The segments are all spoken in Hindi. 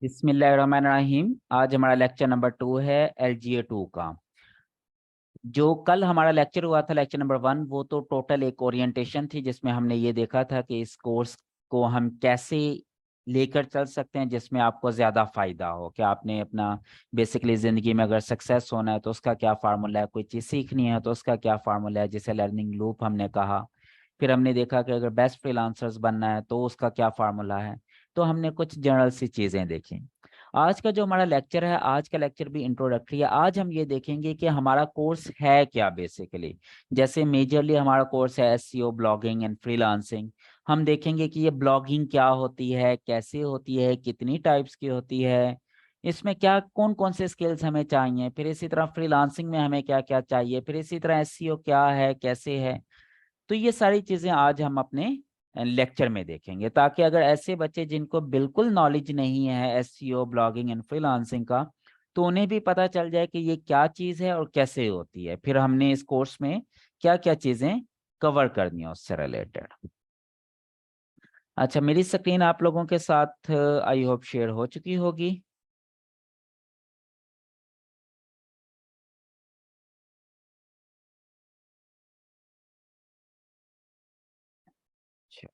बिस्मिल्लाहिर्रहमानिर्रहीम। आज हमारा लेक्चर नंबर 2 है LGA 2 का। जो कल हमारा लेक्चर हुआ था लेक्चर नंबर 1, वो तो टोटल एक ओरिएंटेशन थी जिसमें हमने ये देखा था कि इस कोर्स को हम कैसे लेकर चल सकते हैं जिसमें आपको ज़्यादा फ़ायदा हो। कि आपने अपना बेसिकली ज़िंदगी में अगर सक्सेस होना है तो उसका क्या फार्मूला है, कोई चीज़ सीखनी है तो उसका क्या फार्मूला है, जिसे लर्निंग लूप हमने कहा। फिर हमने देखा कि अगर बेस्ट फ्रीलांसर्स बनना है तो उसका क्या फार्मूला है। तो हमने कुछ जनरल सी चीज़ें देखी। आज का जो हमारा लेक्चर है, आज का लेक्चर भी इंट्रोडक्टरी है। आज हम ये देखेंगे कि हमारा कोर्स है क्या बेसिकली। जैसे मेजरली हमारा कोर्स है एसईओ, ब्लॉगिंग एंड फ्रीलांसिंग। हम देखेंगे कि ये ब्लॉगिंग क्या होती है, कैसे होती है, कितनी टाइप्स की होती है, इसमें क्या कौन कौन से स्किल्स हमें चाहिए, फिर इसी तरह फ्रीलांसिंग में हमें क्या क्या चाहिए, फिर इसी तरह एसईओ क्या है, कैसे है। तो ये सारी चीजें आज हम अपने लेक्चर में देखेंगे, ताकि अगर ऐसे बच्चे जिनको बिल्कुल नॉलेज नहीं है एसईओ, ब्लॉगिंग एंड फ्रीलांसिंग का, तो उन्हें भी पता चल जाए कि ये क्या चीज है और कैसे होती है, फिर हमने इस कोर्स में क्या क्या चीजें कवर करनी है उससे रिलेटेड। अच्छा, मेरी स्क्रीन आप लोगों के साथ आई होप शेयर हो चुकी होगी। अच्छा,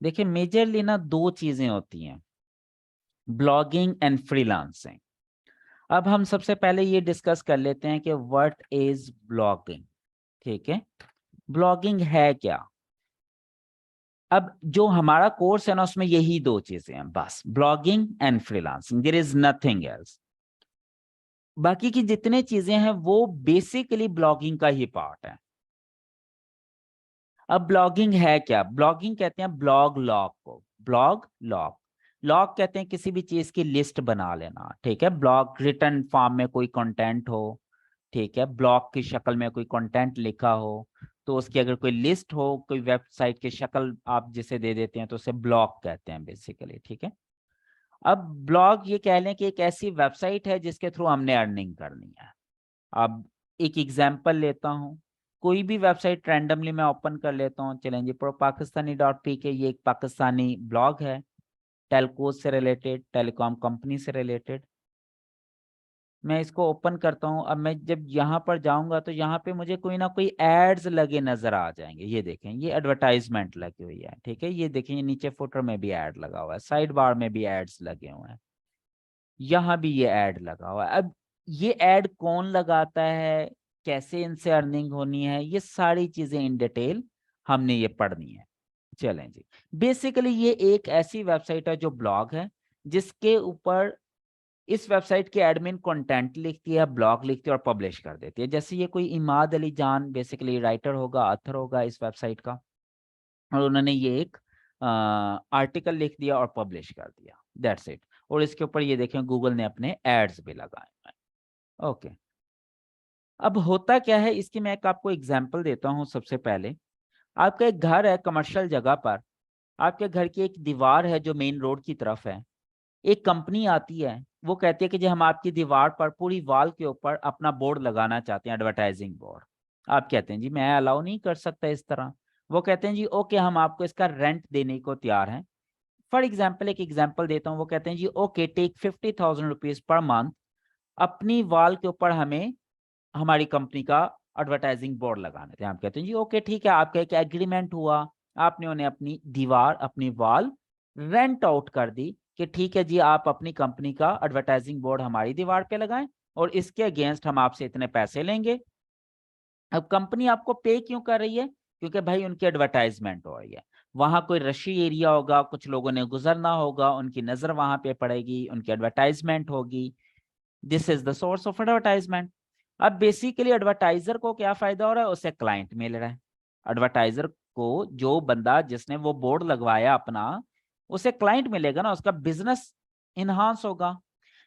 देखिए मेजरली ना दो चीजें होती हैं, ब्लॉगिंग एंड फ्रीलांसिंग। अब हम सबसे पहले ये डिस्कस कर लेते हैं कि व्हाट इज ब्लॉगिंग। ठीक है, ब्लॉगिंग है क्या। अब जो हमारा कोर्स है ना उसमें यही दो चीजें हैं बस, blogging and freelancing, there is nothing else. बाकी की जितने चीजें हैं वो बेसिकली ब्लॉगिंग का ही पार्ट है। अब ब्लॉगिंग है क्या, ब्लॉगिंग कहते हैं ब्लॉग लॉग को, ब्लॉग लॉग। लॉग कहते हैं किसी भी चीज की लिस्ट बना लेना। ठीक है, ब्लॉग रिटर्न फॉर्म में कोई कंटेंट हो, ठीक है, ब्लॉग की शक्ल में कोई कंटेंट लिखा हो, तो उसकी अगर कोई लिस्ट हो, कोई वेबसाइट की शक्ल आप जिसे दे देते हैं तो उसे ब्लॉग कहते हैं बेसिकली। ठीक है, अब ब्लॉग ये कह लें कि एक ऐसी वेबसाइट है जिसके थ्रू हमने अर्निंग करनी है। अब एक एग्जांपल लेता हूँ, कोई भी वेबसाइट रैंडमली मैं ओपन कर लेता हूँ, चलें जी, प्रो पाकिस्तानी डॉट पी के, ये एक पाकिस्तानी ब्लॉग है, टेलको से रिलेटेड, टेलीकॉम कंपनी से रिलेटेड। मैं इसको ओपन करता हूँ। अब मैं जब यहाँ पर जाऊंगा तो यहाँ पे मुझे कोई ना कोई एड्स लगे नजर आ जाएंगे। ये देखें, ये एडवर्टाइजमेंट लगी हुई है। ठीक है, ये देखें, ये नीचे फुटर में भी ऐड लगा हुआ है, साइड बार में भी एड्स लगे हुए हैं, यहाँ भी ये ऐड लगा हुआ है। अब ये ऐड कौन लगाता है, कैसे इनसे अर्निंग होनी है, ये सारी चीजें इन डिटेल हमने ये पढ़नी है। चलें जी, बेसिकली ये एक ऐसी वेबसाइट है जो ब्लॉग है, जिसके ऊपर इस वेबसाइट की एडमिन कंटेंट लिखती है, ब्लॉग लिखती है और पब्लिश कर देती है। जैसे ये कोई इमाद अली जान बेसिकली राइटर होगा, ऑथर होगा इस वेबसाइट का, और उन्होंने ये एक आर्टिकल लिख दिया और पब्लिश कर दिया, दैट्स इट। और इसके ऊपर ये देखें गूगल ने अपने एड्स भी लगाए हैं। ओके, अब होता क्या है इसकी मैं एक आपको एग्जांपल देता हूँ। सबसे पहले, आपका एक घर है कमर्शियल जगह पर, आपके घर की एक दीवार है जो मेन रोड की तरफ है। एक कंपनी आती है, वो कहती है कि जी हम आपकी दीवार पर पूरी वॉल के ऊपर अपना बोर्ड लगाना चाहते हैं, एडवर्टाइजिंग बोर्ड। आप कहते हैं जी मैं अलाउ नहीं कर सकता इस तरह। वो कहते हैं जी ओके, हम आपको इसका रेंट देने को तैयार हैं। फॉर एग्जाम्पल एक एग्जाम्पल देता हूँ, वो कहते हैं जी okay, take 50,000 rupees per month, अपनी वॉल के ऊपर हमें हमारी कंपनी का एडवर्टाइजिंग बोर्ड लगाने थे। आप कहते हैं जी ओके ठीक है, आपका एक एग्रीमेंट हुआ, आपने उन्हें अपनी दीवार, अपनी वॉल रेंट आउट कर दी कि ठीक है जी आप अपनी कंपनी का एडवर्टाइजिंग बोर्ड हमारी दीवार पे लगाएं और इसके अगेंस्ट हम आपसे इतने पैसे लेंगे। अब कंपनी आपको पे क्यों कर रही है, क्योंकि भाई उनकी एडवर्टाइजमेंट हो रही है, वहां कोई रशी एरिया होगा, कुछ लोगों ने गुजरना होगा, उनकी नजर वहां पे पड़ेगी, उनकी एडवर्टाइजमेंट होगी। This is the source of advertisement. अब बेसिकली एडवर्टाइजर को क्या फायदा हो रहा है, उसे क्लाइंट मिल रहा है। एडवर्टाइजर को, जो बंदा जिसने वो बोर्ड लगवाया अपना, उसे क्लाइंट मिलेगा ना, उसका बिजनेस इनहांस होगा।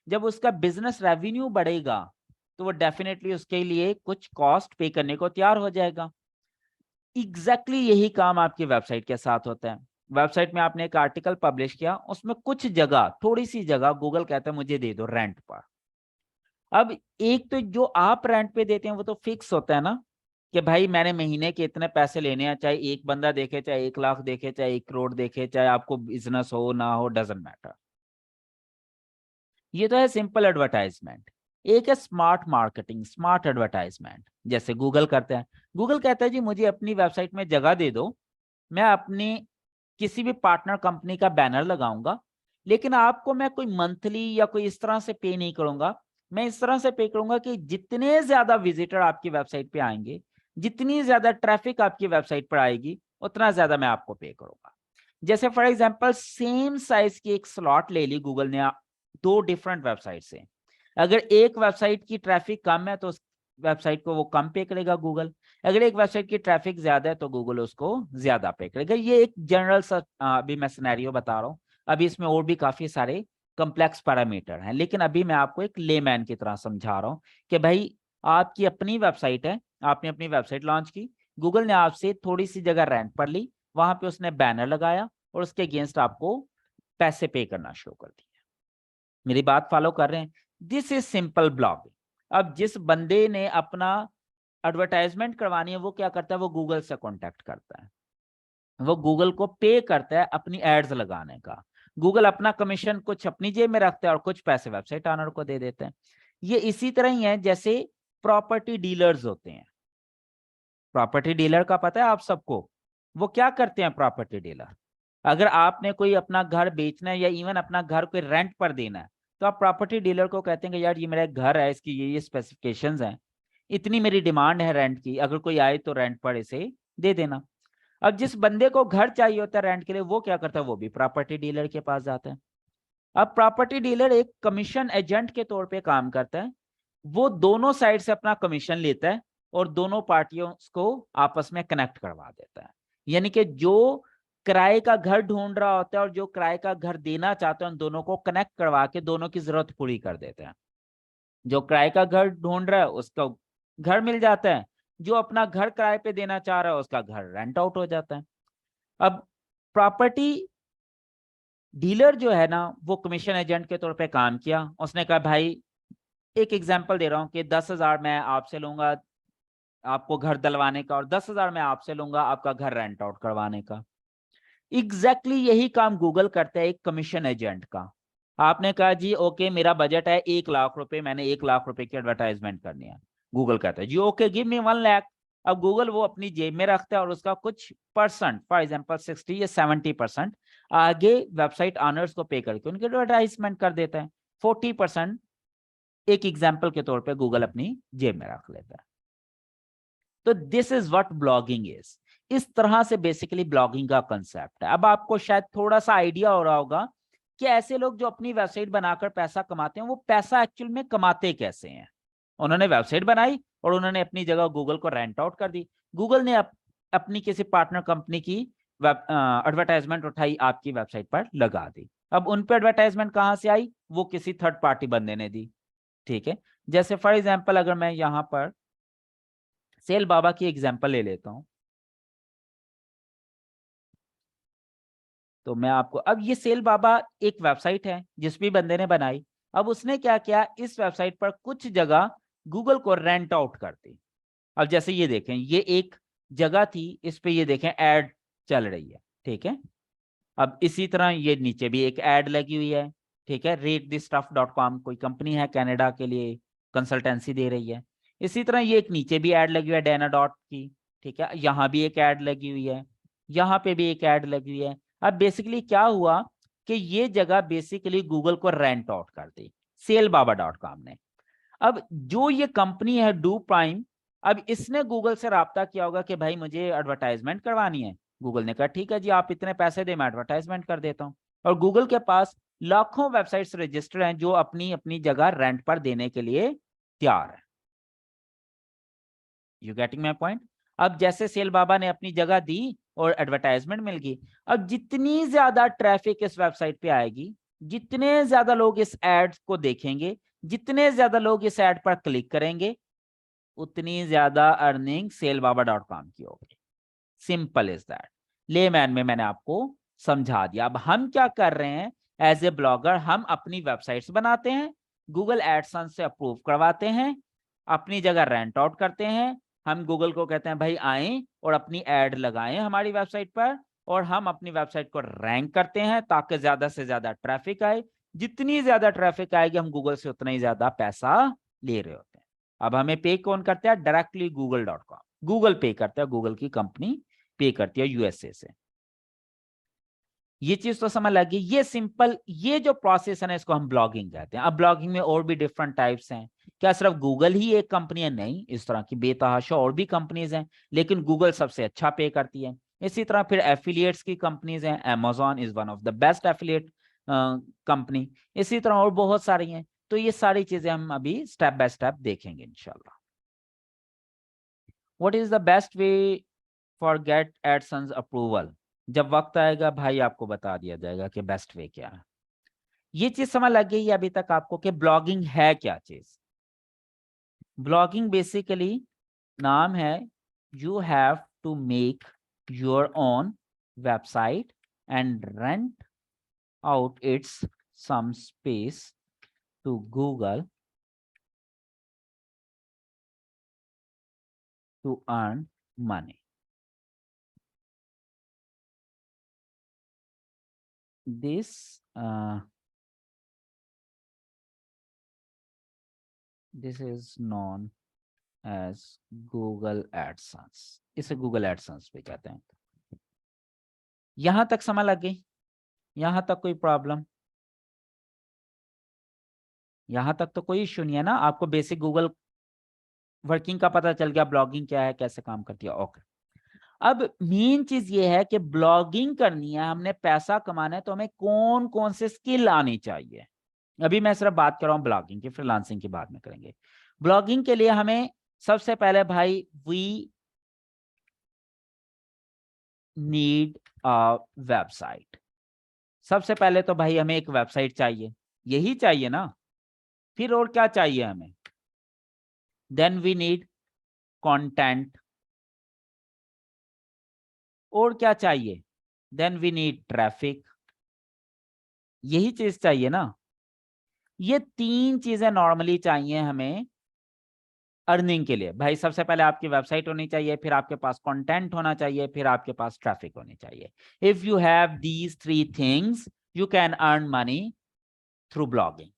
जब उसका बिजनेस रेवेन्यू बढ़ेगा तो वो डेफिनेटली उसके लिए कुछ कॉस्ट पे करने को तैयार हो जाएगा। यही काम आपकी वेबसाइट के साथ होता है। वेबसाइट में आपने एक आर्टिकल पब्लिश किया, उसमें कुछ जगह, थोड़ी सी जगह गूगल कहता है मुझे दे दो रेंट पर। अब एक तो जो आप रेंट पे देते हैं वो तो फिक्स होता है ना, कि भाई मैंने महीने के इतने पैसे लेने हैं, चाहे एक बंदा देखे, चाहे 1 लाख देखे, चाहे 1 करोड़ देखे, चाहे आपको बिजनेस हो ना हो, डजेंट मैटर। ये तो है सिंपल एडवर्टाइजमेंट। एक है स्मार्ट मार्केटिंग, स्मार्ट एडवर्टाइजमेंट, जैसे गूगल करते हैं। गूगल कहता है जी मुझे अपनी वेबसाइट में जगह दे दो, मैं अपनी किसी भी पार्टनर कंपनी का बैनर लगाऊंगा, लेकिन आपको मैं कोई मंथली या कोई इस तरह से पे नहीं करूंगा। मैं इस तरह से पे करूंगा कि जितने ज्यादा विजिटर आपकी वेबसाइट पे आएंगे, जितनी ज्यादा ट्रैफिक आपकी वेबसाइट पर आएगी, उतना ज्यादा मैं आपको पे करूंगा। जैसे फॉर एग्जांपल सेम साइज की एक स्लॉट ले ली गूगल ने दो डिफरेंट वेबसाइट से। अगर एक वेबसाइट की ट्रैफिक कम है तो उस वेबसाइट को वो कम पे करेगा गूगल। अगर एक वेबसाइट की ट्रैफिक ज्यादा है तो गूगल उसको ज्यादा पे करेगा। ये एक जनरल सा अभी मैं सिनेरियो बता रहा हूँ। अभी इसमें और भी काफी सारे कॉम्प्लेक्स पैरामीटर हैं, लेकिन अभी मैं आपको एक लेमैन की तरह समझा रहा हूँ कि भाई आपकी अपनी वेबसाइट है, आपने अपनी वेबसाइट लॉन्च की, गूगल ने आपसे थोड़ी सी जगह रेंट पर ली, वहां पे उसने बैनर लगाया और उसके अगेंस्ट आपको पैसे पे करना शुरू कर दिया। मेरी बात फॉलो कर रहे हैं? This is simple blogging. अब जिस बंदे ने अपना एडवर्टाइजमेंट करवानी है वो क्या करता है, वो गूगल से कांटेक्ट करता है, वो गूगल को पे करता है अपनी एड्स लगाने का। गूगल अपना कमीशन कुछ अपनी जेब में रखता है और कुछ पैसे वेबसाइट ऑनर को दे देते हैं। ये इसी तरह ही है जैसे प्रॉपर्टी डीलर्स होते हैं। प्रॉपर्टी डीलर का पता है आप सबको? वो क्या करते हैं प्रॉपर्टी डीलर? अगर आपने कोई अपना घर बेचना है या इवन अपना घर कोई रेंट पर देना है, तो आप प्रॉपर्टी डीलर को कहते हैं कि यार ये मेरा एक घर है, इसकी ये स्पेसिफिकेशंस हैं, इतनी मेरी डिमांड है रेंट की, अगर कोई आए तो रेंट पर इसे दे देना। अब जिस बंदे को घर चाहिए होता है रेंट के लिए, वो क्या करता है, वो भी प्रॉपर्टी डीलर के पास जाता है। अब प्रॉपर्टी डीलर एक कमीशन एजेंट के तौर पे काम करता है। वो दोनों साइड से अपना कमीशन लेता है और दोनों पार्टियों को आपस में कनेक्ट करवा देता है। यानी कि जो किराए का घर ढूंढ रहा होता है और जो किराए का घर देना चाहते हैं, उन दोनों को कनेक्ट करवा के दोनों की जरूरत पूरी कर देते हैं। जो किराए का घर ढूंढ रहा है उसका घर मिल जाता है, जो अपना घर किराए पे देना चाह रहा है उसका घर रेंट आउट हो जाता है। अब प्रॉपर्टी डीलर जो है ना, वो कमीशन एजेंट के तौर पे काम किया। उसने कहा भाई, एक एग्जांपल दे रहा हूँ कि 10,000 मैं आपसे लूंगा आपको घर दिलवाने का, और 10,000 मैं आपसे लूंगा आपका घर रेंट आउट करवाने का। एग्जैक्टली यही काम गूगल करता है एक कमीशन एजेंट का। आपने कहा जी ओके मेरा बजट है 1 लाख रुपए, मैंने 1 लाख रुपए की एडवर्टाइजमेंट करनी है। गूगल कहता है जी ओके गिव मी 1 लाख। अब गूगल वो अपनी जेब में रखता है और उसका कुछ परसेंट, फॉर एग्जाम्पल 60 या 70% आगे वेबसाइट ऑनर्स को पे करके उनकी एडवर्टाइजमेंट कर देता है। 40% एक एग्जाम्पल के तौर पे गूगल अपनी जेब में रख लेता है। तो this is what blogging is. इस तरह से बेसिकली ब्लॉगिंग का कंसेप्ट है। अब आपको शायद थोड़ा सा आइडिया हो रहा होगा कि ऐसे लोग जो अपनी वेबसाइट बनाकर पैसा कमाते हैं, वो पैसा एक्चुअल में कमाते कैसे हैं। उन्होंने वेबसाइट बनाई और उन्होंने अपनी जगह गूगल को रेंट आउट कर दी। गूगल ने अपनी किसी पार्टनर कंपनी की एडवर्टाइजमेंट उठाई, आपकी वेबसाइट पर लगा दी। अब उन पर एडवर्टाइजमेंट कहां से आई, वो किसी थर्ड पार्टी बंदे ने दी। ठीक है, जैसे फॉर एग्जाम्पल अगर मैं यहां पर सेल बाबा की एग्जाम्पल ले लेता हूं, तो मैं आपको, अब ये सेल बाबा एक वेबसाइट है जिस भी बंदे ने बनाई। अब उसने क्या किया, इस वेबसाइट पर कुछ जगह गूगल को रेंट आउट कर दी। अब जैसे ये देखें, ये एक जगह थी, इस पे ये देखें एड चल रही है। ठीक है, अब इसी तरह ये नीचे भी एक एड लगी हुई है। ठीक है, readthisstuff.com कोई कंपनी है कनाडा के लिए, कंसल्टेंसी दे रही है। इसी तरह ये एक नीचे भी ऐड लगी हुई है डेना डॉट की। ठीक है, यहाँ भी एक ऐड लगी हुई है, यहाँ पे भी एक ऐड लगी हुई है। अब बेसिकली क्या हुआ कि ये जगह बेसिकली गूगल को रेंट आउट कर दी सेलबाबा.com ने। अब जो ये कंपनी है डू प्राइम, अब इसने गूगल से राब्ता किया होगा कि भाई मुझे एडवर्टाइजमेंट करवानी है। गूगल ने कहा ठीक है जी, आप इतने पैसे दे, मैं एडवर्टाइजमेंट कर देता हूँ। और गूगल के पास लाखों वेबसाइट्स रजिस्टर्ड हैं जो अपनी अपनी जगह रेंट पर देने के लिए तैयार है। You getting my point? अब जैसे सेल बाबा ने अपनी जगह दी और एडवर्टाइजमेंट मिल गई, अब जितनी ज्यादा ट्रैफिक इस वेबसाइट पे आएगी, जितने ज्यादा लोग इस एड को देखेंगे, जितने ज्यादा लोग इस एड पर क्लिक करेंगे, उतनी ज्यादा अर्निंग सेलबाबा.com की होगी। Simple is that. लेमैन में मैंने आपको समझा दिया। अब हम क्या कर रहे हैं, एज ए ब्लॉगर हम अपनी वेबसाइट्स बनाते हैं, गूगल एडसेंस से अप्रूव करवाते हैं, अपनी जगह रेंट आउट करते हैं, हम गूगल को कहते हैं भाई आए और अपनी एड लगाएं हमारी वेबसाइट पर, और हम अपनी वेबसाइट को रैंक करते हैं ताकि ज्यादा से ज्यादा ट्रैफिक आए। जितनी ज्यादा ट्रैफिक आएगी हम गूगल से उतना ही ज्यादा पैसा ले रहे होते हैं। अब हमें पे कौन करता है? डायरेक्टली google.com, गूगल पे करता है, गूगल की कंपनी पे करती है यूएसए से। ये चीज तो समझ लगी। ये सिंपल, ये जो प्रोसेस है ना, इसको हम ब्लॉगिंग कहते हैं। अब ब्लॉगिंग में और भी डिफरेंट टाइप्स हैं। क्या सिर्फ गूगल ही एक कंपनी है? नहीं, इस तरह की बेतहाशा और भी कंपनीज हैं, लेकिन गूगल सबसे अच्छा पे करती है। इसी तरह फिर एफिलिएट्स की कंपनीज हैं, Amazon is one of the best affiliate company. इसी तरह और बहुत सारी हैं। तो ये सारी चीजें हम अभी स्टेप बाय स्टेप देखेंगे इंशाल्लाह। What is the best way for get AdSense approval? जब वक्त आएगा भाई आपको बता दिया जाएगा कि बेस्ट वे क्या है। ये चीज समझ लग गई है अभी तक आपको कि ब्लॉगिंग है क्या चीज? ब्लॉगिंग बेसिकली नाम है, you have to make your own website and rent out its some space to Google to earn money. This this is known as Google AdSense. इसे गूगल एडसेंस भी कहते हैं। यहां तक समझ लग गई? यहां तक कोई प्रॉब्लम? यहां तक तो कोई इश्यू नहीं है ना? आपको बेसिक गूगल वर्किंग का पता चल गया, ब्लॉगिंग क्या है, कैसे काम करती है। ओके। अब मेन चीज ये है कि ब्लॉगिंग करनी है, हमने पैसा कमाना है, तो हमें कौन कौन से स्किल आनी चाहिए। अभी मैं सिर्फ बात कर रहा हूं ब्लॉगिंग की, फ्रीलांसिंग की बाद में करेंगे। ब्लॉगिंग के लिए हमें सबसे पहले भाई वी नीड अ वेबसाइट। सबसे पहले तो भाई हमें एक वेबसाइट चाहिए, यही चाहिए ना? फिर और क्या चाहिए हमें? Then we need content. और क्या चाहिए? Then we need traffic. यही चीज चाहिए ना? ये तीन चीजें नॉर्मली चाहिए हमें अर्निंग के लिए। भाई सबसे पहले आपकी वेबसाइट होनी चाहिए, फिर आपके पास कंटेंट होना चाहिए, फिर आपके पास ट्रैफिक होनी चाहिए। If you have these three things you can earn money through blogging.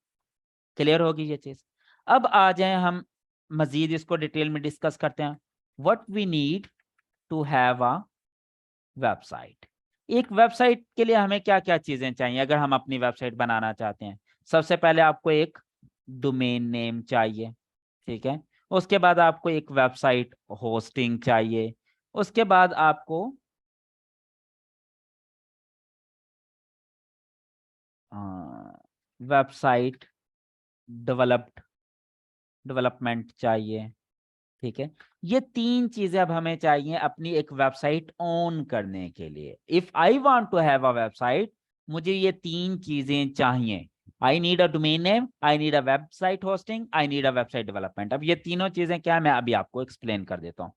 Clear होगी ये चीज? अब आ जाए हम मजीद इसको डिटेल में डिस्कस करते हैं। What we need to have a website. एक वेबसाइट के लिए हमें क्या क्या चीजें चाहिए अगर हम अपनी वेबसाइट बनाना चाहते हैं? सबसे पहले आपको एक डोमेन नेम चाहिए, ठीक है। उसके बाद आपको एक वेबसाइट होस्टिंग चाहिए। उसके बाद आपको वेबसाइट डेवलपमेंट चाहिए, ठीक है। ये तीन चीजें अब हमें चाहिए अपनी एक वेबसाइट ऑन करने के लिए। If I want to have a website, मुझे ये तीन चीजें चाहिए। I need a domain name, I need a website hosting, I need a website development. अब ये तीनों चीजें क्या है मैं अभी आपको एक्सप्लेन कर देता हूँ।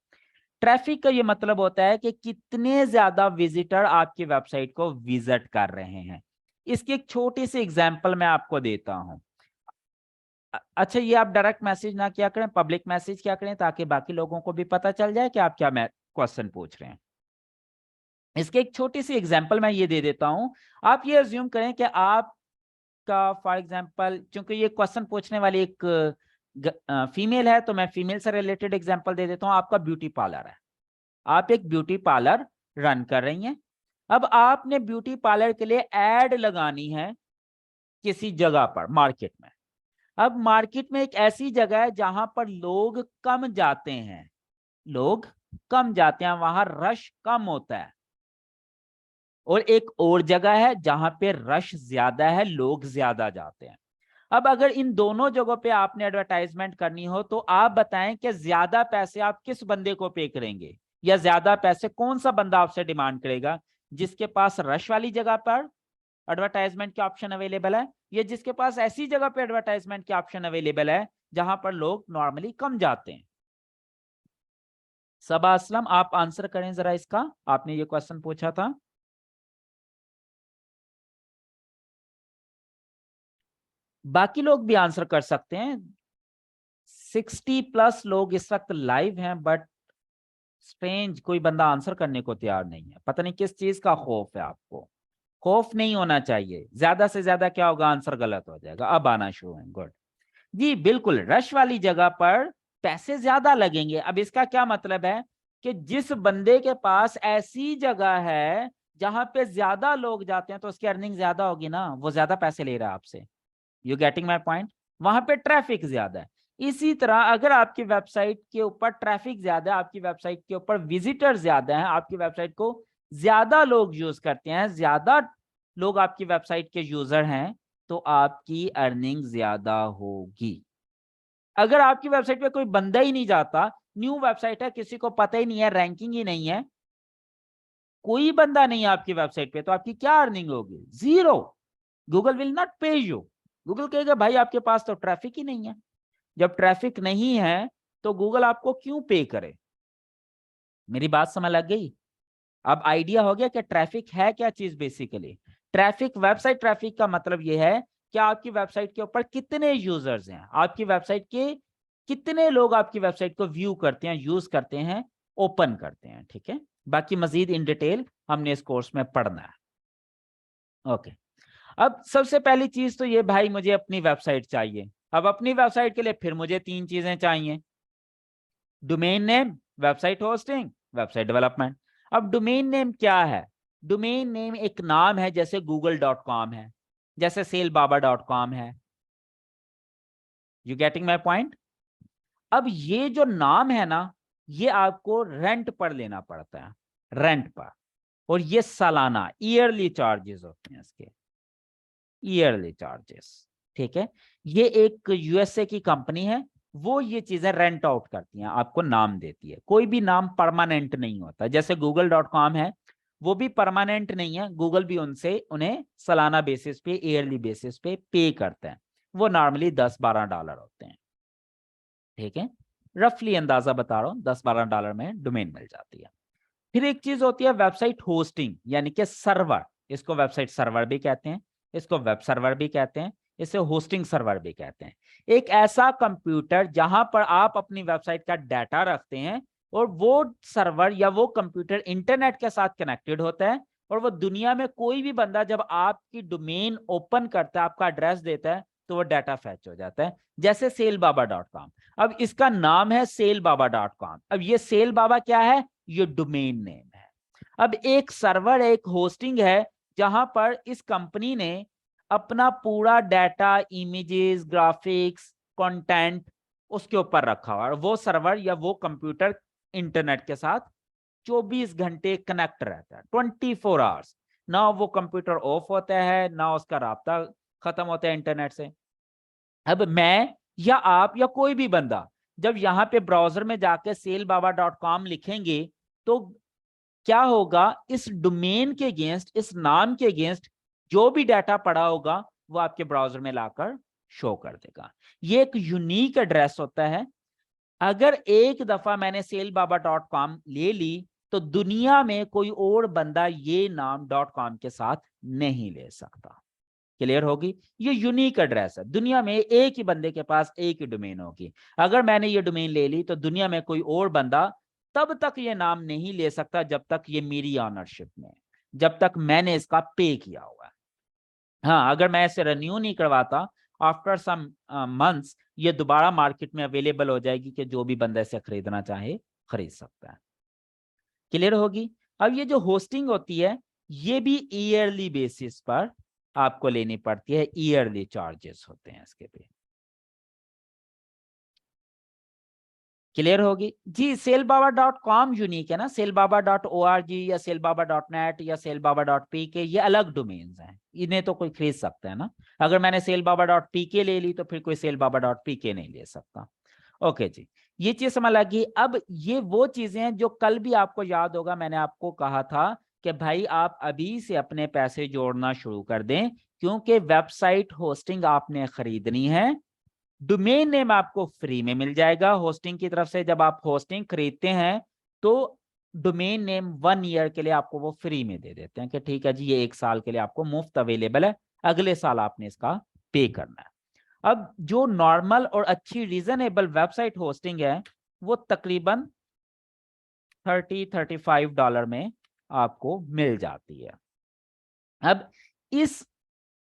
ट्रैफिक का ये मतलब होता है कि कितने ज्यादा विजिटर आपकी वेबसाइट को विजिट कर रहे हैं। इसकी एक छोटी सी एग्जांपल मैं आपको देता हूं। अच्छा, ये आप डायरेक्ट मैसेज ना किया करें, पब्लिक मैसेज किया करें, ताकि बाकी लोगों को भी पता चल जाए कि आप क्या क्वेश्चन पूछ रहे हैं। इसके एक छोटी सी एग्जांपल मैं ये दे देता हूं। आप ये अज्यूम करें कि आपका फॉर एग्जांपल, चूंकि ये क्वेश्चन पूछने वाली एक फीमेल है, तो मैं फीमेल से रिलेटेड एग्जांपल दे देता हूं। आपका ब्यूटी पार्लर है, आप एक ब्यूटी पार्लर रन कर रही हैं। अब आपने ब्यूटी पार्लर के लिए एड लगानी है किसी जगह पर मार्केट में। अब मार्केट में एक ऐसी जगह है जहां पर लोग कम जाते हैं, लोग कम जाते हैं, वहां रश कम होता है। और एक और जगह है जहां पे रश ज्यादा है, लोग ज्यादा जाते हैं। अब अगर इन दोनों जगहों पे आपने एडवर्टाइजमेंट करनी हो, तो आप बताएं कि ज्यादा पैसे आप किस बंदे को पे करेंगे, या ज्यादा पैसे कौन सा बंदा आपसे डिमांड करेगा? जिसके पास रश वाली जगह पर एडवर्टाइजमेंट के ऑप्शन अवेलेबल है, या जिसके पास ऐसी जगह पे एडवर्टाइजमेंट के ऑप्शन अवेलेबल है जहां पर लोग नॉर्मली कम जाते हैं? सबा असलम, आप आंसर करें जरा इसका, आपने ये क्वेश्चन पूछा था। बाकी लोग भी आंसर कर सकते हैं। 60+ लोग इस वक्त लाइव हैं, बट स्ट्रेंज, कोई बंदा आंसर करने को तैयार नहीं है, पता नहीं किस चीज का खौफ है आपको। खौफ नहीं होना चाहिए, ज्यादा से ज्यादा क्या होगा, आंसर गलत हो जाएगा। अब आना शुरू है, गुड जी, बिल्कुल रश वाली जगह पर पैसे ज्यादा लगेंगे। अब इसका क्या मतलब है कि जिस बंदे के पास ऐसी जगह है जहां पे ज्यादा लोग जाते हैं तो उसकी अर्निंग ज्यादा होगी ना, वो ज्यादा पैसे ले रहा है आपसे। You getting my point? वहां पे ट्रैफिक ज्यादा है। इसी तरह अगर आपकी वेबसाइट के ऊपर ट्रैफिक ज्यादा है, आपकी वेबसाइट के ऊपर विजिटर ज्यादा है, आपकी वेबसाइट को ज्यादा लोग यूज करते हैं, ज्यादा लोग आपकी वेबसाइट के यूजर हैं, तो आपकी अर्निंग ज्यादा होगी। अगर आपकी वेबसाइट पे कोई बंदा ही नहीं जाता, न्यू वेबसाइट है, किसी को पता ही नहीं है, रैंकिंग ही नहीं है, कोई बंदा नहीं है आपकी वेबसाइट पे, तो आपकी क्या अर्निंग होगी? जीरो। गूगल विल नॉट पे यू। गूगल कहेगा भाई आपके पास तो ट्रैफिक ही नहीं है। जब ट्रैफिक नहीं है तो गूगल आपको क्यों पे करे? मेरी बात समझ लग गई? अब आइडिया हो गया कि ट्रैफिक है क्या चीज। बेसिकली ट्रैफिक, वेबसाइट ट्रैफिक का मतलब यह है कि आपकी वेबसाइट के ऊपर कितने यूजर्स हैं, आपकी वेबसाइट के कितने लोग आपकी वेबसाइट को व्यू करते हैं, यूज करते हैं, ओपन करते हैं। ठीक है, बाकी मजीद इन डिटेल हमने इस कोर्स में पढ़ना है। ओके, अब सबसे पहली चीज तो ये भाई, मुझे अपनी वेबसाइट चाहिए। अब अपनी वेबसाइट के लिए फिर मुझे तीन चीजें चाहिए, domain name, website hosting, website development. अब डोमेन नेम क्या है? डोमेन नेम एक नाम है, जैसे google.com है, जैसे सेलबाबा.com है। You getting my point? अब ये जो नाम है ना, ये आपको रेंट पर लेना पड़ता है, रेंट पर। और ये सालाना ईयरली चार्जेस होते हैं इसके, ईयरली चार्जेस। ठीक है, ये एक यूएसए की कंपनी है, वो ये चीजें रेंट आउट करती हैं, आपको नाम देती है। कोई भी नाम परमानेंट नहीं होता, जैसे google.com है, वो भी परमानेंट नहीं है। गूगल भी उनसे उन्हें सालाना बेसिस पे, ईयरली बेसिस पे करते हैं। वो नॉर्मली $10-12 होते हैं। ठीक है, रफली अंदाजा बता रहा हूँ, $10-12 में डोमेन मिल जाती है। फिर एक चीज होती है वेबसाइट होस्टिंग, यानी कि सर्वर। इसको वेबसाइट सर्वर भी कहते हैं, इसको वेब सर्वर भी कहते हैं, इसे होस्टिंग सर्वर भी कहते हैं। एक ऐसा कंप्यूटर जहां पर आप अपनी वेबसाइट का डाटा रखते हैं, और वो सर्वर या वो कंप्यूटर इंटरनेट के साथ कनेक्टेड होता है, और वो दुनिया में कोई भी बंदा जब आपकी डोमेन ओपन करता है, आपका एड्रेस देता है, तो वो डाटा फैच हो जाता है। जैसे सेलबाबा.com, अब इसका नाम है सेलबाबा.com। अब ये सेलबाबा क्या है? ये डोमेन नेम है। अब एक सर्वर, एक होस्टिंग है, जहां पर इस कंपनी ने अपना पूरा डाटा, इमेजेस, ग्राफिक्स, कंटेंट उसके ऊपर रखा हुआ है। और वो सर्वर या वो कंप्यूटर इंटरनेट के साथ 24 घंटे कनेक्ट रहता है, 24 आवर्स। ना वो कंप्यूटर ऑफ होता है, ना उसका राब्ता खत्म होता है इंटरनेट से। अब मैं या आप या कोई भी बंदा जब यहाँ पे ब्राउजर में जाके सेलबाबा.com लिखेंगे, तो क्या होगा, इस डोमेन के अगेंस्ट, इस नाम के अगेंस्ट जो भी डाटा पड़ा होगा, वो आपके ब्राउजर में लाकर शो कर देगा। ये एक यूनिक एड्रेस होता है। अगर एक दफा मैंने सेलबाबा.com ले ली, तो दुनिया में कोई और बंदा ये नाम .com के साथ नहीं ले सकता। क्लियर होगी? ये यूनिक एड्रेस है, दुनिया में एक ही बंदे के पास एक ही डोमेन होगी। अगर मैंने ये डोमेन ले ली, तो दुनिया में कोई और बंदा तब तक ये नाम नहीं ले सकता जब तक ये मेरी ऑनरशिप में, जब तक मैंने इसका पे किया हुआ है। हाँ, अगर मैं इसे रिन्यू नहीं करवाता, आफ्टर सम मंथ्स ये दोबारा मार्केट में अवेलेबल हो जाएगी, कि जो भी बंदा इसे खरीदना चाहे खरीद सकता है। क्लियर होगी? अब ये जो होस्टिंग होती है, ये भी ईयरली बेसिस पर आपको लेनी पड़ती है, ईयरली चार्जेस होते हैं इसके पे। क्लियर होगी जी? सेलबाबा.com यूनिक है ना, सेलबाबा.org या सेलबाबा.net या सेलबाबा.pk ये अलग डोमेन्स हैं, इन्हें तो कोई खरीद सकता है ना। अगर मैंने सेलबाबा.pk ले ली, तो फिर कोई सेलबाबा.pk नहीं ले सकता। ओके जी, ये चीज समझ लगी। अब ये वो चीजें हैं जो कल भी आपको याद होगा, मैंने आपको कहा था कि भाई आप अभी से अपने पैसे जोड़ना शुरू कर दें, क्योंकि वेबसाइट होस्टिंग आपने खरीदनी है। डोमेन नेम आपको फ्री में मिल जाएगा होस्टिंग की तरफ से। जब आप होस्टिंग खरीदते हैं, तो डोमेन नेम 1 ईयर के लिए आपको वो फ्री में दे देते हैं, कि ठीक है जी, ये 1 साल के लिए आपको मुफ्त अवेलेबल है, अगले साल आपने इसका पे करना है। अब जो नॉर्मल और अच्छी रीजनेबल वेबसाइट होस्टिंग है, वो तकरीबन $30-35 में आपको मिल जाती है। अब इस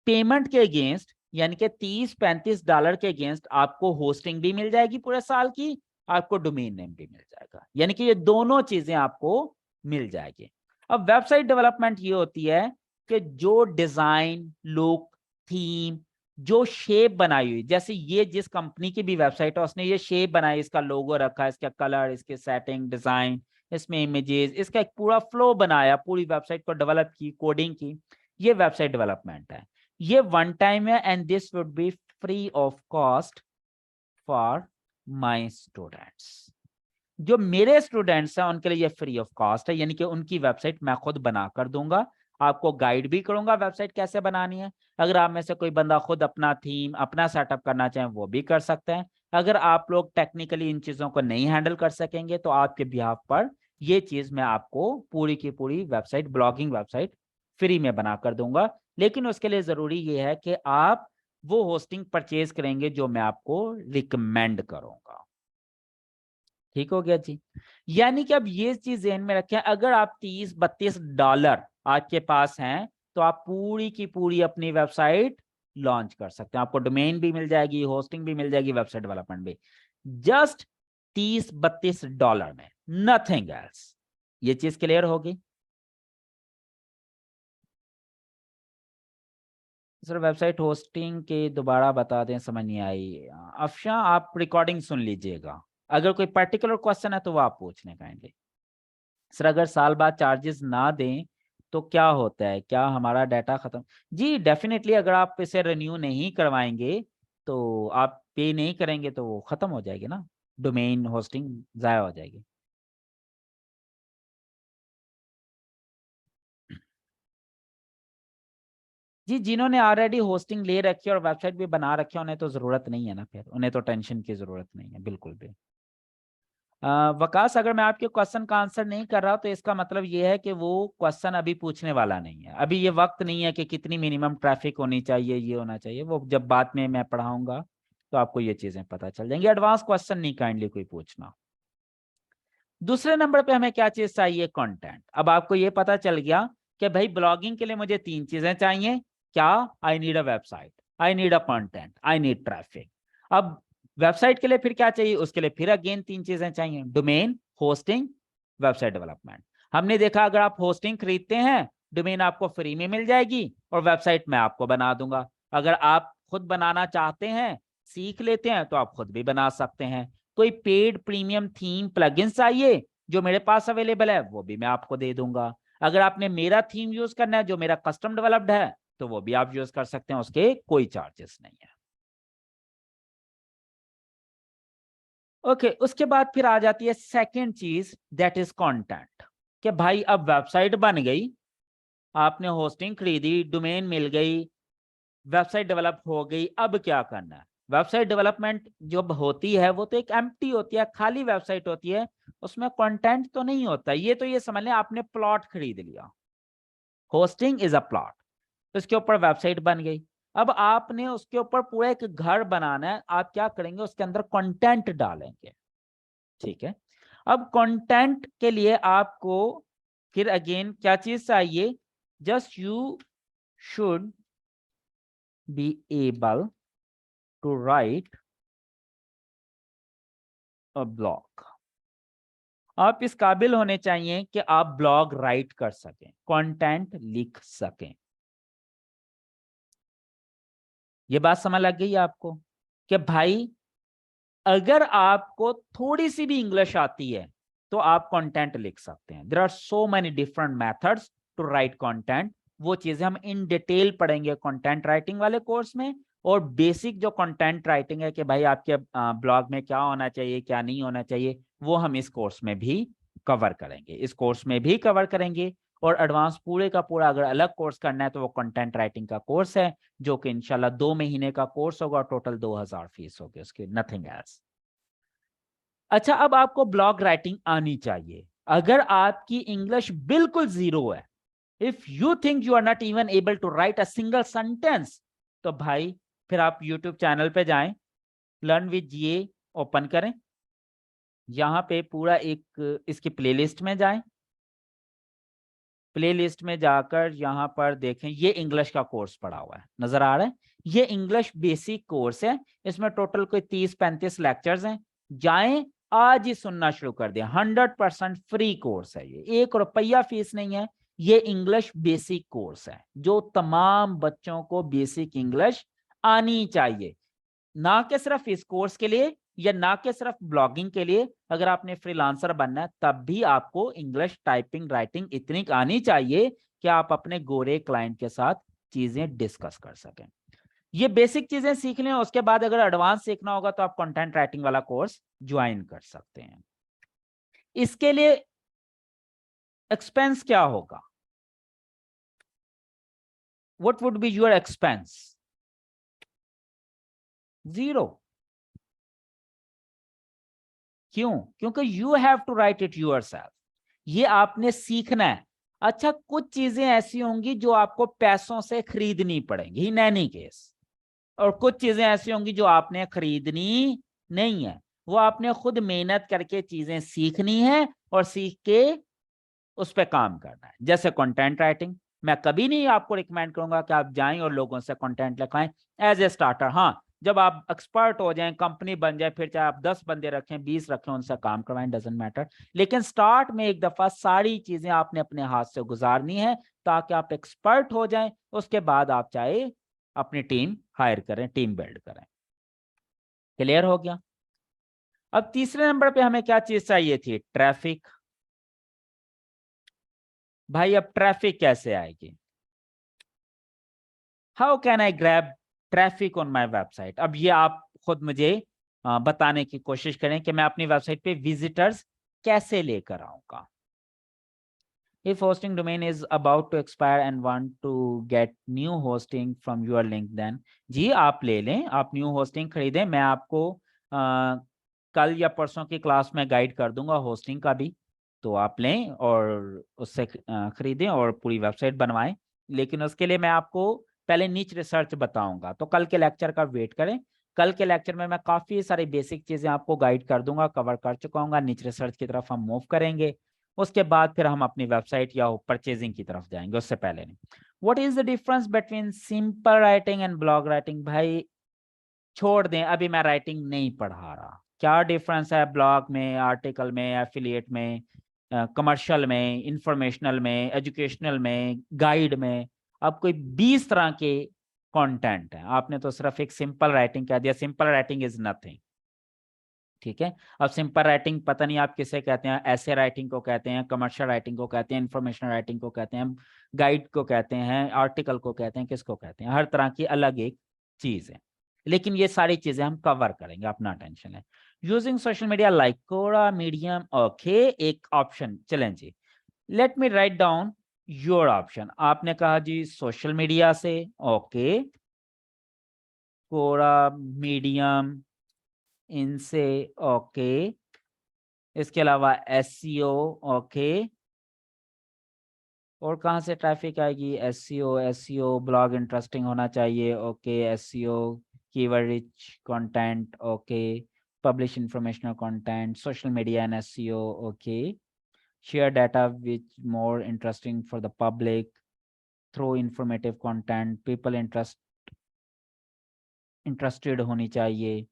पेमेंट के अगेंस्ट यानी कि $30-35 के अगेंस्ट आपको होस्टिंग भी मिल जाएगी पूरे साल की, आपको डोमेन नेम भी मिल जाएगा, यानी कि ये दोनों चीजें आपको मिल जाएगी। अब वेबसाइट डेवलपमेंट ये होती है कि जो डिजाइन, लुक, थीम, जो शेप बनाई हुई, जैसे ये जिस कंपनी की भी वेबसाइट है उसने ये शेप बनाई, इसका लोगो रखा, इसका कलर, इसके सेटिंग, डिजाइन, इसमें इमेजेस, इसका एक पूरा फ्लो बनाया, पूरी वेबसाइट को डेवलप की, कोडिंग की, ये वेबसाइट डेवलपमेंट है। ये वन टाइम है and this would be free of cost for my students. जो मेरे स्टूडेंट्स हैं उनके लिए ये फ्री ऑफ कॉस्ट है, यानी कि उनकी वेबसाइट मैं खुद बना कर दूंगा, आपको गाइड भी करूंगा वेबसाइट कैसे बनानी है। अगर आप में से कोई बंदा खुद अपना थीम, अपना सेटअप करना चाहें वो भी कर सकते हैं। अगर आप लोग टेक्निकली इन चीजों को नहीं हैंडल कर सकेंगे तो आपके बिहाफ पर ये चीज मैं आपको पूरी की पूरी वेबसाइट, ब्लॉगिंग वेबसाइट फ्री में बना कर दूंगा। लेकिन उसके लिए जरूरी ये है कि आप वो होस्टिंग परचेज करेंगे जो मैं आपको रिकमेंड करूंगा। ठीक हो गया जी। यानी कि अब ये चीज ध्यान में रखें, अगर आप $30-32 आपके पास हैं तो आप पूरी की पूरी अपनी वेबसाइट लॉन्च कर सकते हैं। आपको डोमेन भी मिल जाएगी, होस्टिंग भी मिल जाएगी, वेबसाइट डेवलपमेंट भी, जस्ट $30-32 में, नथिंग एल्स। ये चीज क्लियर होगी? सर वेबसाइट होस्टिंग के दोबारा बता दें, समझ नहीं आई। अफशा आप रिकॉर्डिंग सुन लीजिएगा, अगर कोई पर्टिकुलर क्वेश्चन है तो वो आप पूछ लें काइंडली। सर अगर साल बाद चार्जेस ना दें तो क्या होता है, क्या हमारा डाटा खत्म? जी डेफिनेटली, अगर आप इसे रिन्यू नहीं करवाएंगे तो आप पे नहीं करेंगे तो वो खत्म हो जाएगी ना, डोमेन होस्टिंग जाया हो जाएगी। जी जिन्होंने ऑलरेडी होस्टिंग ले रखी है और वेबसाइट भी बना रखी है उन्हें तो जरूरत नहीं है ना, फिर उन्हें तो टेंशन की जरूरत नहीं है बिल्कुल भी। वकास अगर मैं आपके क्वेश्चन का आंसर नहीं कर रहा तो इसका मतलब ये है कि वो क्वेश्चन अभी पूछने वाला नहीं है। अभी ये वक्त नहीं है कि कितनी मिनिमम ट्रैफिक होनी चाहिए, ये होना चाहिए, वो जब बाद में मैं पढ़ाऊंगा तो आपको ये चीजें पता चल जाएंगी। एडवांस क्वेश्चन नहीं काइंडली कोई पूछना। दूसरे नंबर पे हमें क्या चीज चाहिए? कंटेंट। अब आपको ये पता चल गया कि भाई ब्लॉगिंग के लिए मुझे 3 चीजें चाहिए। क्या? आई need a website, I need a content, I need traffic. अब वेबसाइट के लिए फिर क्या चाहिए? उसके लिए फिर अगेन 3 चीजें चाहिए, डोमेन, होस्टिंग, वेबसाइट डेवलपमेंट। हमने देखा अगर आप होस्टिंग खरीदते हैं डोमेन आपको फ्री में मिल जाएगी और वेबसाइट मैं आपको बना दूंगा। अगर आप खुद बनाना चाहते हैं, सीख लेते हैं, तो आप खुद भी बना सकते हैं। कोई पेड प्रीमियम थीम प्लगइन्स चाहिए जो मेरे पास अवेलेबल है वो भी मैं आपको दे दूंगा। अगर आपने मेरा थीम यूज करना है जो मेरा कस्टम डेवलप्ड है तो वो भी आप यूज कर सकते हैं, उसके कोई चार्जेस नहीं है। ओके उसके बाद फिर आ जाती है सेकंड चीज, दैट इज कंटेंट। कि भाई अब वेबसाइट बन गई, आपने होस्टिंग खरीदी, डोमेन मिल गई, वेबसाइट डेवलप हो गई, अब क्या करना है? वेबसाइट डेवलपमेंट जब होती है वो तो एक एम्प्टी होती है, खाली वेबसाइट होती है, उसमें कंटेंट तो नहीं होता। ये तो ये समझ लें आपने प्लॉट खरीद लिया, होस्टिंग इज अ प्लॉट, उसके ऊपर वेबसाइट बन गई। अब आपने उसके ऊपर पूरा एक घर बनाना है, आप क्या करेंगे? उसके अंदर कंटेंट डालेंगे। ठीक है, अब कंटेंट के लिए आपको फिर अगेन क्या चीज चाहिए? Just you should be able to write a blog. आप इस काबिल होने चाहिए कि आप ब्लॉग राइट कर सकें, कंटेंट लिख सकें। ये बात समझ लग गई आपको कि भाई अगर आपको थोड़ी सी भी इंग्लिश आती है तो आप कंटेंट लिख सकते हैं। There are so many different methods to write content. वो चीजें हम इन डिटेल पढ़ेंगे कंटेंट राइटिंग वाले कोर्स में। और बेसिक जो कंटेंट राइटिंग है कि भाई आपके ब्लॉग में क्या होना चाहिए, क्या नहीं होना चाहिए, वो हम इस कोर्स में भी कवर करेंगे, इस कोर्स में भी कवर करेंगे। और एडवांस पूरे का पूरा अगर अलग कोर्स करना है तो वो कंटेंट राइटिंग का कोर्स है, जो कि इंशाल्लाह 2 महीने का कोर्स होगा, टोटल 2000 फीस होगी उसकी, नथिंग एल्स। अच्छा अब आपको ब्लॉग राइटिंग आनी चाहिए। अगर आपकी इंग्लिश बिल्कुल जीरो है, if you think you are not even able to write a single sentence, तो भाई फिर आप यूट्यूब चैनल पे जाएं, लर्न विद जीए ओपन करें, यहाँ पे पूरा एक इसकी प्लेलिस्ट में जाएं, प्लेलिस्ट में जाकर यहाँ पर देखें, ये इंग्लिश का कोर्स पड़ा हुआ है, नजर आ रहा है, ये इंग्लिश बेसिक कोर्स है, इसमें टोटल कोई 30-35 लेक्चर्स हैं। जाएं, आज ही सुनना शुरू कर दें, 100% फ्री कोर्स है ये, 1 रुपया फीस नहीं है। ये इंग्लिश बेसिक कोर्स है जो तमाम बच्चों को बेसिक इंग्लिश आनी चाहिए, ना कि सिर्फ इस कोर्स के लिए या ना कि सिर्फ ब्लॉगिंग के लिए। अगर आपने फ्रीलांसर बनना है तब भी आपको इंग्लिश टाइपिंग राइटिंग इतनी आनी चाहिए कि आप अपने गोरे क्लाइंट के साथ चीजें डिस्कस कर सकें। ये बेसिक चीजें सीख लें, उसके बाद अगर एडवांस सीखना होगा तो आप कंटेंट राइटिंग वाला कोर्स ज्वाइन कर सकते हैं। इसके लिए एक्सपेंस क्या होगा? What would be your expense? 0। क्यों? क्योंकि you have to write it yourself, ये आपने सीखना है। अच्छा, कुछ चीजें ऐसी होंगी जो आपको पैसों से खरीदनी पड़ेंगी इन एनी केस, और कुछ चीजें ऐसी होंगी जो आपने खरीदनी नहीं है, वो आपने खुद मेहनत करके चीजें सीखनी है और सीख के उस पर काम करना है। जैसे कंटेंट राइटिंग, मैं कभी नहीं आपको रिकमेंड करूंगा कि आप जाएं और लोगों से कंटेंट लिखवाएं एज ए स्टार्टर। हाँ, जब आप एक्सपर्ट हो जाएं, कंपनी बन जाए, फिर चाहे आप 10 बंदे रखें, 20 रखें, उनसे काम करवाएं, डजंट मैटर। लेकिन स्टार्ट में एक दफा सारी चीजें आपने अपने हाथ से गुजारनी है ताकि आप एक्सपर्ट हो जाएं। उसके बाद आप चाहे अपनी टीम हायर करें, टीम बिल्ड करें। क्लियर हो गया? अब तीसरे नंबर पे हमें क्या चीज चाहिए थी? ट्रैफिक। भाई अब ट्रैफिक कैसे आएगी? How can I grab traffic on my website? अब ये आप खुद मुझे बताने की कोशिश करें कि मैं अपनी वेबसाइट पे विजिटर्स कैसे लेकर आऊंगा। If hosting domain is about to expire and want to get new hosting from your link, then जी आप ले लें, आप न्यू होस्टिंग खरीदें। मैं आपको कल या परसों की क्लास में गाइड कर दूंगा होस्टिंग का भी, तो आप लें और उससे खरीदें और पूरी वेबसाइट बनवाएं। लेकिन उसके लिए मैं आपको पहले नीच रिसर्च बताऊंगा, तो कल के लेक्चर का वेट करें। कल के लेक्चर में मैं काफ़ी सारी बेसिक चीज़ें आपको गाइड कर दूंगा, कवर कर चुका हूँ। नीच रिसर्च की तरफ हम मूव करेंगे, उसके बाद फिर हम अपनी वेबसाइट या परचेजिंग की तरफ जाएंगे, उससे पहले नहीं। What is the difference between simple writing and blog writing? भाई छोड़ दें, अभी मैं राइटिंग नहीं पढ़ा रहा। क्या डिफरेंस है ब्लॉग में, आर्टिकल में, एफिलिएट में, कमर्शियल में, इंफॉर्मेशनल में, एजुकेशनल में, गाइड में? अब कोई 20 तरह के कंटेंट है, आपने तो सिर्फ एक सिंपल राइटिंग कह दिया। सिंपल राइटिंग इज नथिंग, ठीक है। अब सिंपल राइटिंग पता नहीं आप किसे कहते हैं, ऐसे राइटिंग को कहते हैं, कमर्शियल राइटिंग को कहते हैं, इंफॉर्मेशनल राइटिंग को कहते हैं, गाइड को कहते हैं, आर्टिकल को कहते हैं, किसको कहते हैं? हर तरह की अलग एक चीज है, लेकिन ये सारी चीजें हम कवर करेंगे, अपना टेंशन है। Using social media like Quora, Medium, okay. एक ऑप्शन चलें जी, let me write down your option. आपने कहा जी सोशल मीडिया से, ओके, कोरा, मीडियम, इनसे, ओके। इसके अलावा एसईओ, ओके। और कहाँ से ट्रैफिक आएगी? एसईओ ब्लॉग इंटरेस्टिंग होना चाहिए, okay. SEO keyword rich content, okay. Publish informational content, social media and SEO, okay. Share data which more interesting for the public through informative content, people interested होनी चाहिए।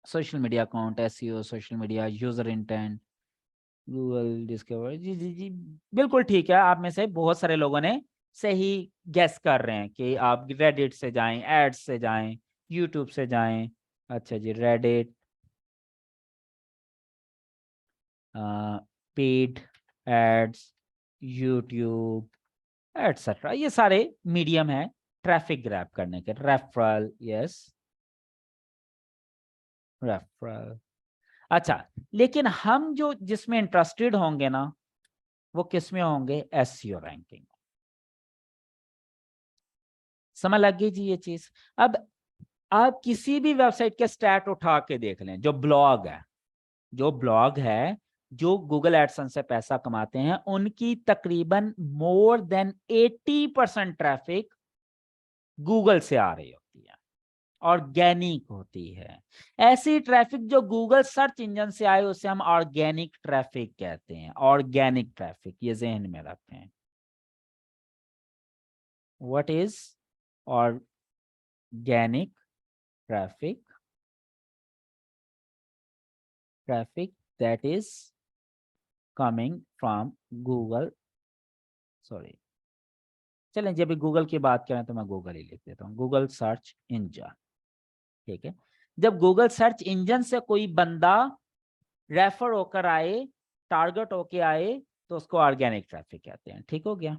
Social media account, SEO, social media user intent, Google Discover. जी जी जी, बिल्कुल ठीक है। आप में से बहुत सारे लोगों ने सही गेस कर रहे हैं कि आप रेडिट से जाएं, एड्स से जाएं, यूट्यूब से जाएं। अच्छा जी, Reddit, paid ads, YouTube, etcetera, ये सारे मीडियम है ट्रैफिक ग्रैब करने के। Referral, yes, referral. अच्छा, लेकिन हम जो जिसमें इंटरेस्टेड होंगे ना, वो किस में होंगे? SEO ranking. समझ लग गई जी ये चीज? अब आप किसी भी वेबसाइट के स्टैट उठा के देख लें, जो ब्लॉग है, जो ब्लॉग है, जो गूगल एडसेंस से पैसा कमाते हैं, उनकी तकरीबन मोर देन 80% ट्रैफिक गूगल से आ रही होती है। ऑर्गेनिक होती है। ऐसी ट्रैफिक जो गूगल सर्च इंजन से आए उसे हम ऑर्गेनिक ट्रैफिक कहते हैं। ऑर्गेनिक ट्रैफिक, ये जहन में रखें। What is organic traffic? Traffic that is coming from Google, sorry, चलें जब गूगल की बात करें तो मैं गूगल ही लिख देता हूँ, गूगल सर्च इंजन। ठीक है, जब गूगल सर्च इंजन से कोई बंदा रेफर होकर आए, टारगेट होके आए, तो उसको ऑर्गेनिक ट्रैफिक कहते हैं। ठीक हो गया।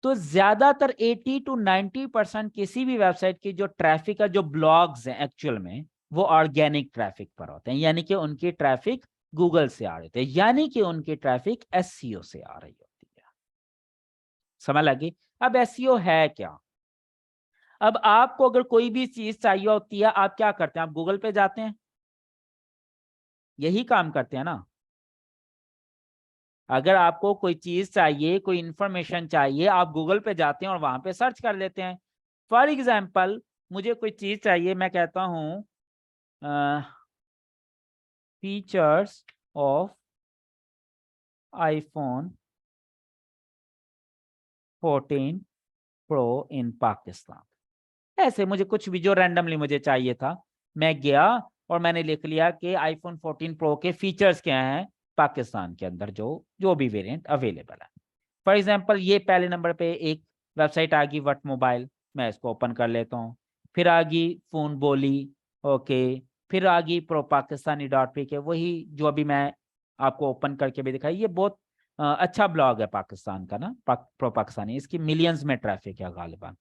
तो ज्यादातर 80 to 90% किसी भी वेबसाइट की जो ट्रैफिक है, जो ब्लॉग्स हैं एक्चुअल में, वो ऑर्गेनिक ट्रैफिक पर होते हैं, यानी कि उनकी ट्रैफिक गूगल से आ रही है, यानी कि उनकी ट्रैफिक एसईओ से आ रही होती है। समझ लगी? अब एसईओ है क्या? अब आपको अगर कोई भी चीज चाहिए होती है, आप क्या करते हैं? आप गूगल पे जाते हैं, यही काम करते हैं ना। अगर आपको कोई चीज चाहिए, कोई इंफॉर्मेशन चाहिए, आप गूगल पे जाते हैं और वहां पे सर्च कर लेते हैं। फॉर एग्जाम्पल, मुझे कोई चीज चाहिए, मैं कहता हूं features of iPhone 14 pro in Pakistan. ऐसे मुझे कुछ भी जो रैंडमली मुझे चाहिए था, मैं गया और मैंने लिख लिया कि आईफोन 14 प्रो के फीचर्स क्या हैं पाकिस्तान के अंदर, जो जो भी वेरिएंट अवेलेबल है। फॉर एग्जांपल, ये पहले नंबर पे एक वेबसाइट आ गई वट मोबाइल, मैं इसको ओपन कर लेता हूँ। फिर आ गई फोन बोली, ओके। फिर आ गई प्रो पाकिस्तानी डॉट पी के, वही जो अभी मैं आपको ओपन करके भी दिखाई। ये बहुत अच्छा ब्लॉग है पाकिस्तान का ना, प्रो पाकिस्तानी, इसकी मिलियंस में ट्रैफिक है गालिबा।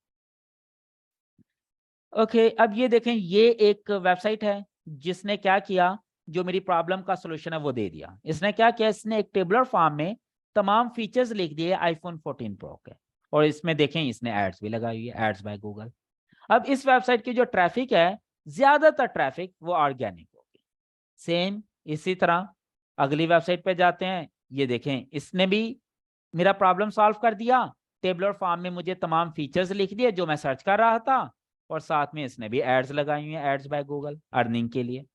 ओके, अब ये देखें, ये एक वेबसाइट है जिसने क्या किया, जो मेरी प्रॉब्लम का सलूशन है वो दे दिया। इसने क्या किया, इसने एक टेबलर फॉर्म में तमाम फीचर्स लिख दिए आईफोन 14 प्रो के, और इसमें देखें इसने एड्स भी लगाई हुई है, एड्स बाय गूगल। अब इस वेबसाइट की जो ट्रैफिक है, ज्यादातर ट्रैफिक वो ऑर्गेनिक होगी। सेम इसी तरह अगली वेबसाइट पे जाते हैं, ये देखें इसने भी मेरा प्रॉब्लम सॉल्व कर दिया। टेबलर फॉर्म में मुझे तमाम फीचर्स लिख दिए जो मैं सर्च कर रहा था, और साथ में इसने भी एड्स लगाई हुई हैं, एड्स बाय गूगल, अर्निंग के लिए।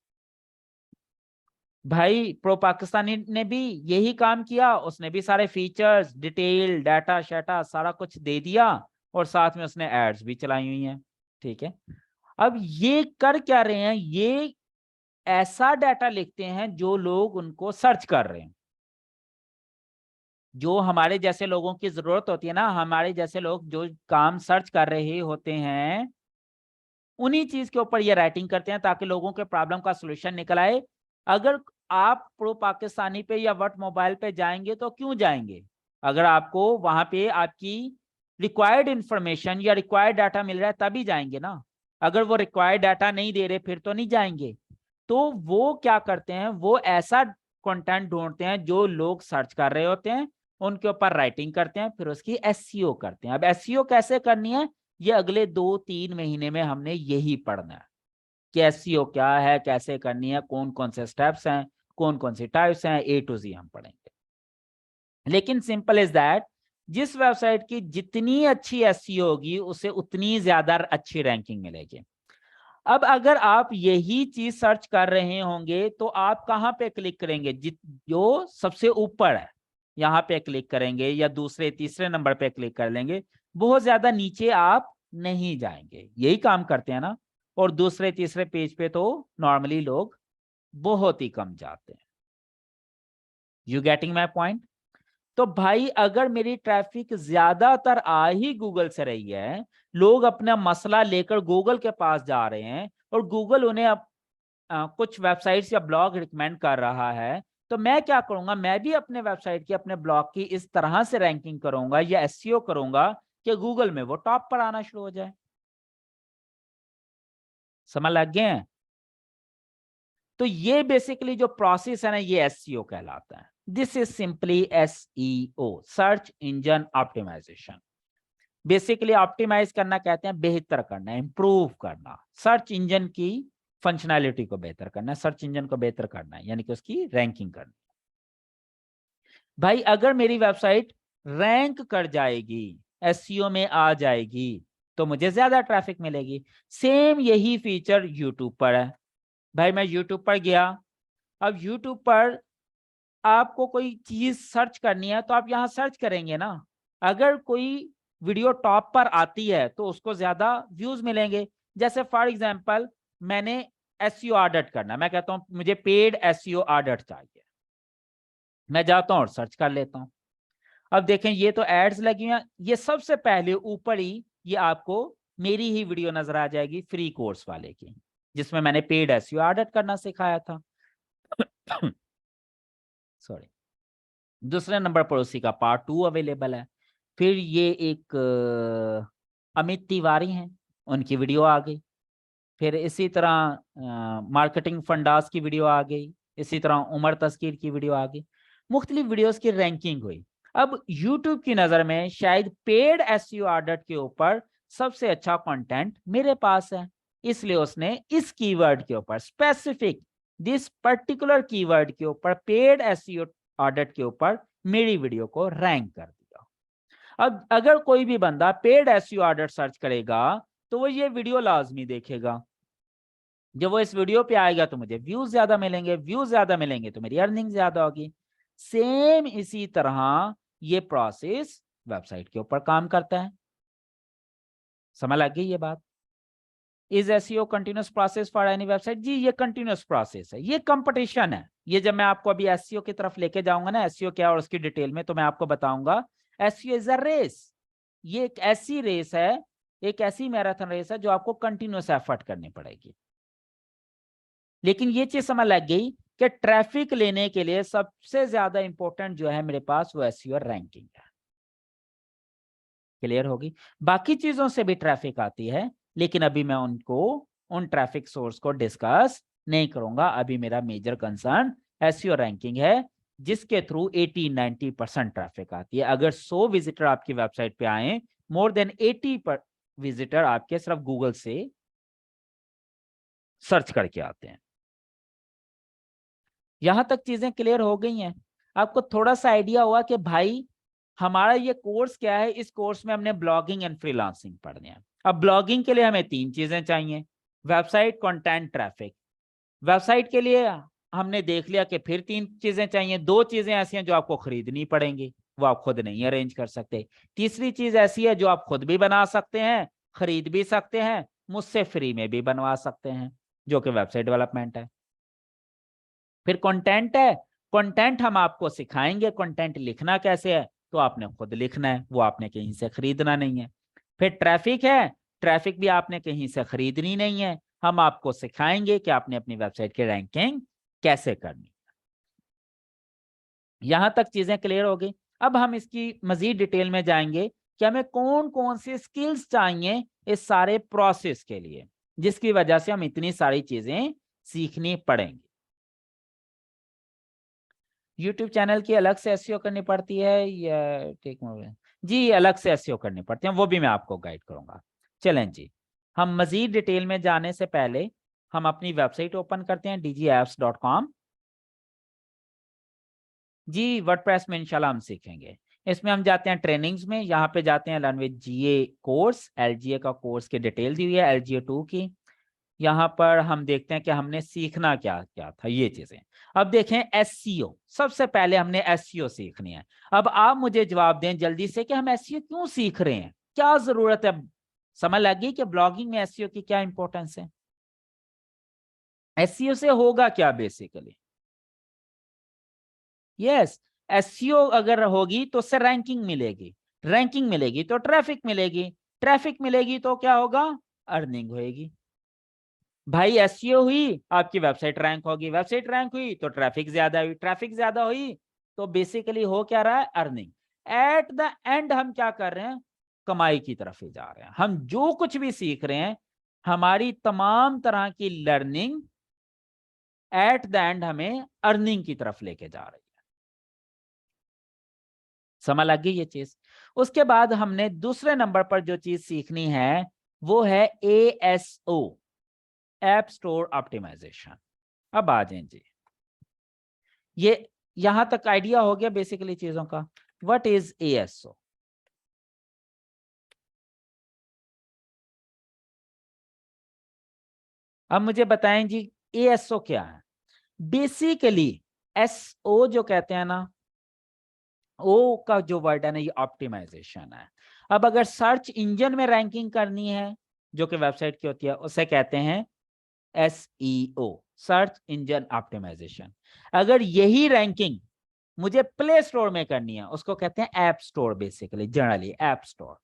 भाई प्रो पाकिस्तानी ने भी यही काम किया, उसने भी सारे फीचर्स, डिटेल, डाटा शाटा सारा कुछ दे दिया, और साथ में उसने एड्स भी चलाई हुई हैं। ठीक है, अब ये कर क्या रहे हैं, ये ऐसा डाटा लिखते हैं जो लोग उनको सर्च कर रहे हैं। जो हमारे जैसे लोगों की जरूरत होती है ना, हमारे जैसे लोग जो काम सर्च कर रहे होते हैं, उन्हीं चीज के ऊपर ये राइटिंग करते हैं ताकि लोगों के प्रॉब्लम का सलूशन निकल आए। अगर आप प्रो पाकिस्तानी पे या वट मोबाइल पे जाएंगे तो क्यों जाएंगे? अगर आपको वहां पे आपकी रिक्वायर्ड इंफॉर्मेशन या रिक्वायर्ड डाटा मिल रहा है तभी जाएंगे ना। अगर वो रिक्वायर्ड डाटा नहीं दे रहे फिर तो नहीं जाएंगे। तो वो क्या करते हैं, वो ऐसा कंटेंट ढूंढते हैं जो लोग सर्च कर रहे होते हैं, उनके ऊपर राइटिंग करते हैं, फिर उसकी एसईओ करते हैं। अब एसईओ कैसे करनी है, ये अगले 2-3 महीने में हमने यही पढ़ना है कि एसईओ क्या है, कैसे करनी है, कौन कौन से स्टेप्स हैं, कौन कौन सी टाइप्स हैं, ए टू जी हम पढ़ेंगे। लेकिन सिंपल इज दैट, जिस वेबसाइट की जितनी अच्छी एसईओ होगी उसे उतनी ज्यादा अच्छी रैंकिंग मिलेगी। अब अगर आप यही चीज सर्च कर रहे होंगे तो आप कहां पे क्लिक करेंगे? जो सबसे ऊपर है यहां पे क्लिक करेंगे, या दूसरे तीसरे नंबर पे क्लिक कर लेंगे। बहुत ज्यादा नीचे आप नहीं जाएंगे, यही काम करते हैं ना। और दूसरे तीसरे पेज पे तो नॉर्मली लोग बहुत ही कम जाते हैं। You getting my point? तो भाई अगर मेरी ट्रैफिक ज्यादातर आ ही गूगल से रही है, लोग अपना मसला लेकर गूगल के पास जा रहे हैं, और गूगल उन्हें कुछ वेबसाइट्स या ब्लॉग रिकमेंड कर रहा है, तो मैं क्या करूंगा, मैं भी अपने वेबसाइट की, अपने ब्लॉग की इस तरह से रैंकिंग करूंगा या एसईओ करूंगा कि गूगल में वो टॉप पर आना शुरू हो जाए। समझ लग गए हैं? तो ये बेसिकली जो प्रोसेस है ना, ये एसईओ कहलाता है। This is simply SEO, search engine optimization. Basically optimize करना कहते हैं बेहतर करना, इंप्रूव करना, सर्च इंजन की फंक्शनैलिटी को बेहतर करना, सर्च इंजन को बेहतर करना है, यानी कि उसकी रैंकिंग करना। भाई अगर मेरी वेबसाइट रैंक कर जाएगी, एसईओ में आ जाएगी, तो मुझे ज्यादा ट्रैफिक मिलेगी। सेम यही फीचर यूट्यूब पर है। भाई मैं यूट्यूब पर गया, अब यूट्यूब पर आपको कोई चीज सर्च करनी है तो आप यहाँ सर्च करेंगे ना, अगर कोई वीडियो टॉप पर आती है तो उसको ज्यादा व्यूज मिलेंगे। जैसे फॉर एग्जांपल मैंने एसईओ ऑडिट करना, मैं कहता हूं मुझे पेड एसईओ ऑडिट चाहिए, मैं जाता हूं और सर्च कर लेता हूं। अब देखें ये तो एड्स लगी हैं, ये सबसे पहले ऊपर ही ये आपको मेरी ही वीडियो नजर आ जाएगी फ्री कोर्स वाले की, जिसमें मैंने पेड एसईओ ऑडिट करना सिखाया था। सॉरी। दूसरे नंबर पर उसी का पार्ट 2 अवेलेबल है। फिर ये एक अमित तिवारी हैं, उनकी वीडियो आ गई। फिर इसी तरह मार्केटिंग फंडास की वीडियो आ गई, इसी तरह उमर तस्कीर की वीडियो आ गई। मुख्तलिफ वीडियोस की रैंकिंग हुई। अब यूट्यूब की नज़र में शायद पेड एसईओ ऑडिट के ऊपर सबसे अच्छा कंटेंट मेरे पास है, इसलिए उसने इस कीवर्ड के ऊपर स्पेसिफिक दिस पर्टिकुलर कीवर्ड के ऊपर पेड एसईओ ऑडिट के ऊपर मेरी वीडियो को रैंक कर दिया। अब अगर कोई भी बंदा पेड एसईओ ऑडिट सर्च करेगा तो वो ये वीडियो लाजमी देखेगा। जब वो इस वीडियो पे आएगा तो मुझे व्यूज ज्यादा मिलेंगे, व्यूज ज्यादा मिलेंगे तो मेरी अर्निंग ज्यादा होगी। सेम इसी तरह ये प्रोसेस वेबसाइट के ऊपर काम करता है। समझ लग गई ये बात? Is SEO continuous process for any website? जी ये कंटिन्यूअस प्रोसेस है, ये कंपटीशन है। ये जब मैं आपको अभी एसईओ की तरफ लेके जाऊंगा ना, एसईओ क्या और उसकी डिटेल में, तो मैं आपको बताऊंगा एसईओ इज अ रेस। ये एक ऐसी रेस है, एक ऐसी मैराथन रेस है जो आपको कंटिन्यूअस एफर्ट करनी पड़ेगी। लेकिन ये चीज समझ लग गई कि ट्रैफिक लेने के लिए सबसे ज्यादा इंपॉर्टेंट जो है मेरे पास वो एसईओ रैंकिंग है। क्लियर होगी? बाकी चीजों से भी ट्रैफिक आती है, लेकिन अभी मैं उन ट्रैफिक सोर्स को डिस्कस नहीं करूंगा। अभी मेरा मेजर कंसर्न एसईओ रैंकिंग है, जिसके थ्रू 80-90% ट्रैफिक आती है। अगर 100 विजिटर आपकी वेबसाइट पे आए, मोर देन 80 विजिटर आपके सिर्फ गूगल से सर्च करके आते हैं। यहां तक चीजें क्लियर हो गई हैं? आपको थोड़ा सा आइडिया हुआ कि भाई हमारा ये कोर्स क्या है। इस कोर्स में हमने ब्लॉगिंग एंड फ्रीलांसिंग पढ़ने हैं। अब ब्लॉगिंग के लिए हमें 3 चीजें चाहिए, वेबसाइट, कंटेंट, ट्रैफिक। वेबसाइट के लिए हमने देख लिया कि फिर 3 चीजें चाहिए। 2 चीजें ऐसी हैं जो आपको खरीदनी पड़ेंगी, वो आप खुद नहीं अरेंज कर सकते। तीसरी चीज ऐसी है जो आप खुद भी बना सकते हैं, खरीद भी सकते हैं, मुझसे फ्री में भी बनवा सकते हैं, जो कि वेबसाइट डेवलपमेंट है। फिर कंटेंट है, कंटेंट हम आपको सिखाएंगे कंटेंट लिखना कैसे है, तो आपने खुद लिखना है, वो आपने कहीं से खरीदना नहीं है। फिर ट्रैफिक है, ट्रैफिक भी आपने कहीं से खरीदनी नहीं है, हम आपको सिखाएंगे कि आपने अपनी वेबसाइट की रैंकिंग कैसे करनी। यहां तक चीजें क्लियर हो गई। अब हम इसकी मजीद डिटेल में जाएंगे कि हमें कौन कौन सी स्किल्स चाहिए इस सारे प्रोसेस के लिए, जिसकी वजह से हम इतनी सारी चीजें सीखनी पड़ेंगी। यूट्यूब चैनल की अलग से एसईओ करनी पड़ती है या टेक मोबाइल? जी अलग से एसईओ करनी पड़ती है, वो भी मैं आपको गाइड करूंगा। चलें जी, हम मजीद डिटेल में जाने से पहले हम अपनी वेबसाइट ओपन करते हैं dgapps.com। जी वर्डप्रेस में इंशाल्लाह हम सीखेंगे। इसमें हम जाते हैं ट्रेनिंग्स में, यहाँ पे जाते हैं लर्न विद जीए कोर्स, एलजीए का कोर्स की डिटेल दी हुई है, एलजीए 2 की। यहाँ पर हम देखते हैं कि हमने सीखना क्या क्या था, ये चीजें। अब देखें एसईओ, सबसे पहले हमने एसईओ सीखनी है। अब आप मुझे जवाब दें जल्दी से कि हम एसईओ क्यों सीख रहे हैं, क्या जरूरत है? समझ लग गई कि ब्लॉगिंग में एसईओ की क्या इंपॉर्टेंस है? एसईओ से होगा क्या बेसिकली? यस, एसईओ अगर होगी तो उससे रैंकिंग मिलेगी, रैंकिंग मिलेगी तो ट्रैफिक मिलेगी, ट्रैफिक मिलेगी तो क्या होगा? अर्निंग होएगी। भाई एसईओ हुई, आपकी वेबसाइट रैंक होगी, वेबसाइट रैंक हुई तो ट्रैफिक ज्यादा हुई, ट्रैफिक ज्यादा हुई तो बेसिकली हो क्या रहा है? अर्निंग। एट द एंड हम क्या कर रहे हैं? कमाई की तरफ ही जा रहे हैं। हम जो कुछ भी सीख रहे हैं, हमारी तमाम तरह की लर्निंग एट द एंड हमें अर्निंग की तरफ लेके जा रही है। समझ लग गई ये चीज? उसके बाद हमने दूसरे नंबर पर जो चीज सीखनी है वो है एएसओ, ऐप स्टोर ऑप्टिमाइजेशन। अब आ जाए जी, ये यहां तक आइडिया हो गया बेसिकली चीजों का। What is ASO? अब मुझे बताएं जी एएसओ क्या है। बेसिकली एसओ जो कहते हैं ना, ओ का जो वर्ड है ना, ये ऑप्टिमाइजेशन है। अब अगर सर्च इंजन में रैंकिंग करनी है जो कि वेबसाइट की होती है, उसे कहते हैं एसईओ, सर्च इंजन ऑप्टिमाइजेशन। अगर यही रैंकिंग मुझे प्ले स्टोर में करनी है, उसको कहते हैं app store, basically generally app store,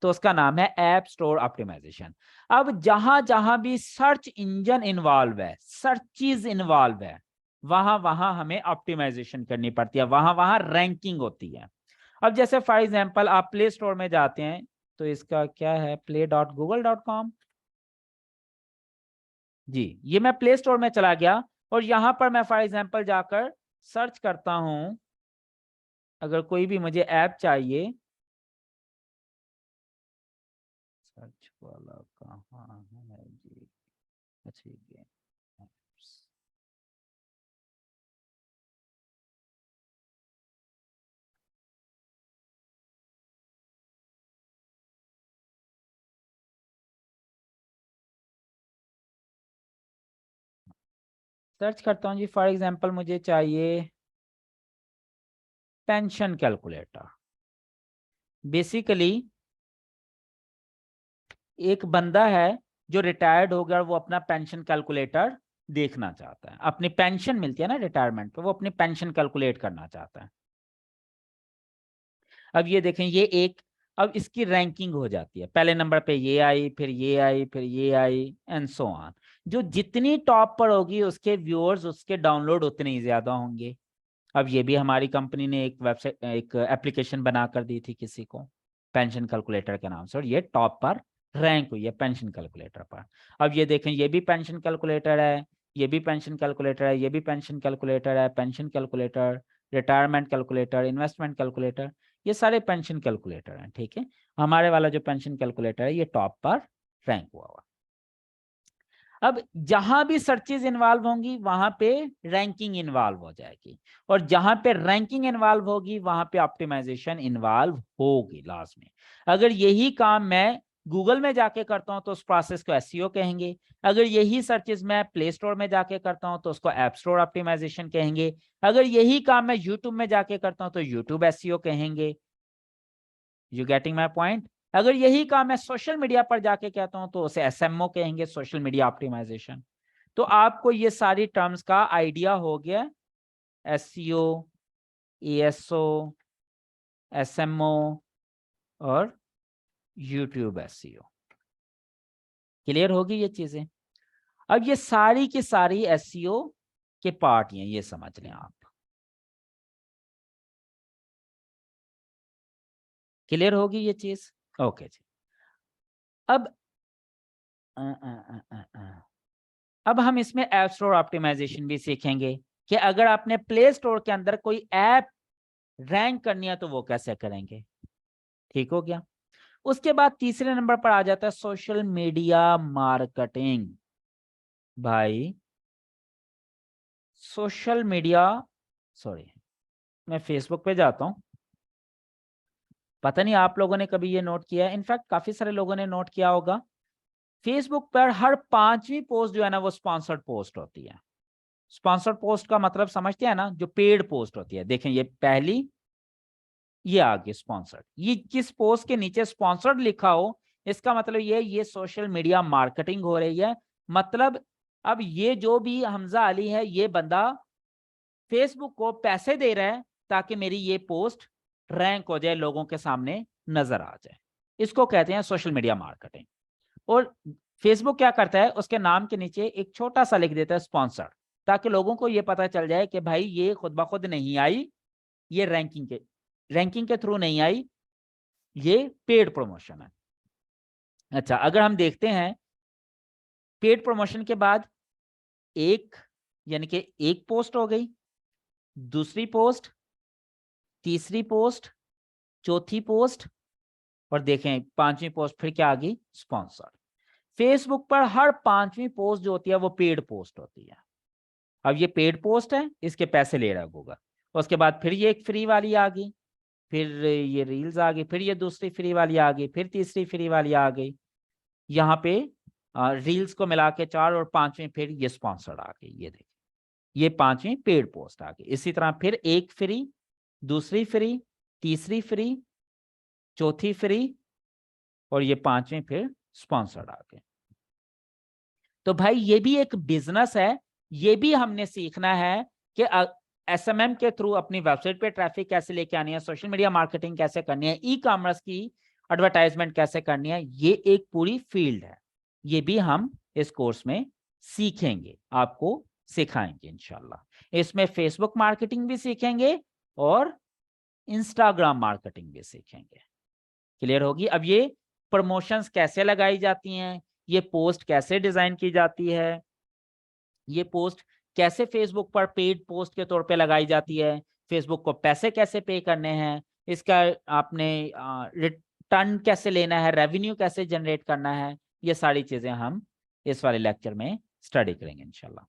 तो उसका नाम है ऐप स्टोर ऑप्टिमाइजेशन। अब जहां जहां भी सर्च इंजन इन्वॉल्व है, सर्चेज इन्वॉल्व है, वहां वहां हमें ऑप्टिमाइजेशन करनी पड़ती है, वहां वहां रैंकिंग होती है। अब जैसे फॉर एग्जांपल आप प्ले स्टोर में जाते हैं, तो इसका क्या है, play.google.com। जी, ये मैं प्ले स्टोर में चला गया और यहां पर मैं फॉर एग्जांपल जाकर सर्च करता हूं, अगर कोई भी मुझे ऐप चाहिए, सर्च वाला कहाँ है जी, अच्छा ये apps। सर्च करता हूँ जी, फॉर एग्जांपल मुझे चाहिए पेंशन कैलकुलेटर। बेसिकली एक बंदा है जो रिटायर्ड हो गया और वो अपना पेंशन कैलकुलेटर देखना चाहता है, अपनी पेंशन मिलती है ना रिटायरमेंट पे, वो अपनी पेंशन कैलकुलेट करना चाहता है। अब ये देखें, ये एक, अब इसकी रैंकिंग हो जाती है, पहले नंबर पे ये आई, फिर ये आई, फिर ये आई, एंड सो ऑन। जो जितनी टॉप पर होगी उसके व्यूअर्स, उसके डाउनलोड उतने ही ज्यादा होंगे। अब ये भी हमारी कंपनी ने एक वेबसाइट, एक एप्लीकेशन बना कर दी थी किसी को पेंशन कैलकुलेटर के नाम से, और ये टॉप पर रैंक हुई है पेंशन कैलकुलेटर पर। अब ये देखें, ये भी पेंशन कैलकुलेटर है, ये भी पेंशन कैलकुलेटर है, ये भी पेंशन कैलकुलेटर है, pension calculator, retirement calculator, investment calculator, ये सारे पेंशन कैलकुलेटर हैं। ठीक है, हमारे वाला जो पेंशन कैलकुलेटर है ये टॉप पर रैंक हुआ हुआ। अब जहां भी सर्चेज इन्वॉल्व होंगी वहां पे रैंकिंग इन्वॉल्व हो जाएगी, और जहां पे रैंकिंग इन्वॉल्व होगी वहां पे ऑप्टिमाइजेशन इन्वॉल्व होगी लास्ट में। अगर यही काम मैं गूगल में जाके करता हूं तो उस प्रोसेस को एसईओ कहेंगे। अगर यही सर्चेज मैं प्ले स्टोर में जाके करता हूं तो उसको ऐप स्टोर ऑप्टिमाइजेशन कहेंगे। अगर यही काम मैं यूट्यूब में जाके करता हूं तो यूट्यूब एसईओ कहेंगे। You getting my point? अगर यही काम मैं सोशल मीडिया पर जाके कहता हूं तो उसे एसएमओ कहेंगे, सोशल मीडिया ऑप्टिमाइजेशन। तो आपको ये सारी टर्म्स का आइडिया हो गया, एसईओ, एएसओ, एसएमओ और यूट्यूब एसईओ। क्लियर होगी ये चीजें? अब ये सारी की सारी एसईओ के पार्ट हैं, ये समझ लें आप। क्लियर होगी ये चीज? ओके जी। अब अब हम इसमें ऐप स्टोर ऑप्टिमाइजेशन भी सीखेंगे कि अगर आपने प्ले स्टोर के अंदर कोई ऐप रैंक करनी है तो वो कैसे करेंगे। ठीक हो गया? उसके बाद तीसरे नंबर पर आ जाता है सोशल मीडिया मार्केटिंग। भाई सोशल मीडिया, सॉरी, मैं फेसबुक पे जाता हूं, पता नहीं आप लोगों ने कभी ये नोट किया है, इनफैक्ट काफी सारे लोगों ने नोट किया होगा, फेसबुक पर हर 5वीं पोस्ट जो है ना वो स्पॉन्सर्ड पोस्ट होती है। स्पॉन्सर्ड पोस्ट का मतलब समझते हैं ना, जो पेड पोस्ट होती है। देखें ये पहली, ये आगे स्पॉन्सर्ड, ये किस पोस्ट के नीचे स्पॉन्सर्ड लिखा हो इसका मतलब ये सोशल मीडिया मार्केटिंग हो रही है। मतलब अब ये जो भी हमजा अली है, ये बंदा फेसबुक को पैसे दे रहा है ताकि मेरी ये पोस्ट रैंक हो जाए, लोगों के सामने नजर आ जाए। इसको कहते हैं सोशल मीडिया मार्केटिंग। और फेसबुक क्या करता है, उसके नाम के नीचे एक छोटा सा लिख देता है स्पॉन्सर्ड, ताकि लोगों को ये पता चल जाए कि भाई ये खुद ब खुद नहीं आई, ये रैंकिंग के थ्रू नहीं आई, ये पेड प्रमोशन है। अच्छा, अगर हम देखते हैं पेड प्रमोशन के बाद एक, यानी कि एक पोस्ट हो गई, दूसरी पोस्ट, तीसरी पोस्ट, चौथी पोस्ट, और देखें 5वीं पोस्ट फिर क्या आ गई, स्पॉन्सर। फेसबुक पर हर 5वीं पोस्ट जो होती है वो पेड पोस्ट होती है। अब ये पेड पोस्ट है, इसके पैसे ले रहा है गूगल। उसके बाद फिर ये एक फ्री वाली आ गई, फिर ये रील्स आ गई, फिर ये दूसरी फ्री वाली आ गई, फिर तीसरी फ्री वाली आ गई। यहाँ पे रील्स को मिला के 4 और 5वीं फिर ये स्पॉन्सर्ड आ गई। ये देखिए ये 5वीं पेड पोस्ट आ गई। इसी तरह फिर एक फ्री, दूसरी फ्री, तीसरी फ्री, चौथी फ्री और ये 5वीं फिर स्पॉन्सर्ड आ गए। तो भाई ये भी एक बिजनेस है, ये भी हमने सीखना है कि एसएमएम के थ्रू अपनी वेबसाइट पे ट्रैफिक कैसे लेके आनी है, सोशल मीडिया मार्केटिंग कैसे करनी है, ई कॉमर्स की एडवर्टाइजमेंट कैसे करनी है। ये एक पूरी फील्ड है, ये भी हम इस कोर्स में सीखेंगे, आपको सिखाएंगे इंशाल्लाह। इसमें फेसबुक मार्केटिंग भी सीखेंगे और इंस्टाग्राम मार्केटिंग भी सीखेंगे। क्लियर होगी? अब ये प्रमोशंस कैसे लगाई जाती हैं, ये पोस्ट कैसे डिजाइन की जाती है, ये पोस्ट कैसे फेसबुक पर पेड पोस्ट के तौर पे लगाई जाती है, फेसबुक को पैसे कैसे पे करने हैं, इसका आपने रिटर्न कैसे लेना है, रेवेन्यू कैसे जनरेट करना है, ये सारी चीजें हम इस वाले लेक्चर में स्टडी करेंगे इंशाल्लाह।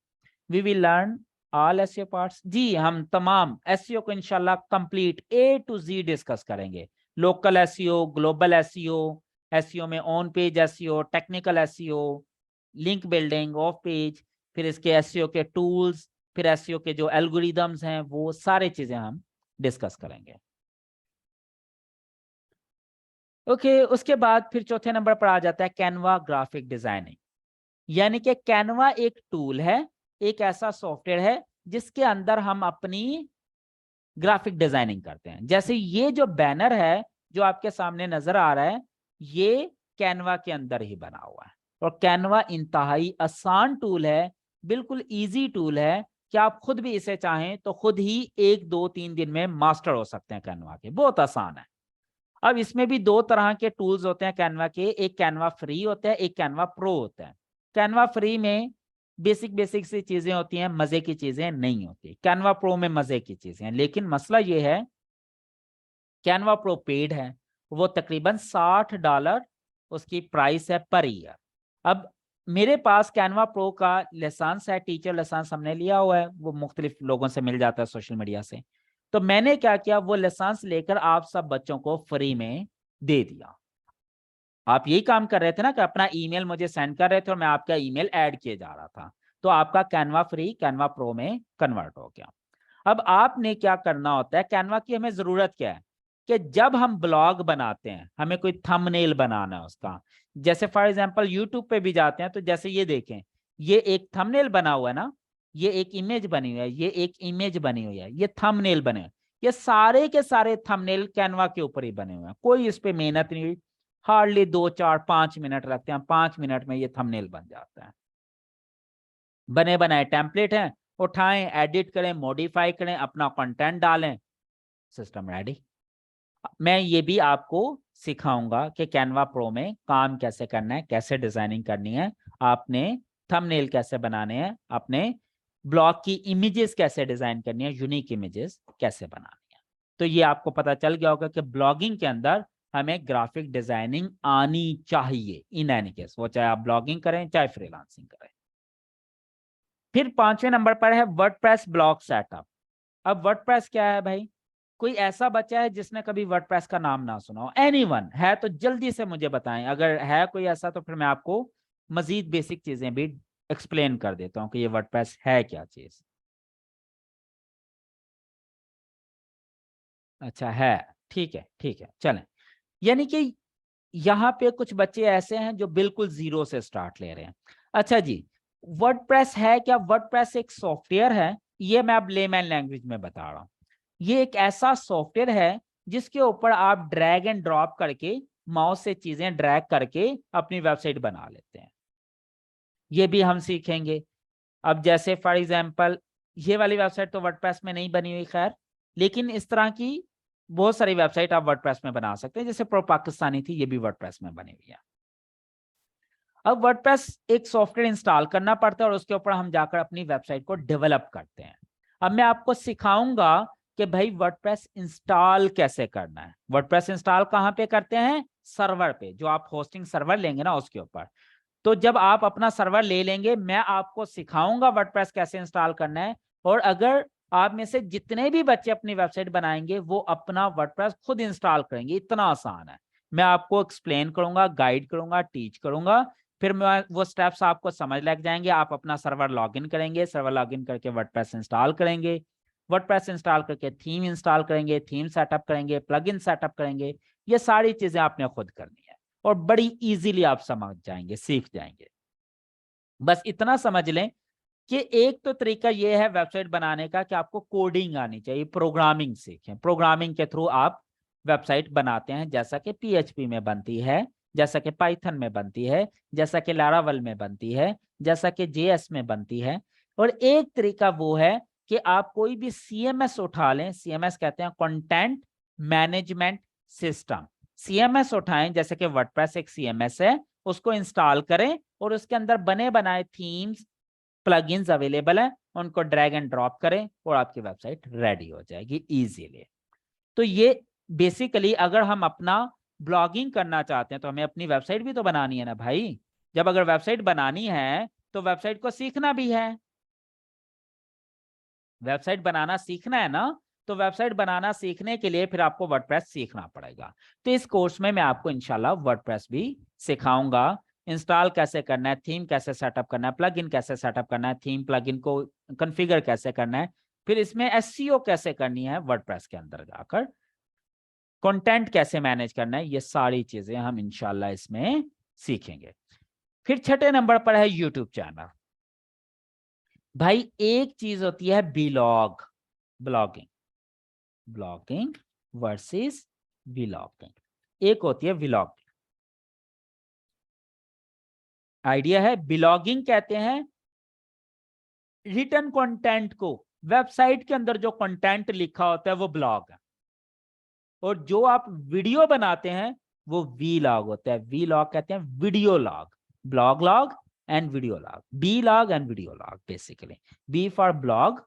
We will learn all SEO parts. जी हम तमाम एसईओ को इंशाल्लाह complete A to Z discuss करेंगे। Local SEO, global SEO, SEO में on page SEO, technical SEO, link building, off page, फिर इसके एसईओ के टूल्स, फिर एसईओ के जो एल्गोरिदम्स हैं, वो सारी चीजें हम डिस्कस करेंगे। ओके उसके बाद फिर चौथे नंबर पर आ जाता है कैनवा ग्राफिक डिजाइनिंग। यानी कि कैनवा एक टूल है, एक ऐसा सॉफ्टवेयर है जिसके अंदर हम अपनी ग्राफिक डिजाइनिंग करते हैं। जैसे ये जो बैनर है जो आपके सामने नजर आ रहा है, ये कैनवा के अंदर ही बना हुआ है। और कैनवा इंतहाई आसान टूल है, बिल्कुल इजी टूल है कि आप खुद भी इसे चाहें तो खुद ही 1, 2, 3 दिन में मास्टर हो सकते हैं कैनवा के। बहुत आसान है। अब इसमें भी 2 तरह के टूल्स होते हैं कैनवा के, एक कैनवा फ्री होता है, एक कैनवा प्रो होता है। कैनवा फ्री में बेसिक सी चीजें होती हैं, मजे की चीजें नहीं होती। कैनवा प्रो में मजे की चीजें हैं। लेकिन मसला ये है कैनवा प्रो पेड है, वो तकरीबन $60 उसकी प्राइस है पर ईयर। अब मेरे पास कैनवा प्रो का लाइसेंस है, टीचर लाइसेंस हमने लिया हुआ है, वो मुख्तलिफ लोगों से मिल जाता है सोशल मीडिया से। तो मैंने क्या किया, वो लाइसेंस लेकर आप सब बच्चों को फ्री में दे दिया। आप यही काम कर रहे थे ना कि अपना ईमेल मुझे सेंड कर रहे थे और मैं आपका ईमेल ऐड किए जा रहा था, तो आपका कैनवा फ्री कैनवा प्रो में कन्वर्ट हो गया। अब आपने क्या करना होता है, कैनवा की हमें जरूरत क्या है कि जब हम ब्लॉग बनाते हैं, हमें कोई थंबनेल बनाना है उसका, जैसे फॉर एग्जांपल यूट्यूब पे भी जाते हैं तो जैसे ये देखें, ये एक थंबनेल बना हुआ है ना, ये एक इमेज बनी हुई है, ये एक इमेज बनी हुई है, ये थंबनेल बने हुए, ये सारे के सारे थंबनेल कैनवा के ऊपर ही बने हुए हैं, कोई इस पे मेहनत नहीं हुई। हार्डली 2, 4, 5 मिनट लगते हैं, 5 मिनट में ये थंबनेल बन जाता है। बने बनाए टेम्पलेट हैं, उठाएं, एडिट करें, मॉडिफाई करें, अपना कंटेंट डालें, सिस्टम रेडी। मैं ये भी आपको सिखाऊंगा कि कैनवा प्रो में काम कैसे करना है, कैसे डिजाइनिंग करनी है, आपने थंबनेल कैसे बनाने हैं, आपने ब्लॉग की इमेजेस कैसे डिजाइन करनी है, यूनिक इमेजेस कैसे बनानी है। तो ये आपको पता चल गया होगा कि ब्लॉगिंग के अंदर हमें ग्राफिक डिजाइनिंग आनी चाहिए इन एनी केस, वो चाहे आप ब्लॉगिंग करें चाहे फ्रीलांसिंग करें। फिर 5वें नंबर पर है वर्डप्रेस ब्लॉग सेटअप। अब वर्डप्रेस क्या है भाई? कोई ऐसा बच्चा है जिसने कभी वर्डप्रेस का नाम ना सुना हो? एनीवन है तो जल्दी से मुझे बताएं, अगर है कोई ऐसा तो फिर मैं आपको मजीद बेसिक चीजें भी एक्सप्लेन कर देता हूं कि ये वर्डप्रेस है क्या चीज। अच्छा है, ठीक है चलें। यानी कि यहाँ पे कुछ बच्चे ऐसे हैं जो बिल्कुल जीरो से स्टार्ट ले रहे हैं। अच्छा जी, वर्डप्रेस है क्या? वर्डप्रेस एक सॉफ्टवेयर है, ये मैं अब लेमैन लैंग्वेज में बता रहा हूँ। ये एक ऐसा सॉफ्टवेयर है जिसके ऊपर आप ड्रैग एंड ड्रॉप करके माउस से चीजें ड्रैग करके अपनी वेबसाइट बना लेते हैं। ये भी हम सीखेंगे। अब जैसे फॉर एग्जांपल ये वाली वेबसाइट तो वर्डप्रेस में नहीं बनी हुई खैर, लेकिन इस तरह की बहुत सारी वेबसाइट आप वर्डप्रेस में बना सकते हैं। जैसे प्रो पाकिस्तानी थी, ये भी वर्डप्रेस में बनी हुई है। अब वर्डप्रेस एक सॉफ्टवेयर इंस्टॉल करना पड़ता है और उसके ऊपर हम जाकर अपनी वेबसाइट को डेवलप करते हैं। अब मैं आपको सिखाऊंगा कि भाई वर्डप्रेस इंस्टॉल कैसे करना है। वर्डप्रेस इंस्टॉल कहाँ पे करते हैं? सर्वर पे, जो आप होस्टिंग सर्वर लेंगे ना उसके ऊपर। तो जब आप अपना सर्वर ले लेंगे, मैं आपको सिखाऊंगा वर्डप्रेस कैसे इंस्टॉल करना है। और अगर आप में से जितने भी बच्चे अपनी वेबसाइट बनाएंगे वो अपना वर्डप्रेस खुद इंस्टॉल करेंगे, इतना आसान है। मैं आपको एक्सप्लेन करूंगा, गाइड करूंगा, टीच करूंगा फिर मैं वो स्टेप्स आपको समझ लग जाएंगे। आप अपना सर्वर लॉगिन करेंगे, सर्वर लॉगिन करके वर्डप्रेस इंस्टॉल करेंगे, वर्डप्रेस इंस्टॉल करके थीम इंस्टॉल करेंगे, थीम सेटअप करेंगे, प्लगइन सेटअप करेंगे। ये सारी चीजें आपने खुद करनी है और बड़ी इजीली आप समझ जाएंगे, सीख जाएंगे। बस इतना समझ लें कि एक तो तरीका ये है वेबसाइट बनाने का कि आपको कोडिंग आनी चाहिए, प्रोग्रामिंग सीखें। प्रोग्रामिंग के थ्रू आप वेबसाइट बनाते हैं, जैसा कि PHP में बनती है, जैसा कि पाइथन में बनती है, जैसा कि लारावल में बनती है, जैसा कि JS में बनती है। और एक तरीका वो है कि आप कोई भी CMS उठा लें, CMS कहते हैं कंटेंट मैनेजमेंट सिस्टम। CMS उठाएं, जैसे कि वर्डप्रेस एक CMS है, उसको इंस्टॉल करें और उसके अंदर बने बनाए थीम्स प्लगइन्स अवेलेबल है, उनको ड्रैग एंड ड्रॉप करें और आपकी वेबसाइट रेडी हो जाएगी इजीली। तो ये बेसिकली अगर हम अपना ब्लॉगिंग करना चाहते हैं तो हमें अपनी वेबसाइट भी तो बनानी है ना भाई। जब अगर वेबसाइट बनानी है तो वेबसाइट को सीखना भी है, वेबसाइट बनाना सीखना है ना। तो वेबसाइट बनाना सीखने के लिए फिर आपको वर्डप्रेस सीखना पड़ेगा। तो इस कोर्स में मैं आपको इंशाल्लाह वर्डप्रेस भी सिखाऊंगा, इंस्टॉल कैसे करना है, थीम कैसे सेटअप करना है, प्लगइन कैसे सेटअप करना है, थीम प्लगइन को कॉन्फ़िगर कैसे करना है, फिर इसमें SEO कैसे करनी है वर्डप्रेस के अंदर जाकर, कंटेंट कैसे मैनेज करना है, ये सारी चीजें हम इंशाल्लाह इसमें सीखेंगे। फिर छठे नंबर पर है यूट्यूब चैनल। भाई एक चीज होती है blog, blogging, blogging versus vlogging, एक होती है व्लॉग। आइडिया है, ब्लॉगिंग कहते हैं रिटन कंटेंट को, वेबसाइट के अंदर जो कंटेंट लिखा होता है वो ब्लॉग है, और जो आप वीडियो बनाते हैं वो वीलॉग होता है। वीलॉग कहते हैं video log, blog log and video log, B log and video log basically. B for blog,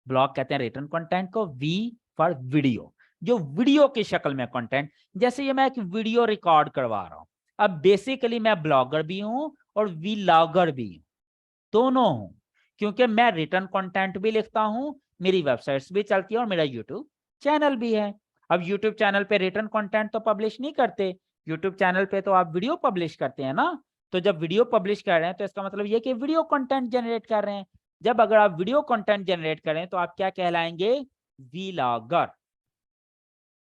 blog कहते हैं रिटन कंटेंट को, वी फॉर वीडियो, जो वीडियो की शक्ल में कंटेंट। जैसे ये मैं एक वीडियो रिकॉर्ड करवा रहा हूं, अब बेसिकली मैं ब्लॉगर भी हूं और वीलॉगर भी हूं, दोनों हूं, क्योंकि मैं रिटन कंटेंट भी लिखता हूं, मेरी वेबसाइट्स भी चलती है और मेरा यूट्यूब चैनल भी है। अब यूट्यूब चैनल पे रिटन कंटेंट तो पब्लिश नहीं करते, यूट्यूब चैनल पे तो आप वीडियो पब्लिश करते हैं ना। तो जब वीडियो पब्लिश कर रहे हैं तो इसका मतलब ये कि वीडियो कंटेंट जनरेट कर रहे हैं। जब अगर आप वीडियो कंटेंट जनरेट करें तो आप क्या कहलाएंगे, वीलॉगर।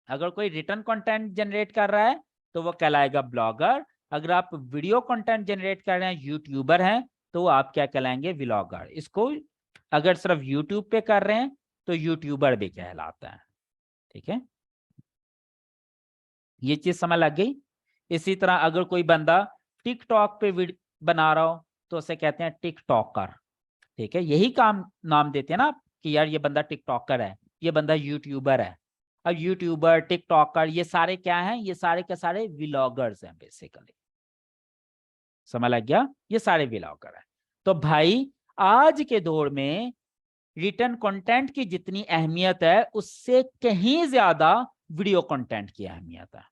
अगर कोई रिटन कंटेंट जनरेट कर रहा है तो वो कहलाएगा ब्लॉगर। अगर आप वीडियो कंटेंट जनरेट कर रहे हैं, यूट्यूबर हैं, तो आप क्या कहलाएंगे, व्लॉगर। इसको अगर सिर्फ यूट्यूब पे कर रहे हैं तो यूट्यूबर भी कहलाता है। ठीक है, ये चीज समझ लग गई। इसी तरह अगर कोई बंदा टिकटॉक पे बना रहा हो तो उसे कहते हैं टिकटॉकर। ठीक है, यही काम नाम देते हैं ना आप कि यार ये बंदा टिकटॉकर है, ये बंदा यूट्यूबर है। अब यूट्यूबर, टिकटॉकर, ये सारे क्या हैं, ये सारे के सारे व्लॉगर्स हैं बेसिकली। समझ लग गया, ये सारे व्लॉगर हैं। तो भाई आज के दौर में रिटन कंटेंट की जितनी अहमियत है उससे कहीं ज्यादा वीडियो कंटेंट की अहमियत है।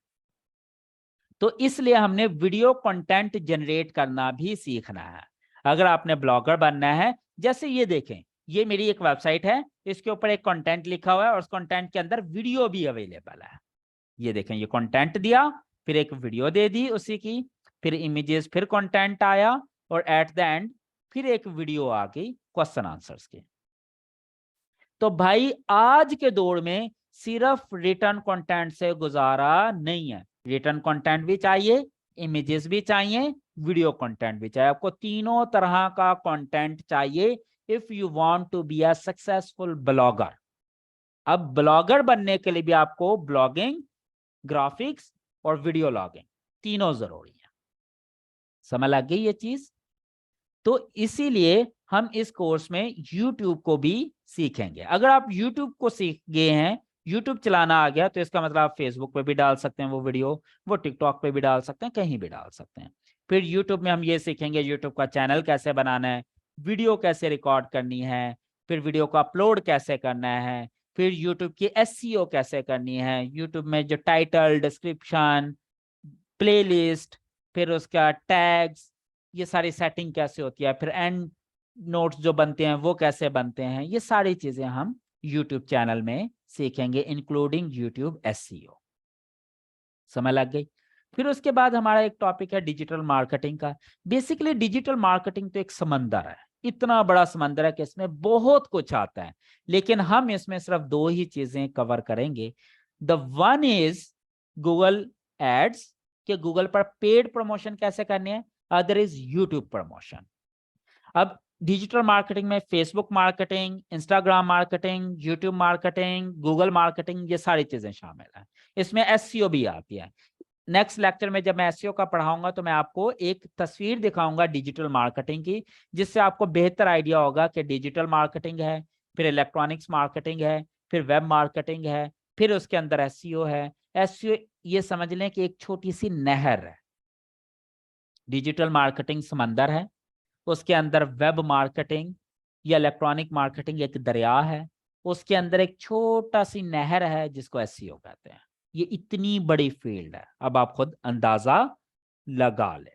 तो इसलिए हमने वीडियो कंटेंट जनरेट करना भी सीखना है अगर आपने ब्लॉगर बनना है। जैसे ये देखें, ये मेरी एक वेबसाइट है, इसके ऊपर एक कंटेंट लिखा हुआ है और उस कंटेंट के अंदर वीडियो भी अवेलेबल है। ये देखें, ये कंटेंट दिया, फिर एक वीडियो दे दी उसी की, फिर इमेजेस, फिर कंटेंट आया, और एट द एंड फिर एक वीडियो आ गई क्वेश्चन आंसर्स की। तो भाई आज के दौर में सिर्फ रिटर्न कंटेंट से गुजारा नहीं है, रिटर्न कंटेंट भी चाहिए, इमेजेस भी चाहिए, वीडियो कंटेंट भी चाहिए। आपको तीनों तरह का कंटेंट चाहिए if you want to be a successful blogger. अब ब्लॉगर बनने के लिए भी आपको ब्लॉगिंग, ग्राफिक्स और वीडियो लॉगिंग तीनों जरूरी है। समझ लग गई ये चीज। तो इसीलिए हम इस कोर्स में YouTube को भी सीखेंगे। अगर आप YouTube को सीख गए हैं, YouTube चलाना आ गया, तो इसका मतलब आप Facebook पे भी डाल सकते हैं वो वीडियो, वो TikTok पे भी डाल सकते हैं, कहीं भी डाल सकते हैं। फिर YouTube में हम ये सीखेंगे YouTube का चैनल कैसे बनाना है, वीडियो कैसे रिकॉर्ड करनी है, फिर वीडियो को अपलोड कैसे करना है, फिर YouTube की SEO कैसे करनी है, YouTube में जो टाइटल, डिस्क्रिप्शन, प्लेलिस्ट, फिर उसका टैग्स, ये सारी सेटिंग कैसे होती है, फिर एंड नोट्स जो बनते हैं वो कैसे बनते हैं, ये सारी चीजें हम YouTube चैनल में सीखेंगे, इंक्लूडिंग YouTube SEO। समझ लग गई। फिर उसके बाद हमारा एक टॉपिक है डिजिटल मार्केटिंग का। बेसिकली डिजिटल मार्केटिंग तो एक समंदर है, इतना बड़ा समंदर है कि इसमें बहुत कुछ आता है, लेकिन हम इसमें सिर्फ दो ही चीजें कवर करेंगे। The one is Google ads, कि गूगल पर पेड प्रमोशन कैसे करनी है। Other is YouTube promotion. अब डिजिटल मार्केटिंग में Facebook marketing, Instagram marketing, YouTube marketing, Google marketing, ये सारी चीजें शामिल हैं। इसमें एसईओ भी आती है। नेक्स्ट लेक्चर में जब मैं एसईओ का पढ़ाऊंगा तो मैं आपको एक तस्वीर दिखाऊंगा डिजिटल मार्केटिंग की, जिससे आपको बेहतर आइडिया होगा कि डिजिटल मार्केटिंग है, फिर इलेक्ट्रॉनिक्स मार्केटिंग है, फिर वेब मार्केटिंग है, फिर उसके अंदर एसईओ है। एसईओ ये समझ लें कि एक छोटी सी नहर है, डिजिटल मार्केटिंग समंदर है, उसके अंदर वेब मार्केटिंग या इलेक्ट्रॉनिक मार्केटिंग एक दरिया है, उसके अंदर एक छोटा सी नहर है जिसको एसईओ कहते हैं। ये इतनी बड़ी फील्ड है, अब आप खुद अंदाजा लगा ले।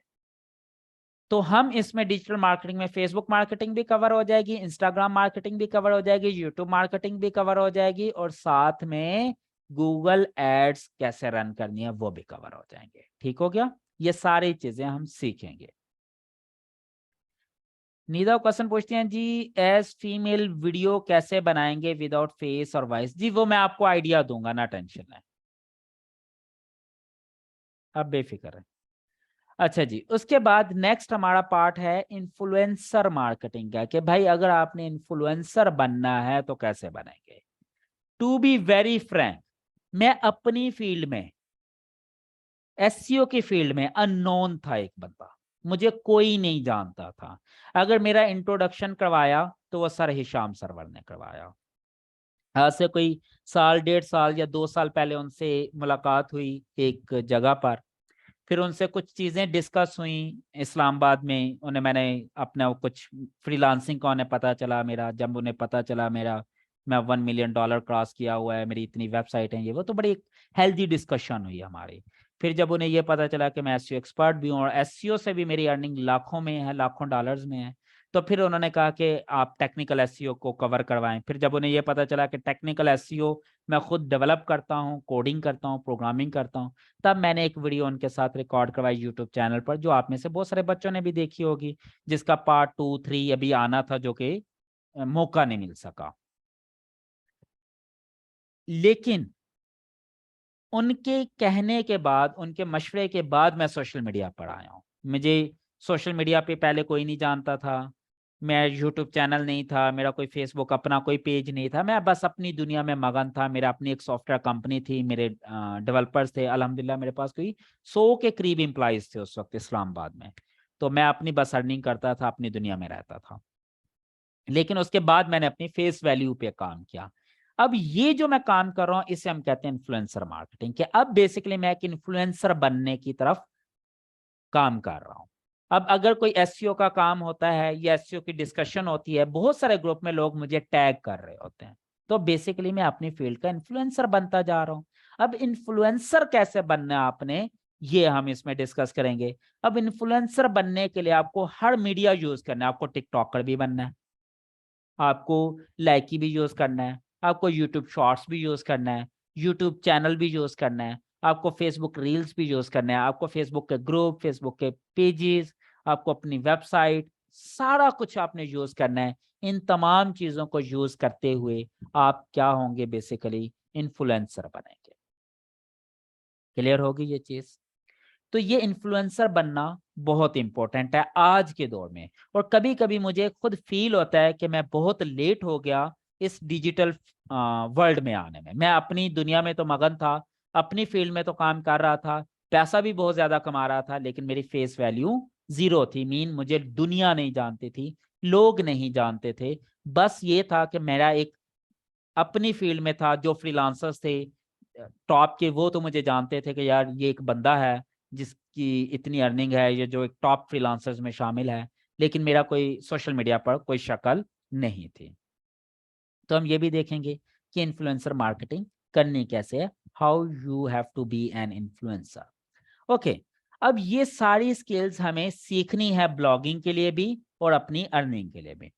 तो हम इसमें डिजिटल मार्केटिंग में फेसबुक मार्केटिंग भी कवर हो जाएगी, इंस्टाग्राम मार्केटिंग भी कवर हो जाएगी, यूट्यूब मार्केटिंग भी कवर हो जाएगी, और साथ में गूगल एड्स कैसे रन करनी है वो भी कवर हो जाएंगे। ठीक हो गया, ये सारी चीजें हम सीखेंगे। नीदा क्वेश्चन पूछते हैं जी, एज फीमेल वीडियो कैसे बनाएंगे विदाउट फेस और वॉइस। जी वो मैं आपको आइडिया दूंगा, ना टेंशन है, अब बेफिक्र है। अच्छा जी, उसके बाद नेक्स्ट हमारा पार्ट है इन्फ्लुएंसर मार्केटिंग का, कि भाई अगर आपने इन्फ्लुएंसर बनना है तो कैसे बनेंगे। टू बी वेरी फ्रैंक, मैं अपनी फील्ड में, एसईओ की फील्ड में अननोन था एक बंदा, मुझे कोई नहीं जानता था। अगर मेरा इंट्रोडक्शन करवाया तो वो सर हिशाम सरवर ने करवाया। आज से कोई साल, 1.5 साल या 2 साल पहले उनसे मुलाकात हुई एक जगह पर, फिर उनसे कुछ चीजें डिस्कस हुई इस्लामाबाद में। उन्हें मैंने अपना कुछ फ्रीलांसिंग का उन्हें पता चला मेरा, जब उन्हें पता चला मेरा मैं $1 मिलियन क्रॉस किया हुआ है, मेरी इतनी वेबसाइट है, ये वो, तो बड़ी हेल्दी डिस्कशन हुई हमारी। फिर जब उन्हें ये पता चला कि मैं एसईओ एक्सपर्ट भी हूँ और एसईओ से भी मेरी अर्निंग लाखों में है, लाखों डॉलर्स में है, तो फिर उन्होंने कहा कि आप टेक्निकल एसईओ को कवर करवाएं। फिर जब उन्हें ये पता चला कि टेक्निकल एसईओ मैं खुद डेवलप करता हूँ, कोडिंग करता हूँ, प्रोग्रामिंग करता हूँ, तब मैंने एक वीडियो उनके साथ रिकॉर्ड करवाई यूट्यूब चैनल पर, जो आप में से बहुत सारे बच्चों ने भी देखी होगी, जिसका पार्ट 2, 3 अभी आना था, जो कि मौका नहीं मिल सका। लेकिन उनके कहने के बाद, उनके मशवरे के बाद मैं सोशल मीडिया पर आया हूँ। मुझे सोशल मीडिया पे पहले कोई नहीं जानता था, मैं यूट्यूब चैनल नहीं था, मेरा कोई फेसबुक अपना कोई पेज नहीं था, मैं बस अपनी दुनिया में मगन था। मेरा अपनी एक सॉफ्टवेयर कंपनी थी, मेरे डेवलपर्स थे, अल्हम्दुलिल्लाह मेरे पास कोई 100 के करीब एम्प्लॉइज थे उस वक्त इस्लामाबाद में। तो मैं अपनी बस अर्निंग करता था, अपनी दुनिया में रहता था। लेकिन उसके बाद मैंने अपनी फेस वैल्यू पे काम किया। अब ये जो मैं काम कर रहा हूं इसे हम कहते हैं इन्फ्लुएंसर मार्केटिंग, कि अब बेसिकली मैं एक इन्फ्लुएंसर बनने की तरफ काम कर रहा हूं। अब अगर कोई एसईओ का काम होता है या एसईओ की डिस्कशन होती है, बहुत सारे ग्रुप में लोग मुझे टैग कर रहे होते हैं, तो बेसिकली मैं अपनी फील्ड का इन्फ्लुएंसर बनता जा रहा हूं। अब इन्फ्लुएंसर कैसे बनना है आपने, ये हम इसमें डिस्कस करेंगे। अब इन्फ्लुएंसर बनने के लिए आपको हर मीडिया यूज करना है, आपको टिकटॉकर भी बनना है, आपको लाइकी भी यूज करना है, आपको यूट्यूब शॉर्ट्स भी यूज करना है, यूट्यूब चैनल भी यूज करना है, आपको फेसबुक रील्स भी यूज करना है, आपको फेसबुक के ग्रुप, फेसबुक के पेजेस, आपको अपनी वेबसाइट, सारा कुछ आपने यूज करना है। इन तमाम चीजों को यूज करते हुए आप क्या होंगे, बेसिकली इन्फ्लुएंसर बनेंगे। क्लियर होगी ये चीज। तो ये इन्फ्लुएंसर बनना बहुत इंपॉर्टेंट है आज के दौर में। और कभी कभी मुझे खुद फील होता है कि मैं बहुत लेट हो गया इस डिजिटल वर्ल्ड में आने में। मैं अपनी दुनिया में तो मगन था, अपनी फील्ड में तो काम कर रहा था, पैसा भी बहुत ज्यादा कमा रहा था, लेकिन मेरी फेस वैल्यू जीरो थी। मीन मुझे दुनिया नहीं जानती थी, लोग नहीं जानते थे। बस ये था कि मेरा एक अपनी फील्ड में था, जो फ्रीलांसर्स थे टॉप के, वो तो मुझे जानते थे कि यार ये एक बंदा है जिसकी इतनी अर्निंग है, ये जो एक टॉप फ्रीलांसर्स में शामिल है, लेकिन मेरा कोई सोशल मीडिया पर कोई शक्ल नहीं थी। तो हम ये भी देखेंगे कि इन्फ्लुएंसर मार्केटिंग करनी कैसे है, how you have to be an influencer. Okay, अब ये सारी स्किल्स हमें सीखनी है ब्लॉगिंग के लिए भी और अपनी अर्निंग के लिए भी।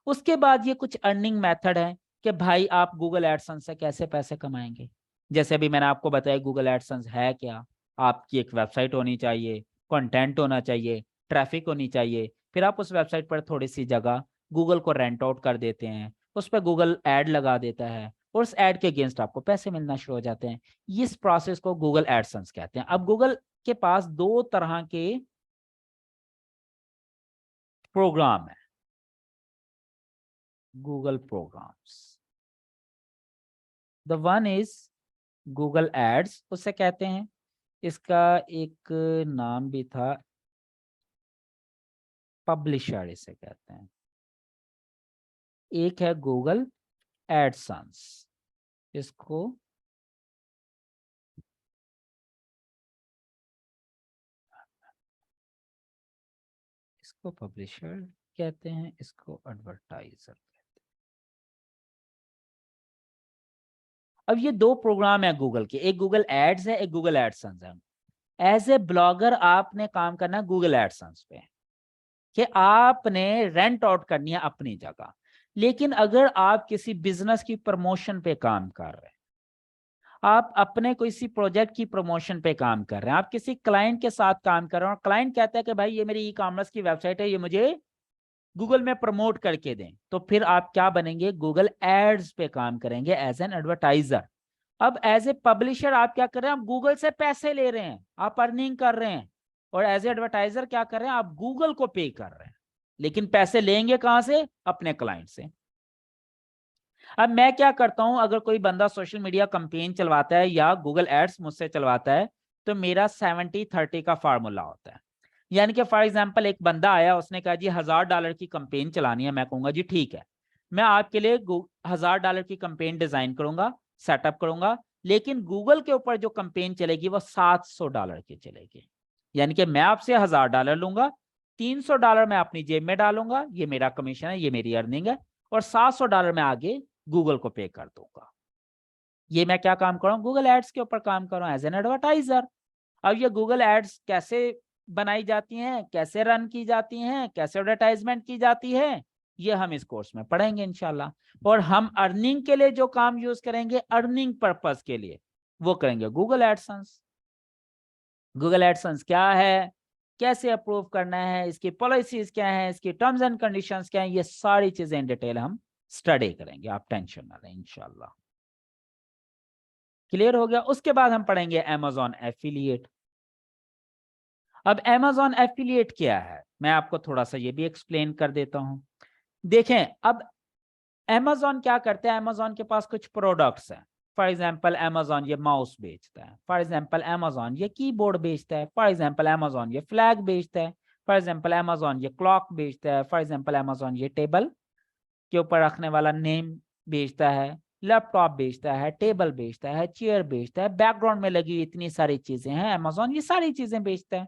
उसके बाद ये कुछ अर्निंग मेथड है कि भाई आप गूगल एडसेंस से कैसे पैसे कमाएंगे। जैसे अभी मैंने आपको बताया गूगल एडसेंस है क्या, आपकी एक वेबसाइट होनी चाहिए, कंटेंट होना चाहिए, ट्रैफिक होनी चाहिए। फिर आप उस वेबसाइट पर थोड़ी सी जगह गूगल को रेंट आउट कर देते हैं, उस पर गूगल ऐड लगा देता है और उस ऐड के अगेंस्ट आपको पैसे मिलना शुरू हो जाते हैं। इस प्रोसेस को गूगल एडसेंस कहते हैं। अब गूगल के पास दो तरह के प्रोग्राम है, Google programs. The one is Google ads उसे कहते हैं, इसका एक नाम भी था पब्लिशर इसे कहते हैं। एक है गूगल एडसेंस, इसको पब्लिशर कहते हैं, इसको एडवर्टाइजर कहते हैं। अब ये दो प्रोग्राम है गूगल के, एक गूगल एड्स है, एक गूगल एडसेंस है। एज ए ब्लॉगर आपने काम करना है गूगल एडसेंस पे, कि आपने रेंट आउट करनी है अपनी जगह। लेकिन अगर आप किसी बिजनेस की प्रमोशन पे काम कर रहे हैं, आप अपने किसी प्रोजेक्ट की प्रमोशन पे काम कर रहे हैं, आप किसी क्लाइंट के साथ काम कर रहे हैं और क्लाइंट कहता है कि भाई ये मेरी ई कॉमर्स की वेबसाइट है, ये मुझे गूगल में प्रमोट करके दें, तो फिर आप क्या बनेंगे, गूगल एड्स पे काम करेंगे एज एन एडवर्टाइजर। अब एज ए पब्लिशर आप क्या कर रहे हैं, आप गूगल से पैसे ले रहे हैं, आप अर्निंग कर रहे हैं। और एज ए एडवर्टाइजर क्या कर रहे हैं, आप गूगल को पे कर रहे हैं, लेकिन पैसे लेंगे कहां से, अपने क्लाइंट से। अब मैं क्या करता हूं, अगर कोई बंदा सोशल मीडिया कंपेन चलवाता है या गूगल एड्स मुझसे चलवाता है, तो मेरा 70-30 का फार्मूला होता है। यानी कि फॉर एग्जांपल एक बंदा आया, उसने कहा जी $1000 की कंपेन चलानी है, मैं कहूंगा जी ठीक है, मैं आपके लिए $1000 की कंपेन डिजाइन करूंगा, सेटअप करूंगा, लेकिन गूगल के ऊपर जो कंपेन चलेगी वो $700 की चलेगी। यानी कि मैं आपसे $1000 लूंगा, $300 मैं अपनी जेब में डालूंगा, ये मेरा कमीशन है, ये मेरी अर्निंग है, और $700 मैं आगे गूगल को पे कर दूंगा। ये मैं क्या काम कर रहा हूँ, गूगल एड्स के ऊपर काम कर रहा हूँ एज एन एडवर्टाइजर। अब ये गूगल एड्स कैसे बनाई जाती हैं, कैसे रन की जाती हैं, कैसे एडवर्टाइजमेंट की जाती है, ये हम इस कोर्स में पढ़ेंगे इंशाल्लाह। और हम अर्निंग के लिए जो काम यूज करेंगे, अर्निंग पर्पस के लिए, वो करेंगे गूगल एडसेंस। गूगल एडसेंस क्या है, कैसे अप्रूव करना है, इसकी पॉलिसीज क्या है, इसकी टर्म्स एंड कंडीशंस क्या है, ये सारी चीजें इन डिटेल हम स्टडी करेंगे, आप टेंशन ना लें इंशाल्लाह। क्लियर हो गया। उसके बाद हम पढ़ेंगे Amazon एफिलिएट। अब Amazon एफिलिएट क्या है, मैं आपको थोड़ा सा ये भी एक्सप्लेन कर देता हूं। देखें, अब Amazon क्या करते हैं, Amazon के पास कुछ प्रोडक्ट्स हैं। फॉर एग्जाम्पल Amazon ये माउस बेचता है, फॉर एग्जाम्पल Amazon ये कीबोर्ड बेचता है, फॉर एग्जाम्पल Amazon ये फ्लैग बेचता है, फॉर एग्जाम्पल Amazon ये क्लॉक बेचता है, फॉर एग्जाम्पल Amazon ये टेबल के ऊपर रखने वाला नेम बेचता है, लैपटॉप बेचता है, टेबल बेचता है, चेयर बेचता है, बैकग्राउंड में लगी इतनी सारी चीजें हैं, Amazon ये सारी चीजें बेचता है।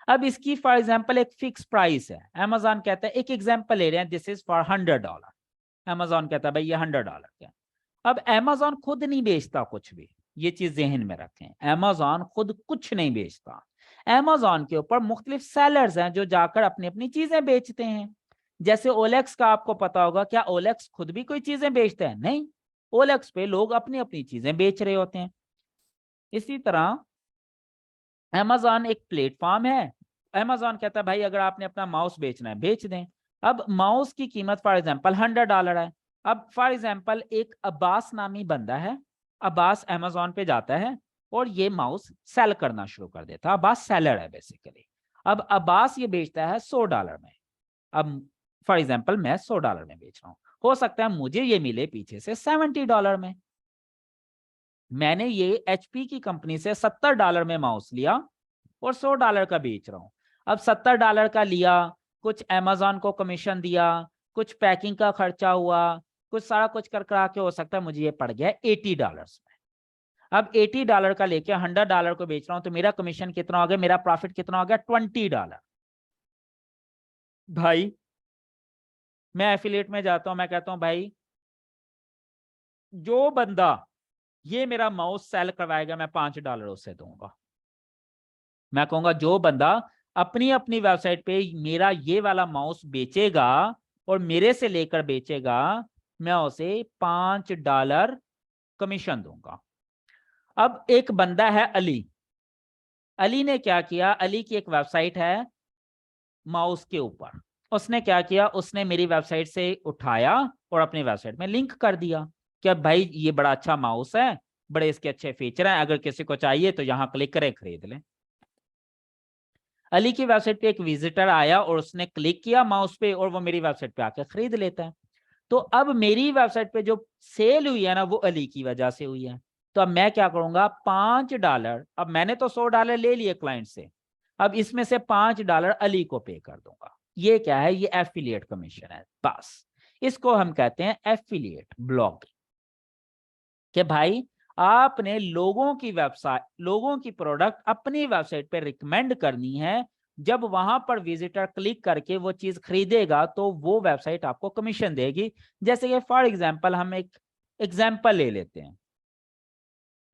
अब इसकी फॉर एग्जाम्पल एक फिक्स प्राइस है, Amazon कहता है, एक एग्जाम्पल ले रहे हैं, दिस इज फॉर $100। Amazon कहता है भाई ये $100 का। अब Amazon खुद नहीं बेचता कुछ भी, ये चीज जहन में रखें, Amazon खुद कुछ नहीं बेचता। Amazon के ऊपर मुख्तलिफ सेलर्स हैं जो जाकर अपनी अपनी चीजें बेचते हैं। जैसे ओलेक्स का आपको पता होगा, क्या ओलेक्स खुद भी कोई चीजें बेचते हैं, नहीं, ओलेक्स पे लोग अपनी अपनी चीजें बेच रहे होते हैं। इसी तरह Amazon एक प्लेटफॉर्म है, Amazon कहता है भाई अगर आपने अपना माउस बेचना है बेच दें। अब माउस की कीमत फॉर एग्जांपल $100 है। अब फॉर एग्जांपल एक अब्बास नामी बंदा है, अब्बास Amazon पे जाता है और ये माउस सेल करना शुरू कर देता है, अब्बास सेलर है बेसिकली। अब अब्बास ये बेचता है $100 में। अब फॉर एग्जांपल मैं $100 में बेच रहा हूँ, हो सकता है मुझे ये मिले पीछे से $70 में। मैंने ये HP की कंपनी से $70 में माउस लिया और $100 का बेच रहा हूं। अब $70 का लिया, कुछ Amazon को कमीशन दिया, कुछ पैकिंग का खर्चा हुआ, कुछ सारा कुछ कर करा के हो सकता है मुझे ये पड़ गया $80 में। अब $80 का लेके $100 को बेच रहा हूं, तो मेरा कमीशन कितना हो गया, मेरा प्रॉफिट कितना हो गया, $20। भाई मैं एफिलिएट में जाता हूं, मैं कहता हूं भाई जो बंदा ये मेरा माउस सेल करवाएगा मैं $5 उससे दूंगा। मैं कहूंगा जो बंदा अपनी अपनी वेबसाइट पे मेरा ये वाला माउस बेचेगा और मेरे से लेकर बेचेगा, मैं उसे $5 कमीशन दूंगा। अब एक बंदा है अली, अली ने क्या किया, अली की एक वेबसाइट है माउस के ऊपर, उसने क्या किया, उसने मेरी वेबसाइट से उठाया और अपनी वेबसाइट में लिंक कर दिया कि भाई ये बड़ा अच्छा माउस है, बड़े इसके अच्छे फीचर हैं, अगर किसी को चाहिए तो यहाँ क्लिक करें खरीद लें। अली की वेबसाइट पे एक विजिटर आया और उसने क्लिक किया माउस पे और वो मेरी वेबसाइट पे आकर खरीद लेता है। तो अब मेरी वेबसाइट पे जो सेल हुई है ना वो अली की वजह से हुई है। तो अब मैं क्या करूंगा, $5, अब मैंने तो $100 ले लिए क्लाइंट से, अब इसमें से $5 अली को पे कर दूंगा। ये क्या है, ये एफिलिएट कमीशन है बस। इसको हम कहते हैं एफिलिएट ब्लॉगिंग। कि भाई आपने लोगों की वेबसाइट, लोगों की प्रोडक्ट अपनी वेबसाइट पे रिकमेंड करनी है, जब वहां पर विजिटर क्लिक करके वो चीज खरीदेगा तो वो वेबसाइट आपको कमीशन देगी। जैसे कि फॉर एग्जांपल हम एक एग्जांपल ले लेते हैं,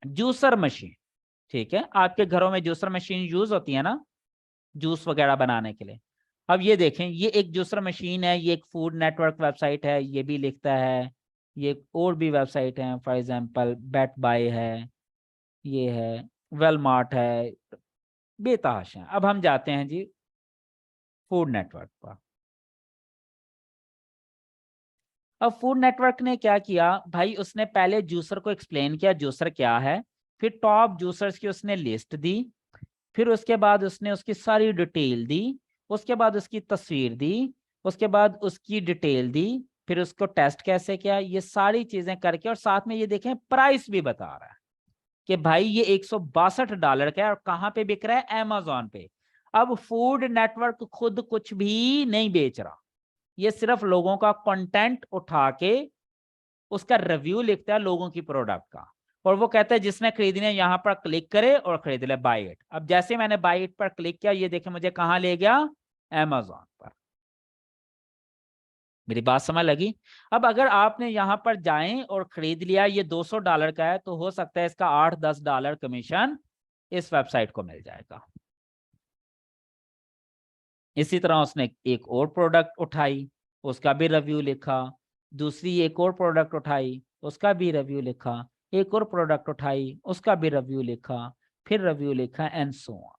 जूसर मशीन। ठीक है, आपके घरों में जूसर मशीन यूज होती है ना, जूस वगैरह बनाने के लिए। अब ये देखें, ये एक जूसर मशीन है, ये एक फूड नेटवर्क वेबसाइट है, ये भी लिखता है, ये और भी वेबसाइट है, फॉर एग्जांपल बेट बाय है, ये है वेलमार्ट है, बेतहाशा है। अब हम जाते हैं जी फूड नेटवर्क पर। अब फूड नेटवर्क ने क्या किया भाई, उसने पहले जूसर को एक्सप्लेन किया जूसर क्या है, फिर टॉप जूसर्स की उसने लिस्ट दी, फिर उसके बाद उसने उसकी सारी डिटेल दी, उसके बाद उसकी तस्वीर दी, उसके बाद उसकी डिटेल दी, फिर उसको टेस्ट कैसे किया, ये सारी चीजें करके, और साथ में ये देखें प्राइस भी बता रहा है कि भाई ये $162 का है और कहां पे बिक रहा है, Amazon पे। अब फूड नेटवर्क खुद कुछ भी नहीं बेच रहा, ये सिर्फ लोगों का कंटेंट उठा के उसका रिव्यू लिखता है लोगों की प्रोडक्ट का, और वो कहता है जिसने खरीदनी है यहाँ पर क्लिक करे और खरीद ले, बाय इट। अब जैसे मैंने बाय इट पर क्लिक किया, ये देखे मुझे कहां ले गया, Amazon पर। मेरी बात समझ लगी। अब अगर आपने यहां पर जाएं और खरीद लिया, ये $200 का है, तो हो सकता है इसका $8-10 कमीशन इस वेबसाइट को मिल जाएगा। इसी तरह उसने एक और प्रोडक्ट उठाई, उसका भी रिव्यू लिखा, दूसरी एक और प्रोडक्ट उठाई, उसका भी रिव्यू लिखा, एक और प्रोडक्ट उठाई, उसका भी रिव्यू लिखा, फिर रिव्यू लिखा, एंड सो ऑन।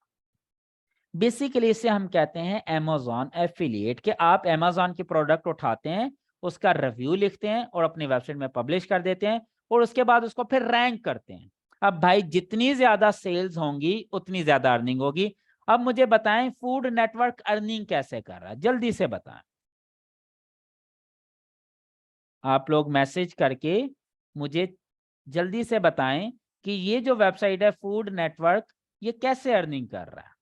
बेसिकली इसे हम कहते हैं Amazon एफिलिएट, कि आप Amazon की प्रोडक्ट उठाते हैं, उसका रिव्यू लिखते हैं और अपनी वेबसाइट में पब्लिश कर देते हैं, और उसके बाद उसको फिर रैंक करते हैं। अब भाई जितनी ज्यादा सेल्स होंगी उतनी ज्यादा अर्निंग होगी। अब मुझे बताएं फूड नेटवर्क अर्निंग कैसे कर रहा है, जल्दी से बताएं। आप लोग मैसेज करके मुझे जल्दी से बताएं कि ये जो वेबसाइट है फूड नेटवर्क, ये कैसे अर्निंग कर रहा है।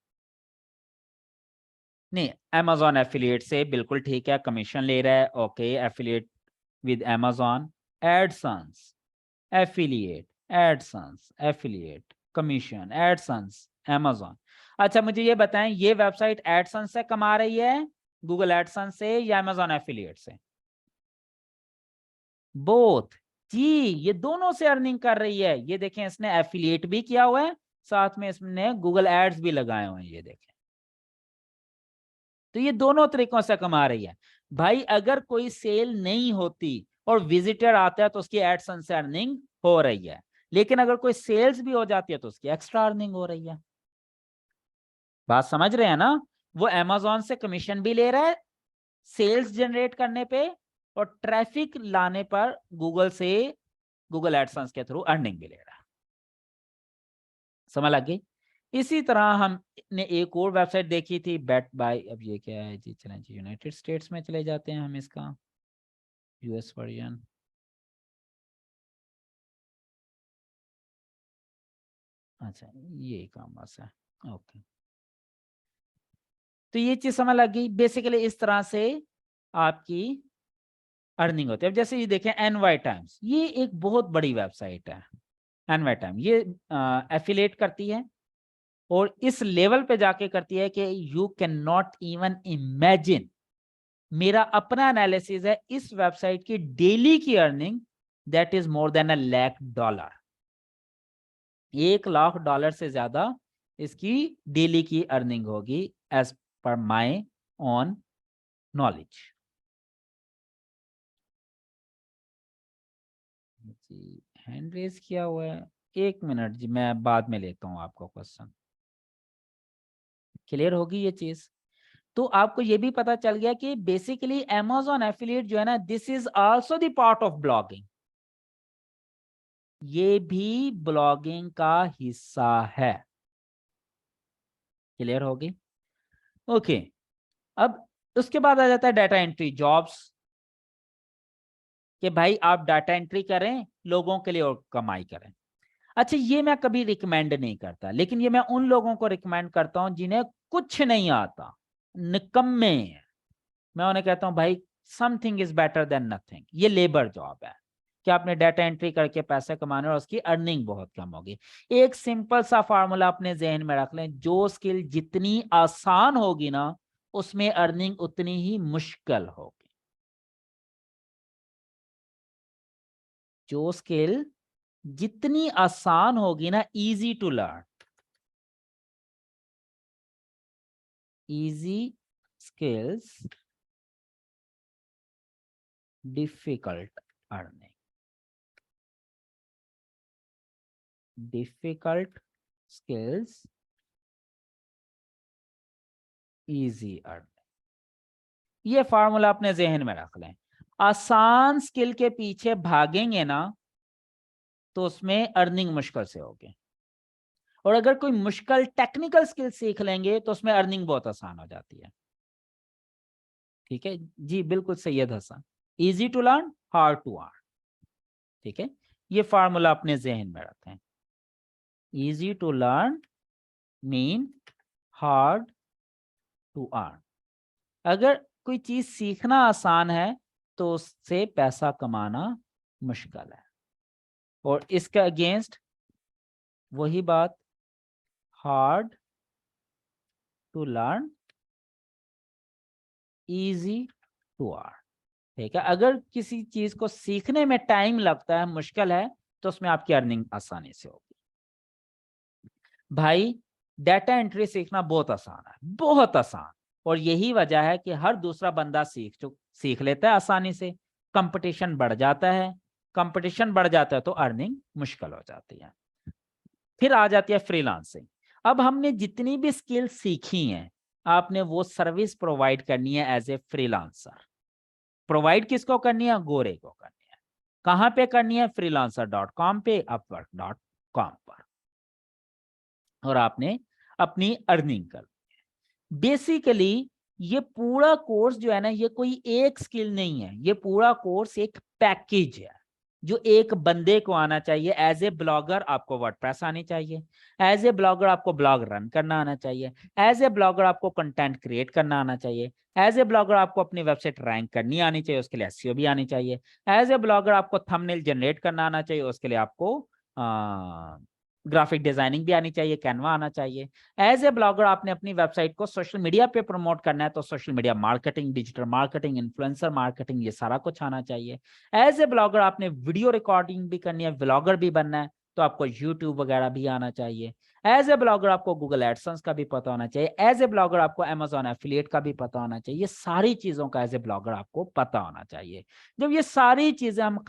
नहीं, Amazon एफिलिएट से बिल्कुल ठीक है, कमीशन ले रहा है, okay, affiliate with Amazon, AdSense, affiliate, AdSense, affiliate, commission, AdSense, Amazon। अच्छा मुझे ये बताएं, ये वेबसाइट एडसंस से कमा रही है, गूगल एडसंस से, या Amazon एफिलिएट से? बोथ। जी, ये दोनों से अर्निंग कर रही है। ये देखें, इसने एफिलिएट भी किया हुआ है, साथ में इसने गूगल एड्स भी लगाए हुए हैं, ये देखें। तो ये दोनों तरीकों से कमा रही है। भाई अगर कोई सेल नहीं होती और विजिटर आता है तो उसकी एडसेंस से अर्निंग हो रही है, लेकिन अगर कोई सेल्स भी हो जाती है तो उसकी एक्स्ट्रा अर्निंग हो रही है। बात समझ रहे हैं ना? वो Amazon से कमीशन भी ले रहा है सेल्स जनरेट करने पे, और ट्रैफिक लाने पर गूगल से, गूगल एडसेंस के थ्रू अर्निंग भी ले रहा है। समझ लग गई? इसी तरह हमने एक और वेबसाइट देखी थी, बेट बाय। अब ये क्या है जी, चलें जी यूनाइटेड स्टेट्स में चले जाते हैं हम, इसका यूएस वर्जन। अच्छा, ये कॉमर्स है, ओके। तो ये चीज समझ लग गई, बेसिकली इस तरह से आपकी अर्निंग होती है। अब जैसे ये देखें एनवाई टाइम्स, ये एक बहुत बड़ी वेबसाइट है। एनवाई टाइम ये एफिलेट करती है, और इस लेवल पे जाके करती है कि you can not even imagine. मेरा अपना एनालिसिस है, इस वेबसाइट की डेली की earning that is more than $1,00,000। $1,00,000 से ज्यादा इसकी डेली की अर्निंग होगी, as per my own knowledge. जी, हैंड रेज किया हुआ है, एक मिनट जी, मैं बाद में लेता हूँ आपको क्वेश्चन। क्लियर होगी ये चीज? तो आपको ये भी पता चल गया कि बेसिकली Amazon एफिलिएट जो है ना, this is also the part of blogging. ये भी ब्लॉगिंग का हिस्सा है। क्लियर होगी? ओके। अब उसके बाद आ जाता है डाटा एंट्री जॉब्स, कि भाई आप डाटा एंट्री करें लोगों के लिए और कमाई करें। अच्छा, ये मैं कभी रिकमेंड नहीं करता, लेकिन ये मैं उन लोगों को रिकमेंड करता हूं जिन्हें कुछ नहीं आता, निकम्मे हैं। मैं उन्हें कहता हूं भाई something is better than nothing. ये लेबर जॉब है कि आपने डाटा एंट्री करके पैसे कमाने और उसकी अर्निंग बहुत कम होगी। एक सिंपल सा फार्मूला अपने जहन में रख लें, जो स्किल जितनी आसान होगी ना, उसमें अर्निंग उतनी ही मुश्किल होगी। जो स्किल जितनी आसान होगी ना, easy to learn, easy skills difficult earning, difficult skills easy earning. ये फार्मूला अपने जहन में रख लें। आसान स्किल के पीछे भागेंगे ना, तो उसमें अर्निंग मुश्किल से होगी, और अगर कोई मुश्किल टेक्निकल स्किल सीख लेंगे तो उसमें अर्निंग बहुत आसान हो जाती है। ठीक है जी, बिल्कुल Syed Hasan, easy to learn hard to earn. ठीक है, ये फार्मूला अपने जहन में रखें। Easy to learn mean hard to earn. अगर कोई चीज सीखना आसान है तो उससे पैसा कमाना मुश्किल है, और इसका अगेंस्ट वही बात, hard to learn easy to earn. ठीक है, अगर किसी चीज को सीखने में टाइम लगता है, मुश्किल है, तो उसमें आपकी अर्निंग आसानी से होगी। भाई डाटा एंट्री सीखना बहुत आसान है, बहुत आसान, और यही वजह है कि हर दूसरा बंदा सीख लेता है आसानी से। कंपटीशन बढ़ जाता है, कंपटीशन बढ़ जाता है तो अर्निंग मुश्किल हो जाती है। फिर आ जाती है फ्रीलांसिंग। अब हमने जितनी भी स्किल सीखी हैं, आपने वो सर्विस प्रोवाइड करनी है एज ए फ्रीलांसर। प्रोवाइड किसको करनी है? गोरे को करनी है। कहां पे करनी है? freelancer.com पे, upwork.com पर, और आपने अपनी अर्निंग कर। बेसिकली ये पूरा कोर्स जो है ना, ये कोई एक स्किल नहीं है, ये पूरा कोर्स एक पैकेज है जो एक बंदे को आना चाहिए। एज ए ब्लॉगर आपको वर्डप्रेस आनी चाहिए, एज ए ब्लॉगर आपको ब्लॉग रन करना आना चाहिए, एज ए ब्लॉगर आपको कंटेंट क्रिएट करना आना चाहिए, एज ए ब्लॉगर आपको अपनी वेबसाइट रैंक करनी आनी चाहिए, उसके लिए एसईओ भी आनी चाहिए, एज ए ब्लॉगर आपको थंबनेल जनरेट करना आना चाहिए, उसके लिए आपको ग्राफिक डिजाइनिंग भी आनी चाहिए, कैनवा आना चाहिए। एज ए ब्लॉगर आपने अपनी वेबसाइट को सोशल मीडिया पे प्रमोट करना है, तो social media marketing, digital marketing, influencer marketing, ये सारा कुछ आना चाहिए। एज ए ब्लॉगर आपने वीडियो रिकॉर्डिंग भी करनी है, व्लॉगर भी बनना है, तो आपको यूट्यूब वगैरह भी आना चाहिए। एज ए ब्लॉगर आपको गूगल एडसेंस का भी पता होना चाहिए, एज ए ब्लॉगर आपको Amazon एफिलिएट का भी पता होना चाहिए। ये सारी चीजों का एज ए ब्लॉगर आपको पता होना चाहिए। जब ये सारी चीजें हम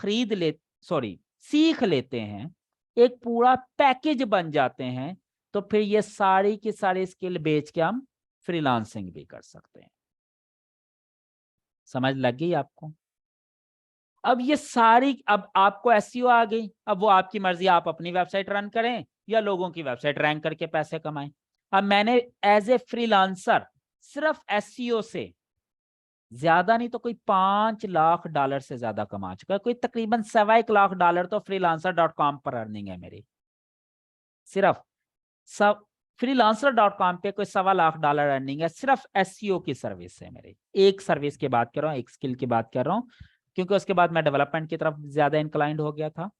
सीख लेते हैं, एक पूरा पैकेज बन जाते हैं, तो फिर ये सारी की सारी स्किल बेच के हम फ्रीलांसिंग भी कर सकते हैं। समझ लग गई आपको? अब ये सारी, अब आपको एसईओ आ गई, अब वो आपकी मर्जी, आप अपनी वेबसाइट रन करें या लोगों की वेबसाइट रैंक करके पैसे कमाएं। अब मैंने एज ए फ्रीलांसर सिर्फ एसईओ से ज्यादा नहीं तो कोई $5 लाख से ज्यादा कमा चुका है, कोई तकरीबन $1.25 लाख तो freelancer.com पर अर्निंग है मेरी। सिर्फ सब freelancer.com पे कोई $1.25 अर्निंग है, सिर्फ एसईओ की सर्विस है मेरी। एक सर्विस की बात कर रहा हूँ, एक स्किल की बात कर रहा हूँ, क्योंकि उसके बाद मैं डेवलपमेंट की तरफ ज्यादा इंक्लाइंड हो गया था।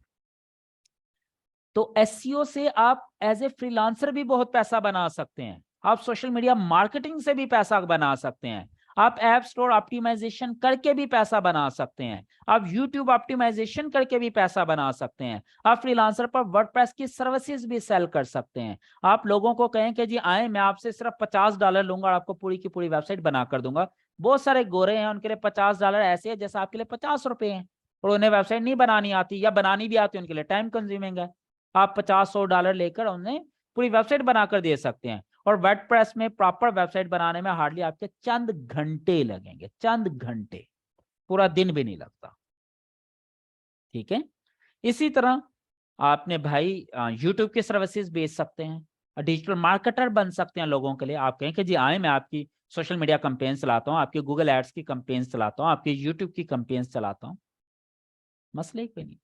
तो एसईओ से आप एज ए फ्रीलांसर भी बहुत पैसा बना सकते हैं, आप सोशल मीडिया मार्केटिंग से भी पैसा बना सकते हैं, आप ऐप स्टोर ऑप्टिमाइजेशन करके भी पैसा बना सकते हैं, आप यूट्यूब ऑप्टिमाइजेशन करके भी पैसा बना सकते हैं, आप फ्रीलांसर पर वर्डप्रेस की सर्विसेज भी सेल कर सकते हैं। आप लोगों को कहें कि जी आए, मैं आपसे सिर्फ $50 लूंगा और आपको पूरी की पूरी वेबसाइट बना कर दूंगा। बहुत सारे गोरे हैं, उनके लिए $50 ऐसे है जैसे आपके लिए ₹50 हैं, और उन्हें वेबसाइट नहीं बनानी आती, या बनानी भी आती है उनके लिए टाइम कंज्यूमिंग है। आप 50-100 डॉलर लेकर उन्हें पूरी वेबसाइट बनाकर दे सकते हैं। और वर्डप्रेस में प्रॉपर वेबसाइट बनाने में हार्डली आपके चंद घंटे लगेंगे, चंद घंटे, पूरा दिन भी नहीं लगता। ठीक है। इसी तरह आपने भाई यूट्यूब की सर्विसेज बेच सकते हैं, डिजिटल मार्केटर बन सकते हैं लोगों के लिए। आप कहें कि जी आए, मैं आपकी सोशल मीडिया कैंपेन चलाता हूँ, आपकी गूगल एड्स की कैंपेन चलाता हूँ, आपकी यूट्यूब की कैंपेन चलाता हूँ, मसले ही कोई नहीं।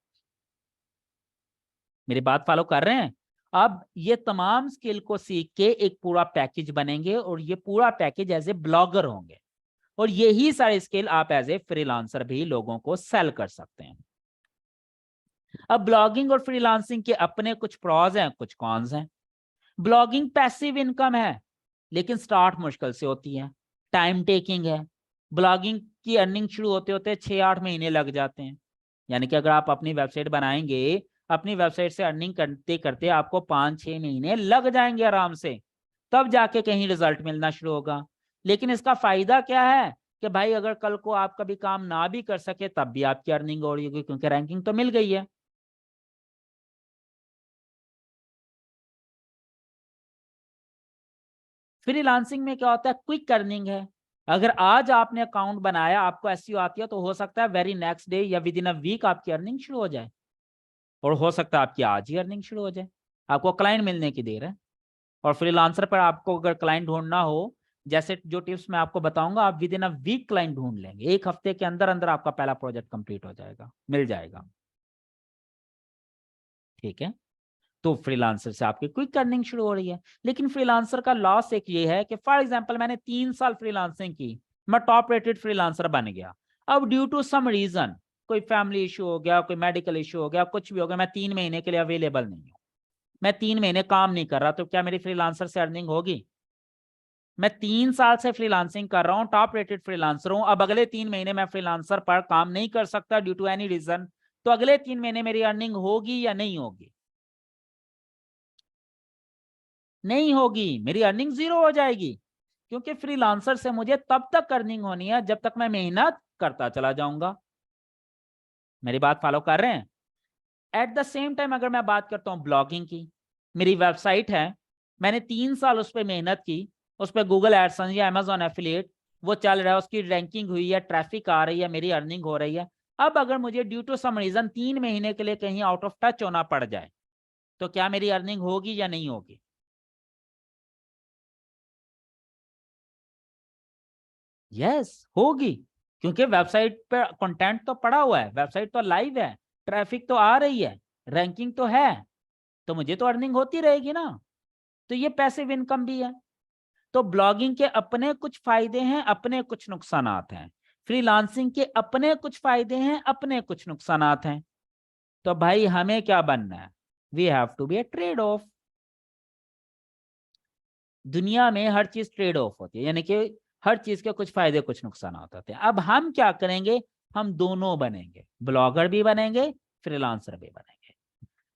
मेरी बात फॉलो कर रहे हैं? अब ये तमाम स्किल को सीख के एक पूरा पैकेज बनेंगे और ये पूरा पैकेज एज ए ब्लॉगर होंगे, और यही सारे स्किल आप एज ए फ्रीलांसर भी लोगों को सेल कर सकते हैं। अब ब्लॉगिंग और फ्रीलांसिंग के अपने कुछ प्रॉज हैं, कुछ कॉन्स हैं। ब्लॉगिंग पैसिव इनकम है, लेकिन स्टार्ट मुश्किल से होती है, टाइम टेकिंग है। ब्लॉगिंग की अर्निंग शुरू होते होते 6-8 महीने लग जाते हैं। यानी कि अगर आप अपनी वेबसाइट बनाएंगे, अपनी वेबसाइट से अर्निंग करते करते आपको 5-6 महीने लग जाएंगे आराम से, तब जाके कहीं रिजल्ट मिलना शुरू होगा। लेकिन इसका फायदा क्या है कि भाई अगर कल को आप कभी काम ना भी कर सके तब भी आपकी अर्निंग हो रही होगी, क्योंकि रैंकिंग तो मिल गई है। फ्रीलांसिंग में क्या होता है, क्विक अर्निंग है। अगर आज आपने अकाउंट बनाया, आपको एसईओ आती है, तो हो सकता है वेरी नेक्स्ट डे या विद इन अ वीक आपकी अर्निंग शुरू हो जाए, और हो सकता है आपकी आज ही अर्निंग शुरू हो जाए। आपको क्लाइंट मिलने की देर है। और फ्रीलांसर पर आपको अगर क्लाइंट ढूंढना हो, जैसे जो टिप्स मैं आपको बताऊंगा, आप within a week client ढूंढ लेंगे, एक हफ्ते के अंदर अंदर आपका पहला प्रोजेक्ट कंप्लीट हो जाएगा, मिल जाएगा। ठीक है। तो फ्रीलांसर से आपकी क्विक अर्निंग शुरू हो रही है। लेकिन फ्रीलांसर का लॉस एक ये है कि फॉर एग्जांपल मैंने 3 साल फ्रीलांसिंग की, मैं टॉप रेटेड फ्रीलांसर बन गया। अब ड्यू टू सम रीजन, कोई फैमिली इशू हो गया, कोई मेडिकल इशू हो गया, कुछ भी हो गया, मैं 3 महीने के लिए अवेलेबल नहीं हूँ, मैं 3 महीने काम नहीं कर रहा, तो क्या मेरी फ्रीलांसर से अर्निंग होगी? मैं 3 साल से फ्रीलांसिंग कर रहा हूँ, टॉप रेटेड फ्रीलांसर हूँ, अब अगले 3 महीने मैं फ्रीलांसर पर काम नहीं कर सकता ड्यू टू एनी रीजन, तो अगले 3 महीने मेरी अर्निंग होगी या नहीं होगी? नहीं होगी, मेरी अर्निंग जीरो हो जाएगी। क्योंकि फ्रीलांसर से मुझे तब तक अर्निंग होनी है जब तक मैं मेहनत करता चला जाऊंगा। मेरी बात फॉलो कर रहे हैं? एट द सेम टाइम अगर मैं बात करता हूं ब्लॉगिंग की, मेरी वेबसाइट है, मैंने 3 साल उस पर मेहनत की, उस पर गूगल एडसेंस या अमेजॉन एफिलिएट वो चल रहा है, उसकी रैंकिंग हुई है, ट्रैफिक आ रही है, मेरी अर्निंग हो रही है। अब अगर मुझे ड्यू टू सम रीजन 3 महीने के लिए कहीं आउट ऑफ टच होना पड़ जाए, तो क्या मेरी अर्निंग होगी या नहीं होगी? यस, होगी। क्योंकि वेबसाइट पे कंटेंट तो पड़ा हुआ है, वेबसाइट तो लाइव है, ट्रैफिक तो आ रही है, रैंकिंग तो है, तो मुझे तो अर्निंग होती रहेगी ना। तो ये पैसिव इनकम भी है। तो ब्लॉगिंग के अपने कुछ फायदे हैं, अपने कुछ नुकसानात हैं। फ्रीलांसिंग के अपने कुछ फायदे हैं, अपने कुछ नुकसानात हैं। तो भाई हमें क्या बनना है? We have to be a trade off. दुनिया में हर चीज ट्रेड ऑफ होती है, यानी कि हर चीज के कुछ फायदे कुछ नुकसान होते हैं। अब हम क्या करेंगे? हम दोनों बनेंगे, ब्लॉगर भी बनेंगे, फ्रीलांसर भी बनेंगे।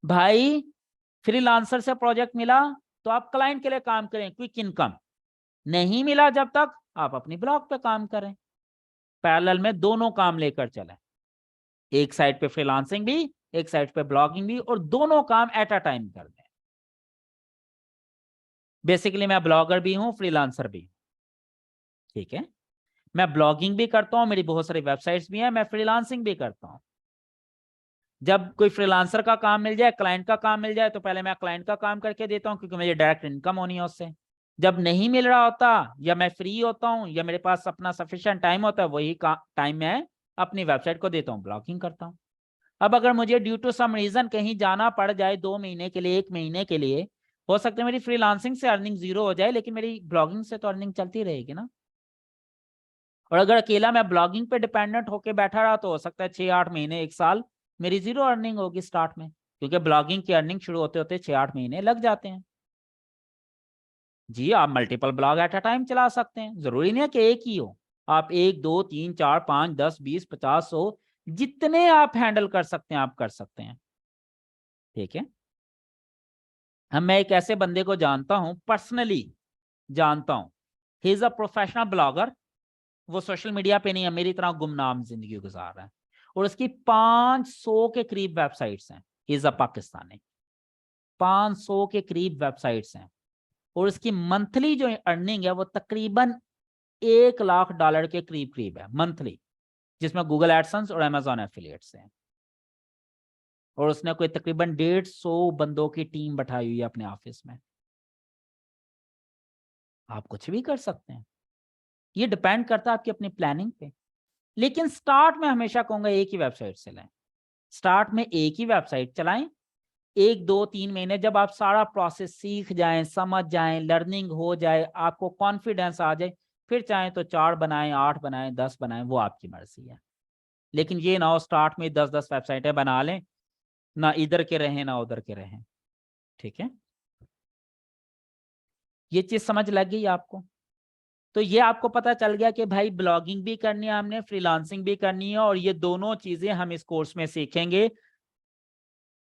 भाई फ्रीलांसर से प्रोजेक्ट मिला तो आप क्लाइंट के लिए काम करें, क्विक इनकम। नहीं मिला जब तक, आप अपनी ब्लॉग पे काम करें। पैरेलल में दोनों काम लेकर चलें, एक साइड पे फ्रीलांसिंग भी, एक साइड पे ब्लॉगिंग भी, और दोनों काम एट अ टाइम कर दें। बेसिकली मैं ब्लॉगर भी हूं, फ्रीलांसर भी हूं। ठीक है। मैं ब्लॉगिंग भी करता हूं, मेरी बहुत सारी वेबसाइट्स भी हैं, मैं फ्रीलांसिंग भी करता हूं। जब कोई फ्रीलांसर का काम मिल जाए, क्लाइंट का काम मिल जाए, तो पहले मैं क्लाइंट का काम करके देता हूं, क्योंकि मुझे डायरेक्ट इनकम होनी है उससे। जब नहीं मिल रहा होता, या मैं फ्री होता हूं, या मेरे पास अपना सफिशिएंट टाइम होता है, वही टाइम मैं अपनी वेबसाइट को देता हूँ, ब्लॉगिंग करता हूँ। अब अगर मुझे ड्यू टू सम रीजन कहीं जाना पड़ जाए 2 महीने के लिए, 1 महीने के लिए, हो सकता है मेरी फ्रीलांसिंग से अर्निंग जीरो हो जाए, लेकिन मेरी ब्लॉगिंग से तो अर्निंग चलती रहेगी ना। और अगर अकेला मैं ब्लॉगिंग पे डिपेंडेंट होके बैठा रहा, तो हो सकता है 6-8 महीने, 1 साल मेरी जीरो अर्निंग होगी स्टार्ट में, क्योंकि ब्लॉगिंग की अर्निंग शुरू होते होते 6-8 महीने लग जाते हैं। जी, आप multiple blog at a time चला सकते हैं, जरूरी नहीं है कि एक ही हो। आप 1, 2, 3, 4, 5, 10, 20, 50, 100, जितने आप हैंडल कर सकते हैं आप कर सकते हैं। ठीक है। हम मैं एक ऐसे बंदे को जानता हूं, पर्सनली जानता हूं, he is a professional blogger. वो सोशल मीडिया पे नहीं है, मेरी तरह गुमनाम जिंदगी गुजार रहा है, और उसकी 500 के करीब वेबसाइट्स हैं। He is a Pakistani. 500 के करीब वेबसाइट्स हैं और इसकी मंथली जो अर्निंग है वो तकरीबन $1 लाख के करीब करीब है मंथली, जिसमें गूगल एडसेंस और अमेजॉन एफिलिएट्स हैं। और उसने कोई तकरीबन 150 बंदों की टीम बैठाई हुई है अपने ऑफिस में। आप कुछ भी कर सकते हैं, ये डिपेंड करता है आपकी अपनी प्लानिंग पे। लेकिन स्टार्ट में हमेशा कहूंगा एक ही वेबसाइट से लें। स्टार्ट में एक ही वेबसाइट चलाएं, 1 2 3 महीने जब आप सारा प्रोसेस सीख जाएं, समझ जाएं, लर्निंग हो जाए, आपको कॉन्फिडेंस आ जाए, फिर चाहें तो 4 बनाएं, 8 बनाएं, 10 बनाएं, वो आपकी मर्जी है। लेकिन ये ना हो स्टार्ट में 10-10 वेबसाइटें बना लें, ना इधर के रहें ना उधर के रहें। ठीक है, ये चीज समझ लग गई आपको? तो ये आपको पता चल गया कि भाई ब्लॉगिंग भी करनी है हमने, फ्रीलांसिंग भी करनी है, और ये दोनों चीजें हम इस कोर्स में सीखेंगे।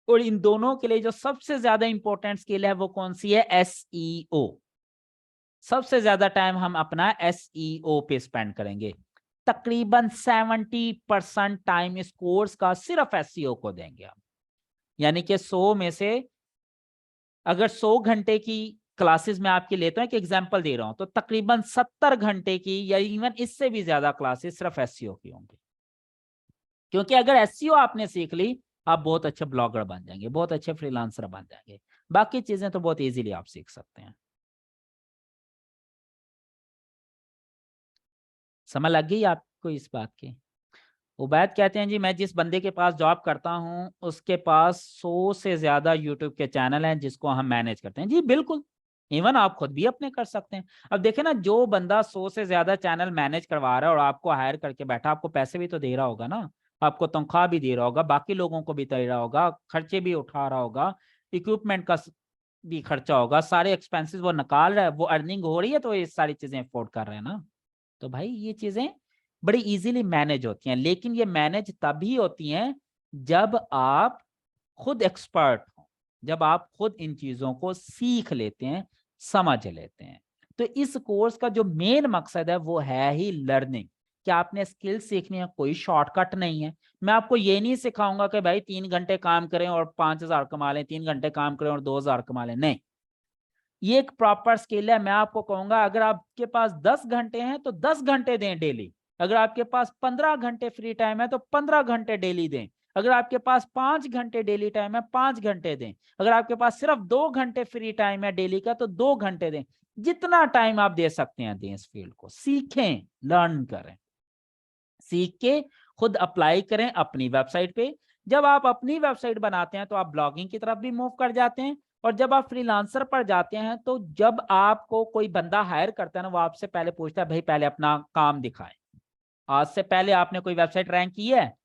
और इन दोनों के लिए जो सबसे ज्यादा इंपॉर्टेंट स्किल है वो कौन सी है? एसईओ। सबसे ज्यादा टाइम हम अपना एसईओ पे स्पेंड करेंगे। तकरीबन 70% टाइम इस कोर्स का सिर्फ एसईओ को देंगे हम। यानी कि 100 में से अगर 100 घंटे की क्लासेस में आपकी लेता हूं, एक एग्जांपल दे रहा हूं, तो तकरीबन 70 घंटे की या इवन इससे भी ज्यादा क्लासेस सिर्फ एसईओ की होंगी। क्योंकि अगर एसईओ आपने सीख ली, आप बहुत अच्छे ब्लॉगर बन जाएंगे, बहुत अच्छे फ्रीलांसर बन जाएंगे। बाकी चीजें तो बहुत इजीली आप सीख सकते हैं। समझ लग गई आपको इस बात की? उबैद कहते हैं जी मैं जिस बंदे के पास जॉब करता हूं उसके पास 100 से ज्यादा यूट्यूब के चैनल हैं जिसको हम मैनेज करते हैं। जी बिल्कुल, इवन आप खुद भी अपने कर सकते हैं। अब देखें ना, जो बंदा 100 से ज्यादा चैनल मैनेज करवा रहा है और आपको हायर करके बैठा, आपको पैसे भी तो दे रहा होगा ना, आपको तनख्वाह भी दे रहा होगा, बाकी लोगों को भी दे रहा होगा, खर्चे भी उठा रहा होगा, इक्विपमेंट का भी खर्चा होगा, सारे एक्सपेंसेस वो निकाल रहा है, वो अर्निंग हो रही है, तो ये सारी चीजें अफोर्ड कर रहे हैं ना। तो भाई ये चीजें बड़ी इजीली मैनेज होती हैं। लेकिन ये मैनेज तभी होती हैं जब आप खुद एक्सपर्ट हो, जब आप खुद इन चीजों को सीख लेते हैं, समझ लेते हैं। तो इस कोर्स का जो मेन मकसद है वो है ही लर्निंग। कि आपने स्किल सीखनी है, कोई शॉर्टकट नहीं है। मैं आपको ये नहीं सिखाऊंगा कि भाई 3 घंटे काम करें और 5,000 कमा लें, 3 घंटे काम करें और 2,000 कमा लें, नहीं। ये एक प्रॉपर स्किल है। मैं आपको कहूंगा अगर आपके पास 10 घंटे हैं तो 10 घंटे दें डेली। अगर आपके पास 15 घंटे फ्री टाइम है तो 15 घंटे डेली दें। अगर आपके पास 5 घंटे डेली टाइम है 5 घंटे दें। अगर आपके पास सिर्फ 2 घंटे फ्री टाइम है डेली का तो 2 घंटे दें। जितना टाइम आप दे सकते हैं दें, इस फील्ड को सीखें, लर्न करें, सीख के खुद अप्लाई करें अपनी वेबसाइट पे। जब आप अपनी वेबसाइट बनाते हैं तो आप ब्लॉगिंग की तरफ भी मूव कर जाते हैं। और जब आप फ्रीलांसर पर जाते हैं तो जब आपको कोई बंदा हायर करता है ना, वो आपसे पहले पूछता है भाई पहले अपना काम दिखाएं। आज से पहले आपने कोई वेबसाइट रैंक की है?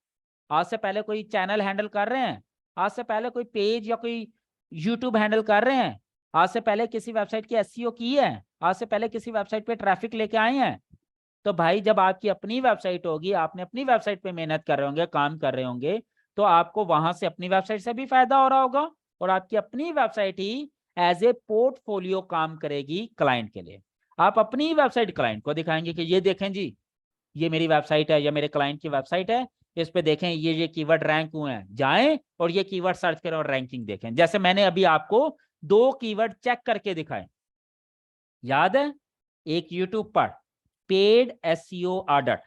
आज से पहले कोई चैनल हैंडल कर रहे हैं? आज से पहले कोई पेज या कोई यूट्यूब हैंडल कर रहे हैं? आज से पहले किसी वेबसाइट की एसईओ की है? आज से पहले किसी वेबसाइट पे ट्रैफिक लेके आए हैं? तो भाई जब आपकी अपनी वेबसाइट होगी, आपने अपनी वेबसाइट पे मेहनत कर रहे होंगे, काम कर रहे होंगे, तो आपको वहां से अपनी वेबसाइट से भी फायदा हो रहा होगा। और आपकी अपनी वेबसाइट ही एज ए पोर्टफोलियो काम करेगी क्लाइंट के लिए। आप अपनी वेबसाइट क्लाइंट को दिखाएंगे कि ये देखें जी, ये मेरी वेबसाइट है या मेरे क्लाइंट की वेबसाइट है, इस पे देखें ये कीवर्ड रैंक हुए हैं, जाएं और ये कीवर्ड सर्च करें और रैंकिंग देखें। जैसे मैंने अभी आपको 2 कीवर्ड चेक करके दिखाए, याद है? एक यूट्यूब पर पेड एसईओ ऑडिट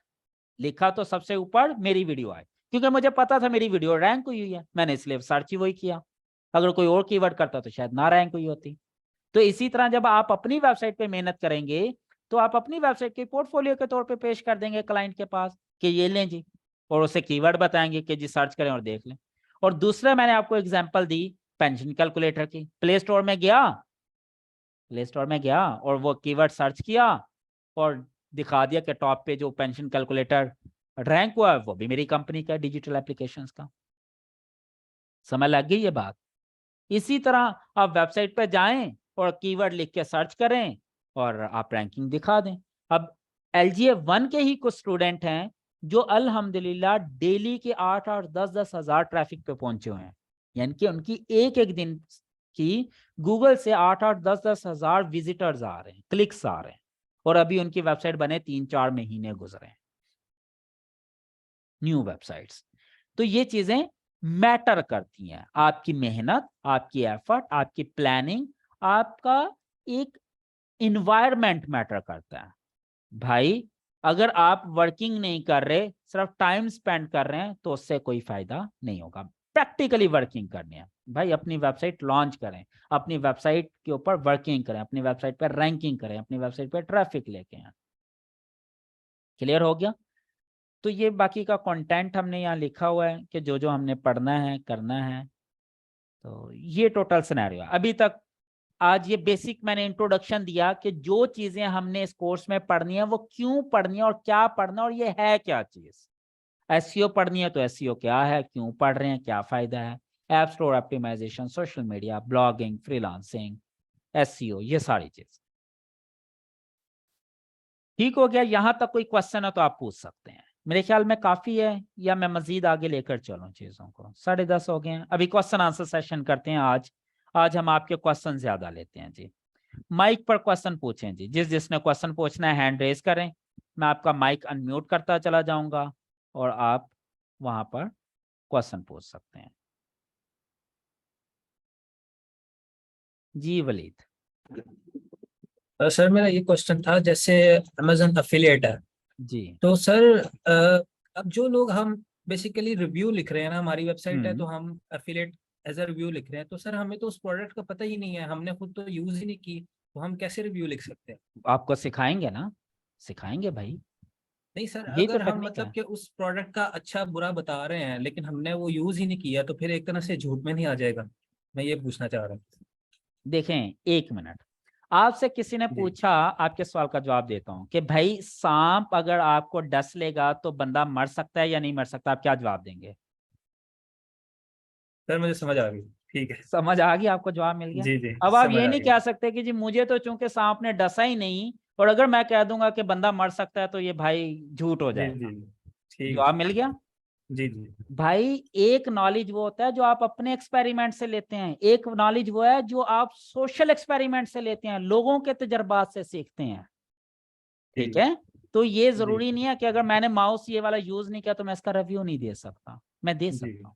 लिखा तो सबसे ऊपर मेरी वीडियो आई, क्योंकि मुझे पता था मेरी वीडियो रैंक हुई है, मैंने इसलिए सर्च ही वही किया। अगर कोई और कीवर्ड करता तो शायद ना रैंक हुई होती। तो इसी तरह जब आप अपनी वेबसाइट पे मेहनत करेंगे तो आप अपनी वेबसाइट के पोर्टफोलियो के तौर पे पेश कर देंगे क्लाइंट के पास कि ये लें जी, और उसे कीवर्ड बताएंगे कि जी सर्च करें और देख लें। और दूसरा मैंने आपको एग्जांपल दी पेंशन कैलकुलेटर की। प्ले स्टोर में गया और वो कीवर्ड सर्च किया और दिखा दिया कि टॉप पे जो पेंशन कैलकुलेटर रैंक हुआ है वो भी मेरी कंपनी का डिजिटल एप्लीकेशंस का। समझ लग गई ये बात? इसी तरह आप वेबसाइट पे जाएं और कीवर्ड लिख के सर्च करें और आप रैंकिंग दिखा दें। अब LGA1 के ही कुछ स्टूडेंट हैं जो अल्हम्दुलिल्लाह डेली के 8-8 10-10 हजार ट्रैफिक पे पहुंचे हुए हैं। यानी कि उनकी एक एक दिन की गूगल से 8-8 10-10 हजार विजिटर्स आ रहे हैं, क्लिक्स आ रहे हैं। और अभी उनकी वेबसाइट बने 3-4 महीने गुजरे हैं, न्यू वेबसाइट्स। तो ये चीजें मैटर करती हैं। आपकी मेहनत, आपकी एफर्ट, आपकी प्लानिंग, आपका एक इन्वायरमेंट मैटर करता है। भाई अगर आप वर्किंग नहीं कर रहे, सिर्फ टाइम स्पेंड कर रहे हैं, तो उससे कोई फायदा नहीं होगा। प्रैक्टिकली वर्किंग करनी है भाई। अपनी वेबसाइट लॉन्च करें, अपनी वेबसाइट के ऊपर वर्किंग करें, अपनी वेबसाइट पर रैंकिंग करें, अपनी वेबसाइट पर ट्रैफिक लेके आए। क्लियर हो गया? तो ये बाकी का कंटेंट हमने यहाँ लिखा हुआ है कि जो जो हमने पढ़ना है, करना है। तो ये टोटल सिनेरियो है अभी तक। आज ये बेसिक मैंने इंट्रोडक्शन दिया कि जो चीजें हमने इस कोर्स में पढ़नी है वो क्यों पढ़नी है और क्या पढ़ना है और ये है क्या चीज। एसईओ पढ़नी है तो एसईओ क्या है, क्यों पढ़ रहे हैं, क्या फायदा है, app store optimization, social media, blogging, freelancing, SEO, ये सारी चीज। ठीक हो गया? यहां तक कोई क्वेश्चन है तो आप पूछ सकते हैं। मेरे ख्याल में काफी है, या मैं मजीद आगे लेकर चलूं चीजों को? 10:30 हो गए हैं। अभी क्वेश्चन आंसर सेशन करते हैं। आज हम आपके क्वेश्चन ज्यादा लेते हैं जी। माइक पर क्वेश्चन पूछें जी। जिसने क्वेश्चन पूछना है हैंड रेज करें, मैं आपका माइक अनम्यूट करता चला जाऊंगा और आप वहां पर क्वेश्चन पूछ सकते हैं। जी वलीद। सर मेरा ये क्वेश्चन था, जैसे अमेजन अफिलिएट है, जी। तो सर अब जो लोग हम बेसिकली रिव्यू लिख रहे हैं ना, हमारी वेबसाइट है तो हम अफिलिएट एज अ रिव्यू लिख रहे हैं, तो सर हमें तो उस प्रोडक्ट का पता ही नहीं है, हमने खुद तो यूज ही नहीं की, तो हम कैसे रिव्यूज लिख सकते हैं? आपको सिखाएंगे ना, सिखाएंगे भाई। नहीं सर, यही तो अगर हम टेक्निक मतलब है। कि उस प्रोडक्ट का अच्छा बुरा बता रहे हैं लेकिन हमने वो यूज ही नहीं किया, तो फिर एक तरह से झूठ में नहीं आ जाएगा? मैं ये पूछना चाह रहा हूँ। देखें, एक मिनट। आपसे किसी ने जी पूछा, आपके सवाल का जवाब देता हूं कि भाई सांप अगर आपको डस लेगा तो बंदा मर सकता है या नहीं मर सकता, आप क्या जवाब देंगे? सर, मुझे समझ आ गई। ठीक है। समझ आ गई आपको? जवाब मिल गया। जी जी, अब आप समझ ये आ नहीं गई। कह सकते कि जी मुझे तो चूंकि सांप ने डसा ही नहीं, और अगर मैं कह दूंगा कि बंदा मर सकता है तो ये भाई झूठ हो जी जी, जाएगा। ठीक। जवाब मिल गया। जी जी भाई एक नॉलेज वो होता है जो आप अपने एक्सपेरिमेंट से लेते हैं, एक नॉलेज वो है जो आप सोशल एक्सपेरिमेंट से लेते हैं, लोगों के तजर्बात से सीखते हैं। ठीक ठीक। है? तो ये जी जरूरी नहीं है कि अगर मैंने माउस ये वाला यूज नहीं किया तो मैं इसका रिव्यू नहीं दे सकता, मैं दे जी, सकता हूँ।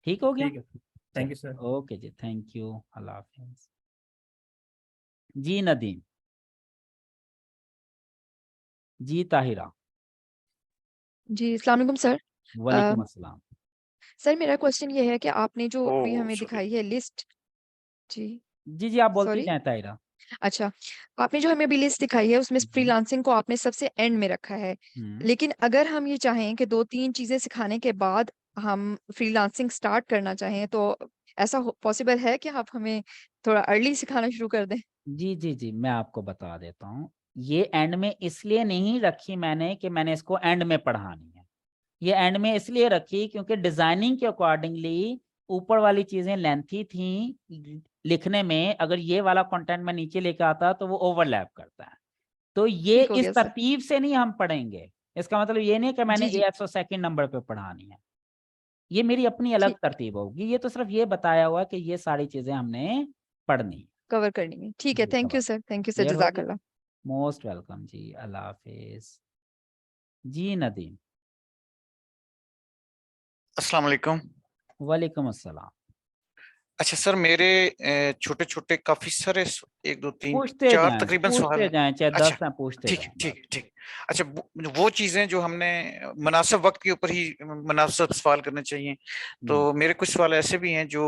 ठीक हो गया? ठीक है। Thank you sir. चलो ओके जी, थैंक यू, अल्लाह हाफिज। जी नदीम। जी ताहिरा। जी, अस्सलाम वालेकुम सर। अ, वालेकुम अस्सलाम। सर मेरा क्वेश्चन ये है कि आपने जो अभी ओह हमें सॉरी। दिखाई है लिस्ट। जी, जी जी, आप बोलती सॉरी। जाए ताहिरा। अच्छा, आपने जो हमें अभी लिस्ट दिखाई है उसमें हम्म फ्रीलांसिंग को आपने सबसे एंड में रखा है। हम्म। लेकिन अगर हम ये चाहें कि 2-3 चीज़ें सिखाने के बाद हम फ्रीलांसिंग स्टार्ट करना चाहें, तो ऐसा पॉसिबल है कि आप हमें थोड़ा अर्ली सिखाना शुरू कर दें? जी जी जी, मैं आपको बता देता हूँ। ये एंड में इसलिए नहीं रखी मैंने कि मैंने इसको एंड में पढ़ानी है। ये एंड में इसलिए रखी क्योंकि डिजाइनिंग के अकॉर्डिंगली ऊपर वाली चीजें लेंथी थी लिखने में, अगर ये वाला कंटेंट मैं नीचे लेके आता तो वो ओवरलैप करता है। तो ये ठीक हो इस गया सर। तरतीब से नहीं हम पढ़ेंगे। इसका मतलब ये नहीं कि मैंने जी, जी। 102nd नंबर पे पढ़ानी है। ये मेरी अपनी अलग ठीक, तरतीब होगी। ये तो सिर्फ ये बताया हुआ कि ये सारी चीजें हमने पढ़नी है। कवर करनी है। ठीक है, जी थैंक कवर। You sir, thank you sir, clear हो गया? जज़ाकल्लाह। मोस्ट वेलकम जी, अल्लाह हाफिज। जी नदीम। अस्सलाम वालेकुम। वालेकुम अस्सलाम। अच्छा सर, मेरे छोटे छोटे काफी सारे 1 2 3 4 तकरीबन सवाल पूछते हैं। जाएं, चाहे अच्छा 10 हैं, पूछते ठीक जाएं बस। ठीक ठीक। अच्छा, वो चीजें जो हमने मुनासिब वक्त के ऊपर ही मुनासिब सवाल करने चाहिए। तो हम्म, मेरे कुछ सवाल ऐसे भी हैं जो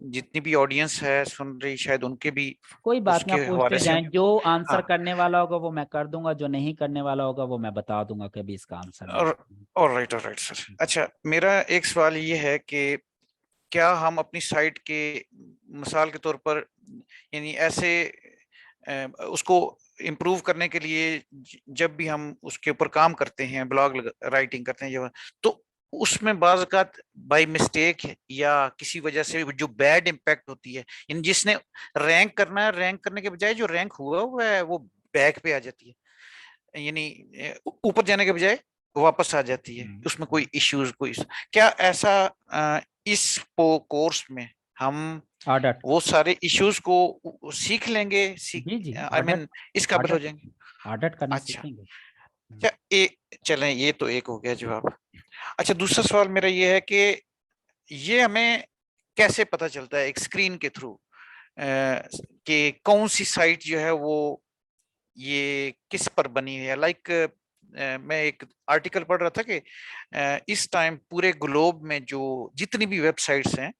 जितनी भी ऑडियंस है सुन रही, शायद उनके भी कोई बात नहीं, उसके आप हवाले पूछते से जाएं। जो आंसर हाँ। करने वाला होगा वो मैं कर दूंगा, जो नहीं करने वाला होगा वो मैं बता दूंगा कि अभी इसका आंसर नहीं और है। All right sir. अच्छा, मेरा एक सवाल ये है कि क्या हम अपनी साइट के मिसाल के तौर पर, यानी ऐसे उसको इम्प्रूव करने के लिए जब भी हम उसके ऊपर काम करते हैं, ब्लॉग राइटिंग करते हैं जब, तो उसमें बाज़ औक़ात बाय मिस्टेक या किसी वजह से जो बैड इम्पैक्ट होती है, यानी जिसने रैंक करना है, रैंक करने के बजाय जो रैंक हुआ है वो बैक पे आ जाती है, यानी ऊपर जाने के बजाय वापस आ जाती है, उसमें कोई इश्यूज क्या ऐसा इस कोर्स में हम ऑडिट। वो सारे इश्यूज को सीख लेंगे, जी जी, आई ऑडिट। मीन इस काबिल हो ऑडिट। जाएंगे? ऑडिट करना अच्छा। सीखेंगे। क्या चलें, ये तो एक हो गया जवाब। अच्छा, दूसरा सवाल मेरा ये है कि ये हमें कैसे पता चलता है एक स्क्रीन के थ्रू कि कौन सी साइट जो है वो ये किस पर बनी है? लाइक मैं एक आर्टिकल पढ़ रहा था कि इस टाइम पूरे ग्लोब में जो जितनी भी वेबसाइट्स हैं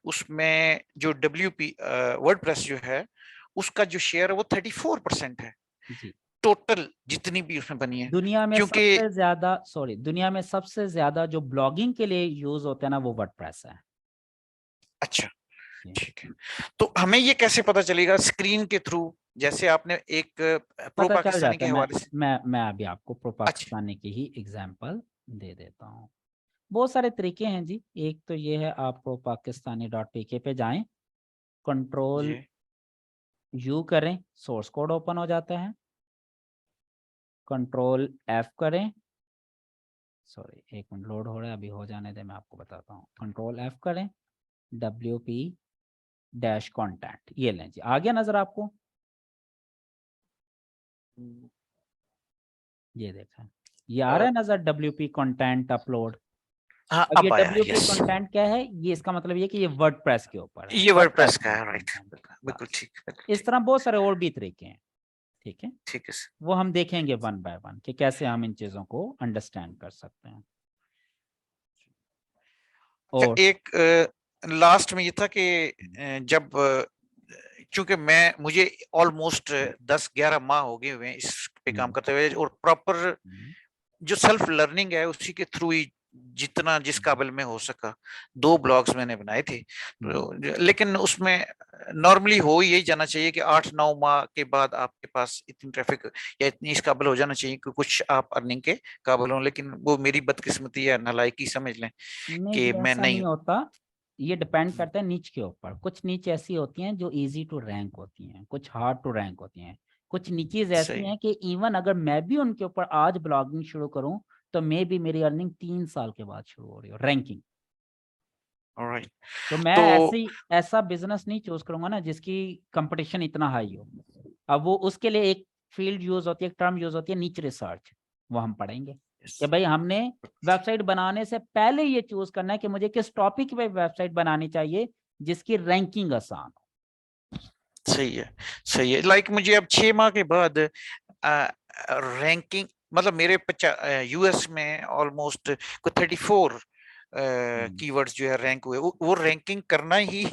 उसमें जो WP वर्डप्रेस जो है उसका जो शेयर है वो 34% है जी टोटल जितनी भी उसमें बनी है। दुनिया में क्योंकि सबसे ज्यादा दुनिया में सबसे ज्यादा जो ब्लॉगिंग के लिए यूज होता है ना वो वर्डप्रेस है। अच्छा जी। ठीक है, तो हमें ये कैसे पता चलेगा स्क्रीन के थ्रू? जैसे आपने एक प्रो पता चल पाकिस्तानी जाता के है। हवाले से मैं अभी आपको प्रो अच्छा पाकिस्तानी की ही एग्जांपल दे देता हूँ। बहुत सारे तरीके हैं जी। एक तो ये है, आप प्रो पाकिस्तानी .pk पे जाएं, कंट्रोल जी यू करें, सोर्स कोड ओपन हो जाता है। कंट्रोल F करें, सॉरी एक मिनट लोड हो रहा है, अभी हो जाने दे, मैं आपको बताता हूँ। कंट्रोल F करें, WP-content, ये लें जी, आ गया नजर आपको? ये देखें, ये आ रहा है नजर, WP कंटेंट अपलोड। हाँ अब ये अब आया WP यस, कंटेंट क्या है? ये इसका मतलब ये कि ये वर्डप्रेस के ऊपर है, ये वर्डप्रेस का है, राइट, content। बिल्कुल बस। ठीक, बिल्कुल इस ठीक, तरह बहुत सारे और भी तरीके हैं, ठीक है, ठीक है सर। वो हम देखेंगे वन बाय वन कि कैसे हम इन चीजों को अंडरस्टैंड कर सकते हैं। अच्छा और एक लास्ट में ये था कि जब चूंकि मुझे ऑलमोस्ट 10-11 माह हो गए हुए हैं इस पे काम करते हुए और प्रॉपर जो सेल्फ लर्निंग है उसी के थ्रू ही जितना जिस काबिल में हो सका 2 ब्लॉग्स मैंने बनाए थे, लेकिन उसमें नॉर्मली हो यही जाना चाहिए कि 8-9 माह के बाद आपके पास इतनी ट्रैफिक या इतनी इस काबिल हो जाना चाहिए कि कुछ आप अर्निंग के काबिल हो, लेकिन वो मेरी बदकिस्मती या नालायकी समझ लें नहीं कि जी, मैं ऐसा नहीं नहीं। होता। ये डिपेंड करता है नीच के ऊपर। कुछ नीच ऐसी होती हैं जो इजी टू रैंक होती हैं, कुछ हार्ड टू रैंक होती हैं। कुछ नीचेज ऐसी सही, हैं कि इवन अगर मैं भी उनके ऊपर आज ब्लॉगिंग शुरू करूं तो मे भी मेरी अर्निंग 3 साल के बाद शुरू हो रही हो रैंकिंग। ऑलराइट, तो मैं तो ऐसा बिजनेस नहीं चूज करूंगा ना जिसकी कंपटीशन इतना हाई हो। अब वो उसके लिए एक फील्ड यूज होती है, एक टर्म यूज होती है, नीच रिसर्च। वो हम पढ़ेंगे कि भाई हमने वेबसाइट बनाने से पहले ये चूज करना है कि मुझे किस टॉपिक पे वेबसाइट बनानी चाहिए जिसकी रैंकिंग आसान हो। सही है, सही है। लाइक मुझे अब 6 माह के बाद रैंकिंग मतलब मेरे US में ऑलमोस्ट कोई 34 कीवर्ड्स जो है रैंक हुए, वो रैंकिंग करना ही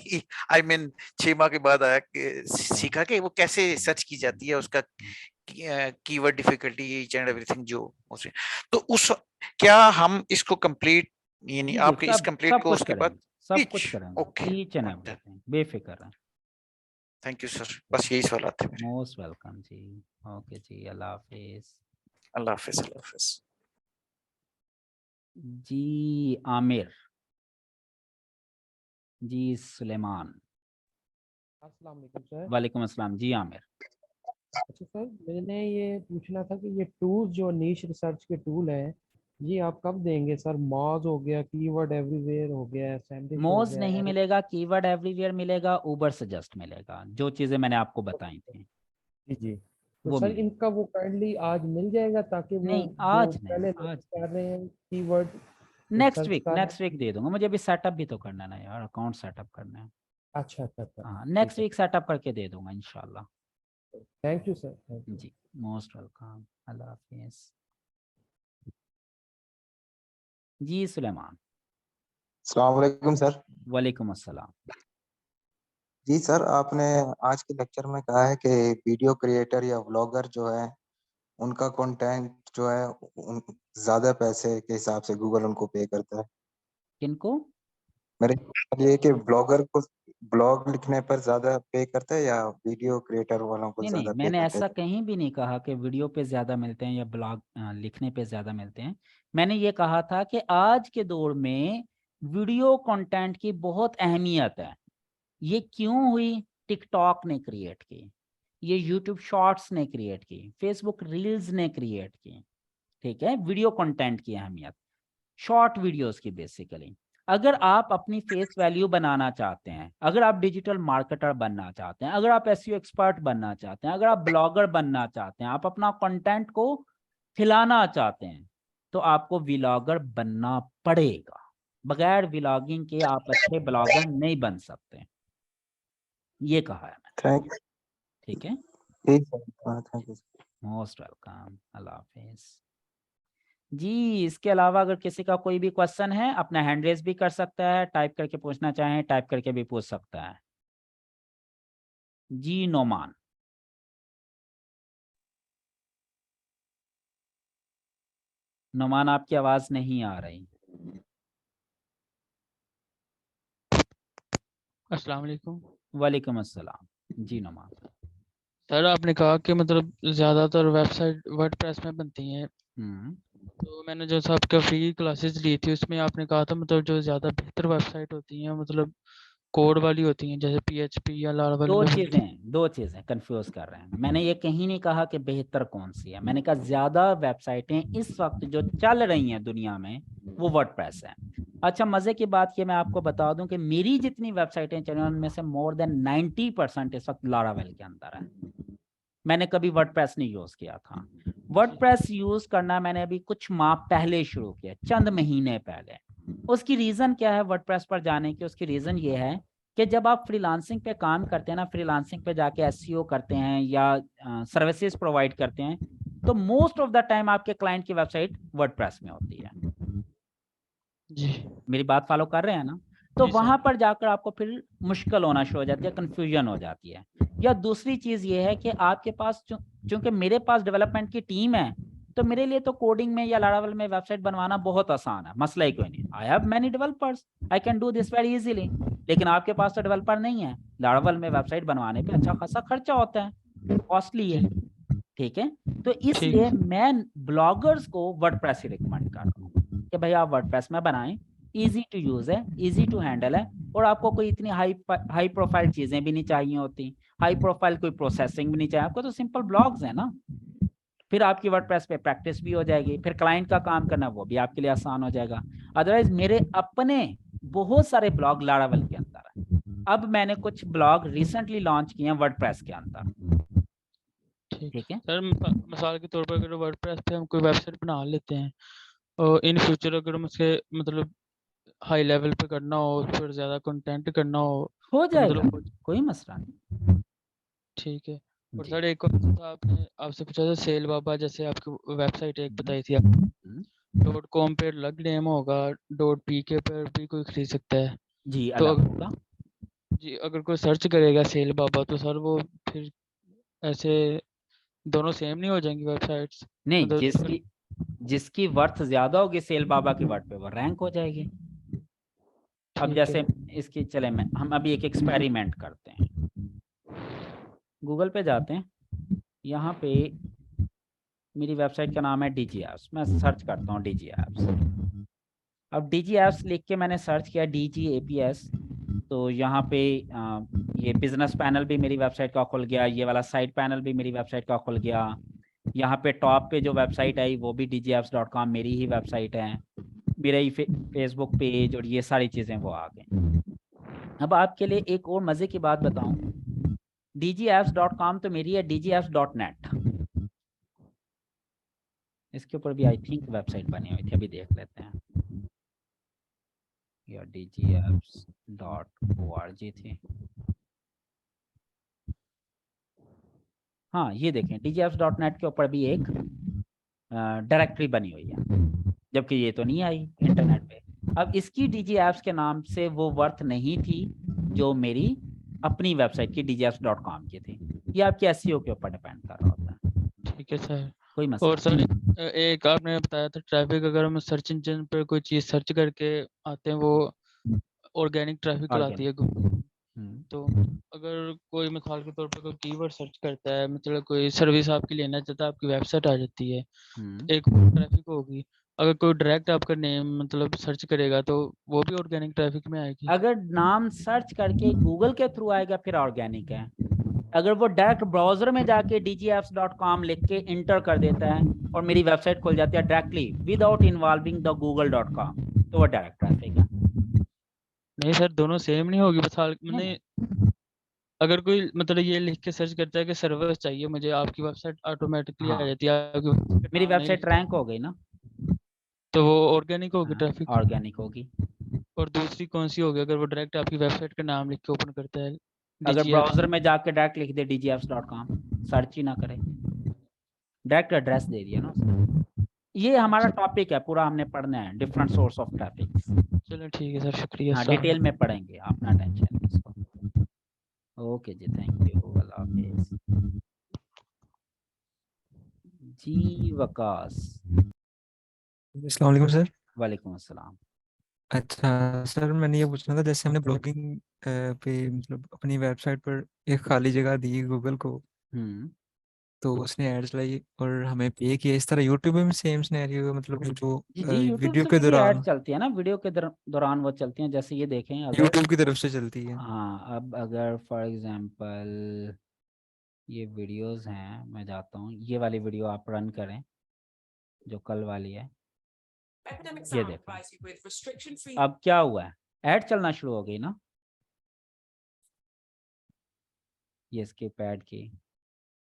आई मीन 6 माह के बाद आया सीखा कि वो कैसे सर्च की जाती है, उसका keyword difficulty each and everything जो उसे, तो उस क्या हम इसको कंप्लीट यानी जी जी, आपके इस सब कंप्लीट सब कुछ कोर्स के बाद करेंगे, सब कुछ ईच करेंगे, ओके, ईच एंड एवरीथिंग, बेफिक्र है। थैंक यू सर, बस यही सवाल थे मेरे। मोस्ट वेलकम जी। ओके जी, अल्लाह हाफिज। अल्लाह हाफिज, अल्लाह हाफिज। जी आमिर, जी सुलेमान। अस्सलाम वालेकुम सर। वालेकुम अस्सलाम जी आमिर। अच्छा सर, मैंने ये पूछना था कि ये टूल्स जो नीश रिसर्च के टूल हैं, ये आप कब देंगे सर? मॉज हो गया, कीवर्ड एवरीवेयर हो गया, सैमरिक हो मोज गया, नहीं एरो। मिलेगा, कीवर्ड एवरीवेयर मिलेगा, उबर सजेस्ट मिलेगा, जो चीजें मैंने आपको बताई थी जी जी। तो वो सर मिलेगी। इनका वो काइंडली आज मिल जाएगा ताकि वो नहीं जो आज नहीं, पहले आज लोग कर रहे हैं कीवर्ड नेक्स्ट रिसर्च वीक, कर रहे नेक्स्ट हैं। वीक दे दूंगा। मुझे अभी सेटअप भी तो करना है ना यार, अकाउंट सेटअप करना है। अच्छा अच्छा अच्छा, हाँ ठीक नेक्स्ट है। वीक सेटअप करके दे दूंगा इंशाल्लाह। Thank you sir, thank you. जी मोस्ट वेलकम, अल्लाह हाफिज। जी सुलेमान। अस्सलाम वालेकुम सर। वालेकुम अस्सलाम। जी सर, आपने आज के लेक्चर में कहा है कि वीडियो क्रिएटर या व्लॉगर जो है उनका कंटेंट जो है ज्यादा पैसे के हिसाब से गूगल उनको पे करता है। किनको? मेरे ख्याल ये कि ब्लॉगर को ब्लॉग लिखने पर ज्यादा पे करता है या वीडियो क्रिएटर वालों को नहीं नहीं, ज्यादा पे मैंने करता है? ऐसा कहीं भी नहीं कहा कि वीडियो पे ज्यादा मिलते हैं या ब्लॉग लिखने पे ज्यादा मिलते हैं। मैंने ये कहा था कि आज के दौर में वीडियो कंटेंट की बहुत अहमियत है। ये क्यों हुई? टिकटॉक ने क्रिएट की, ये यूट्यूब शॉर्ट्स ने क्रिएट की, फेसबुक रील्स ने क्रिएट की। ठीक है, वीडियो कंटेंट की अहमियत, शॉर्ट वीडियोस की बेसिकली। अगर आप अपनी फेस वैल्यू बनाना चाहते हैं, अगर आप डिजिटल मार्केटर बनना चाहते हैं, अगर आप एसईओ एक्सपर्ट बनना चाहते हैं, अगर आप ब्लॉगर बनना चाहते हैं, आप अपना कंटेंट को फैलाना चाहते हैं, तो आपको व्लॉगर बनना पड़ेगा। बगैर व्लॉगिंग के आप अच्छे ब्लॉगर नहीं बन सकते, ये कहा है मैंने। थैंक ठीक है, you sir, thank you. Most welcome, अल्लाह हाफिज जी। इसके अलावा अगर किसी का कोई भी क्वेश्चन है, अपना हैंड रेज भी कर सकता है, टाइप करके पूछना चाहें टाइप करके भी पूछ सकता है जी। नोमान, नोमान आपकी आवाज नहीं आ रही। अस्सलाम वालेकुम। वालेकुम अस्सलाम जी। नोमान सर आपने कहा कि मतलब ज़्यादातर वेबसाइट वर्डप्रेस में बनती हैं, तो मैंने जो सा आपका फ्री क्लासेस ली थी उसमें आपने कहा था मतलब जो ज़्यादा बेहतर वेबसाइट होती हैं मतलब कोड वाली होती हैं जैसे PHP या लारावेल में बनती हैं। दो चीजें कंफ्यूज कर रहे हैं। मैंने ये कहीं नहीं कहा कि बेहतर कौन सी है, मैंने कहा ज्यादा वेबसाइटें इस वक्त जो चल रही हैं दुनिया में वो वर्डप्रेस है। अच्छा, मजे की बात ये मैं आपको बता दूं कि मेरी जितनी वेबसाइटें चली उनमें से मोर देन 90% इस वक्त लारावेल के अंदर है। मैंने कभी वर्डप्रेस नहीं यूज किया था। वर्डप्रेस यूज करना मैंने अभी कुछ माह पहले शुरू किया, चंद महीने पहले। उसकी रीजन क्या है वर्डप्रेस पर जाने की? उसकी रीजन ये है कि जब आप फ्रीलांसिंग पे काम करते हैं ना, फ्रीलांसिंग पे जाके एसईओ करते हैं या सर्विसेज प्रोवाइड करते हैं, तो मोस्ट ऑफ द टाइम आपके क्लाइंट की वेबसाइट वर्डप्रेस में होती है। जी मेरी बात फॉलो कर रहे हैं ना? तो जी वहां सर। पर जाकर आपको फिर मुश्किल होना शुरू हो जाती है, कंफ्यूजन हो जाती है। या दूसरी चीज ये है कि आपके पास चूंकि मेरे पास डेवलपमेंट की टीम है, तो मेरे लिए तो कोडिंग में या लारावेल में वेबसाइट बनवाना बहुत आसान है, मसला ही कोई नहीं। I have many developers, I can do this very easily. लेकिन आपके पास तो डेवलपर नहीं है, लारावेल में वेबसाइट बनवाने पे अच्छा खासा खर्चा होता है, कॉस्टली है। ठीक है, तो इसलिए ठीक। मैं ब्लॉगर्स को वर्डप्रेस ही रिकमेंड कर रहा हूँ कि भाई आप वर्डप्रेस में बनाएं, इजी टू यूज है, इजी टू हैंडल है, और आपको कोई इतनी हाई प्रोफाइल चीजें भी नहीं चाहिए होती, हाई प्रोफाइल कोई प्रोसेसिंग भी नहीं चाहिए आपको, तो सिंपल ब्लॉग्स है ना। फिर आपकी वर्डप्रेस पे प्रैक्टिस भी हो जाएगी, फिर क्लाइंट का काम करना वो भी आपके लिए आसान हो जाएगा। अदरवाइज मेरे अपने बहुत सारे ब्लॉग लारावेल के अंदर है। अब मैंने कुछ ब्लॉग रिसेंटली लॉन्च किए हैं वर्डप्रेस के अंदर। ठीक ठीक है, सर, मिसाल के तौर पर अगर वर्डप्रेस पे हम कोई वेबसाइट बना लेते हैं और इन फ्यूचर अगर हम उसके मतलब हाई लेवल पे करना हो, फिर ज़्यादा कंटेंट करना हो तो जाएगा, मतलब कोई मसला नहीं। ठीक है। और जी। सर एक और था, आपने आपसे पूछा था सेल बाबा, जैसे आपकी वेबसाइट एक बताई थी आप .com पे अलग नेम होगा, .pk पर भी कोई खरीद सकता है, जी तो अलग होगा। जी अगर कोई सर्च करेगा सेल बाबा तो सर वो फिर ऐसे दोनों सेम नहीं हो जाएंगी वेबसाइट्स? नहीं, मतलब जिसकी जिसकी वर्थ ज्यादा होगी सेल बाबा की वर्थ पे वो रैंक हो जाएगी। अब ठीक जैसे है। इसकी चले हम अभी एक एक्सपेरिमेंट करते हैं। गूगल पे जाते हैं, यहाँ पे मेरी वेबसाइट का नाम है डीजी एप्स, मैं सर्च करता हूँ डीजी एप्स। अब डीजी एप्स लिख के मैंने सर्च किया डीजी एपीएस, तो यहाँ पे ये बिजनेस पैनल भी मेरी वेबसाइट का खुल गया, ये वाला साइड पैनल भी मेरी वेबसाइट का खुल गया। यहाँ पे टॉप पे जो वेबसाइट आई वो भी dgapps.com मेरी ही वेबसाइट है, मेरा ही फेसबुक पेज और ये सारी चीज़ें वो आ गई। अब आपके लिए एक और मज़े की बात बताऊं, dgapps.com तो मेरी है, dgapps.net इसके ऊपर भी आई थिंक वेबसाइट बनी हुई थी, अभी देख लेते हैं। या dgapps.org थी, हाँ ये देखें dgapps.net के ऊपर भी एक डायरेक्टरी बनी हुई है, जबकि ये तो नहीं आई इंटरनेट पे। अब इसकी डीजी एप्स के नाम से वो वर्थ नहीं थी जो मेरी अपनी वेबसाइट की dgapps.com की थी। ये आपके एसईओ के ऊपर डिपेंड कर रहा होता है। ठीक है सर। कोई मसला और सर एक आपने बताया था ट्रैफिक, अगर हम सर्च इंजन पर कोई चीज़ सर्च करके आते हैं वो ऑर्गेनिक ट्रैफिक कहलाती है ऑर्गेनिक। तो अगर कोई मिसाल के तौर पर कोई कीवर्ड सर्च करता है, मतलब कोई सर्विस आपकी लेना चाहता है, आपकी वेबसाइट आ जाती है, एक ट्रैफिक होगी। अगर कोई डायरेक्ट आपका नेम मतलब सर्च करेगा तो वो भी ऑर्गेनिक ट्रैफिक में आएगी? अगर नाम सर्च करके गूगल के थ्रू आएगा फिर ऑर्गेनिक है। अगर वो डायरेक्ट ब्राउजर में जाके dgapps.com लिख के इंटर कर देता है और मेरी वेबसाइट खुल जाती है directly without involving the google.com, तो वो डायरेक्ट ट्रैफिक है। नहीं सर, दोनों सेम नहीं होगी? मिसाल नहीं, मैंने अगर कोई मतलब ये लिख के सर्च करता है कि सर्विस चाहिए मुझे, आपकी वेबसाइट ऑटोमेटिकली आ हाँ, जाती है, आपकी वेबसाइट मेरी नाम नहीं वेबसाइट लिखता रैंक हो गई ना, तो वो ऑर्गेनिक होगी ट्रैफिक? ऑर्गेनिक होगी। और दूसरी कौन सी होगी अगर वो डायरेक्ट आपकी वेबसाइट का नाम लिख के ओपन करता है? अगर DGF ब्राउजर में जाके डायरेक्ट लिख दे dgapps.com, सर्च ही ना करे, डायरेक्ट एड्रेस दे दिया ना उसने। ये हमारा टॉपिक है पूरा, हमने पढ़ना है डिफरेंट सोर्स ऑफ ट्रैफिक। चलो ठीक है सर, शुक्रिया। हाँ अस्सलाम डिटेल में पढ़ेंगे, अपना टेंशन इसको। ओके जी, थैंक यू, अल्लाह हाफिज जी। वकास, अस्सलाम वालेकुम सर। वालेकुम अस्सलाम। अच्छा सर, मैंने ये पूछना था, जैसे हमने ब्लॉगिंग पे मतलब अपनी वेबसाइट पर एक खाली जगह दी गूगल को, तो उसने एड्स लाई और हमें पे किया। इस तरह यूट्यूब में सेम सिनेरियो, मतलब जो जी यूट्यूब वीडियो से के भी ऐड दौरान चलती है ना, वीडियो के दौरान वो चलती हैं। जैसे ये देखें, अगर यूट्यूब की तरफ से चलती है। हाँ, अब अगर फॉर एग्जांपल ये वीडियोस हैं, मैं जाता हूँ, ये वाली वीडियो आप रन करें जो कल वाली है, ये देखें अब क्या हुआ है, ऐड चलना शुरू हो गई ना, ये इसके ऐड की।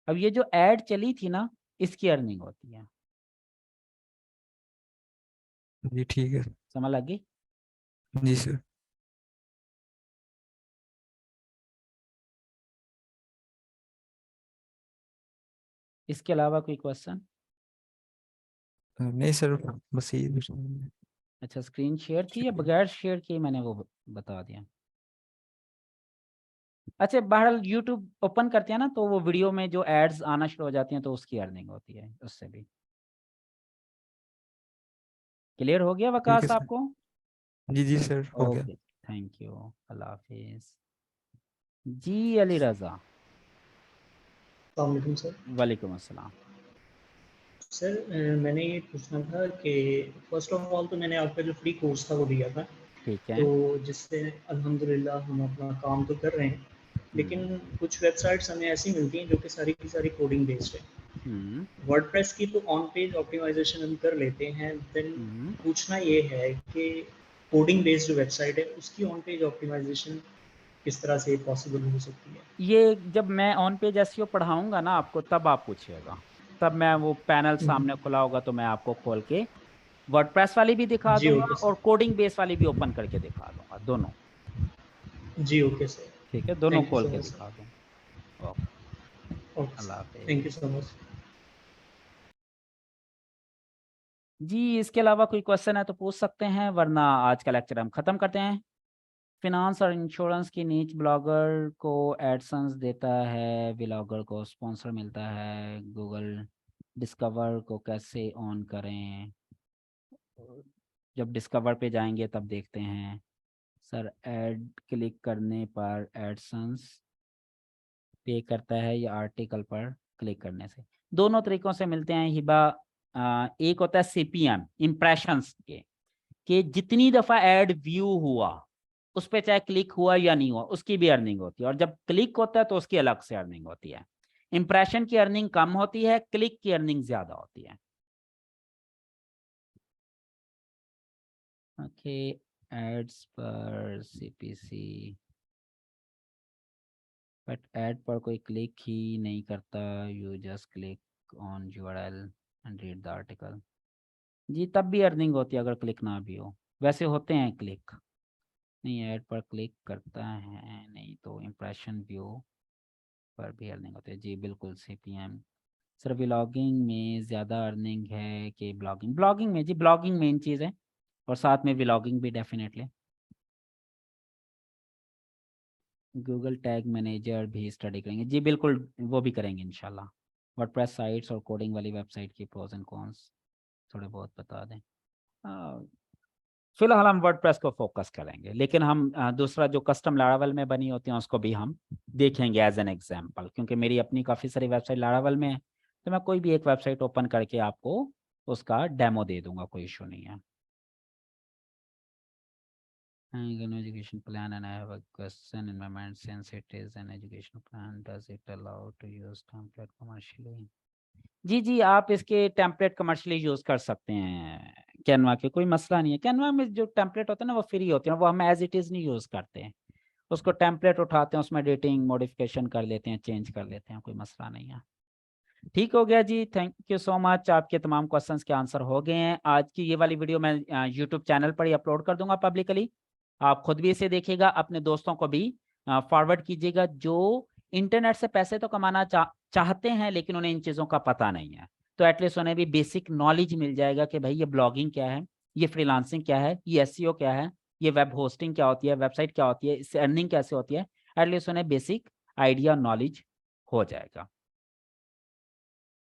अब ये जो ऐड चली थी ना, इसकी अर्निंग होती है। जी ठीक है। समझ लग गई? जी सर। इसके अलावा कोई क्वेश्चन? नहीं सर, बस यही। अच्छा, स्क्रीन शेयर की या बगैर शेयर की, मैंने वो बता दिया। अच्छा, बहरहाल यूट्यूब ओपन करते हैं ना, तो वो वीडियो में जो एड्स आना शुरू हो जाती हैं, तो उसकी अर्निंग होती है उससे भी। क्लियर हो गया ठीक है वकास सर। आपको? जी जी सर, हो गया। ओके, थैंक यू, अल्लाह हाफिज जी। अली रजा, अस्सलाम वालेकुम सर। वालेकुम अस्सलाम। सर मैंने ये पूछना था कि फर्स्ट ऑफ ऑल तो मैंने आपका जो फ्री कोर्स था वो दिया था, ठीक है। तो जिससे अल्हम्दुलिल्लाह हम अपना काम तो कर रहे हैं, लेकिन कुछ वेबसाइट्स हमें ऐसी मिलती हैं जो कि सारी की सारी कोडिंग बेस्ड है। वर्डप्रेस की तो ऑन पेज ऑप्टिमाइजेशन हम कर लेते हैं, देन पूछना ये है कि कोडिंग बेस्ड जो वेबसाइट है उसकी ऑन पेज ऑप्टिमाइजेशन किस तरह से पॉसिबल हो सकती है? ये जब मैं ऑन पेज एसईओ पढ़ाऊंगा ना आपको, तब आप पूछिएगा, तब मैं वो पैनल सामने खुला होगा तो मैं आपको खोल के वर्डप्रेस वाली भी दिखा जी दूंगा ओके और सर। कोडिंग बेस वाली भी ओपन करके दिखा दूंगा, दोनों। जी ओके सर। ठीक है, दोनों थैंक यू खोल सो के मच दिखा सर। दूंगा। ओके, ओके अल्लाह सर, थैंक यू हाफिज सो मच। जी। इसके अलावा कोई क्वेश्चन है तो पूछ सकते हैं, वरना आज का लेक्चर हम खत्म करते हैं। फिनांस और इंश्योरेंस की नीच ब्लॉगर को एडसेंस देता है, ब्लॉगर को स्पॉन्सर मिलता है, गूगल डिस्कवर को कैसे ऑन करें? जब डिस्कवर पे जाएंगे तब देखते हैं सर। ऐड क्लिक करने पर एडसेंस पे करता है या आर्टिकल पर क्लिक करने से? दोनों तरीकों से मिलते हैं हिबा। एक होता है सीपीएम, इम्प्रेशंस के, कि जितनी दफा ऐड व्यू हुआ उस पर चाहे क्लिक हुआ या नहीं हुआ, उसकी भी अर्निंग होती है, और जब क्लिक होता है तो उसकी अलग से अर्निंग होती है। इंप्रेशन की अर्निंग कम होती है, क्लिक की अर्निंग ज्यादा होती है। ओके, एड्स पर सीपीसी, बट ऐड पर कोई क्लिक ही नहीं करता, you just click on URL and read the article. जी, तब भी अर्निंग होती है अगर क्लिक ना भी हो। वैसे होते हैं क्लिक, नहीं ऐड पर क्लिक करता है नहीं तो इम्प्रेशन व्यू पर भी अर्निंग होती है। जी बिल्कुल, सीपीएम। सर ब्लॉगिंग में ज़्यादा अर्निंग है कि ब्लॉगिंग? ब्लॉगिंग में जी, ब्लॉगिंग मेन चीज़ है और साथ में ब्लॉगिंग भी डेफिनेटली। गूगल टैग मैनेजर भी स्टडी करेंगे? जी बिल्कुल, वो भी करेंगे इंशाल्लाह। वर्डप्रेस साइट्स और कोडिंग वाली वेबसाइट की प्रोज एंड कॉन्स थोड़े बहुत बता दें। फिलहाल हम वर्डप्रेस को फोकस करेंगे, लेकिन हम दूसरा जो कस्टम लारावेल में बनी होती हैं उसको भी हम देखेंगे एज एन एग्जांपल, क्योंकि मेरी अपनी काफ़ी सारी वेबसाइट लारावेल में है, तो मैं कोई भी एक वेबसाइट ओपन करके आपको उसका डेमो दे दूंगा, कोई इशू नहीं है। Education plan and I have a question in my mind, since it is an education plan, does it allow to use template commercially? जी आप इसके टेम्पलेट कमर्शियली यूज कर सकते हैं कैनवा के, कोई मसला नहीं है। कैनवा में जो टेम्पलेट होते हैं ना वो फ्री होते हैं, वो हम एज इट इज नहीं यूज करते हैं, उसको टेम्पलेट उठाते हैं, उसमें एडिटिंग मॉडिफिकेशन कर लेते हैं, चेंज कर लेते हैं, कोई मसला नहीं है। ठीक हो गया जी, थैंक यू सो मच। आपके तमाम क्वेश्चंस के आंसर हो गए हैं। आज की ये वाली वीडियो मैं यूट्यूब चैनल पर ही अपलोड कर दूंगा पब्लिकली, आप खुद भी इसे देखिएगा, अपने दोस्तों को भी फॉरवर्ड कीजिएगा जो इंटरनेट से पैसे तो कमाना चाहते हैं लेकिन उन्हें इन चीज़ों का पता नहीं है। तो एटलीस्ट उन्हें भी बेसिक नॉलेज मिल जाएगा कि भाई ये ब्लॉगिंग क्या है, ये फ्रीलांसिंग क्या है, ये एसईओ क्या है, ये वेब होस्टिंग क्या होती है, वेबसाइट क्या होती है, इससे अर्निंग कैसे होती है। एटलीस्ट उन्हें बेसिक आइडिया नॉलेज हो जाएगा।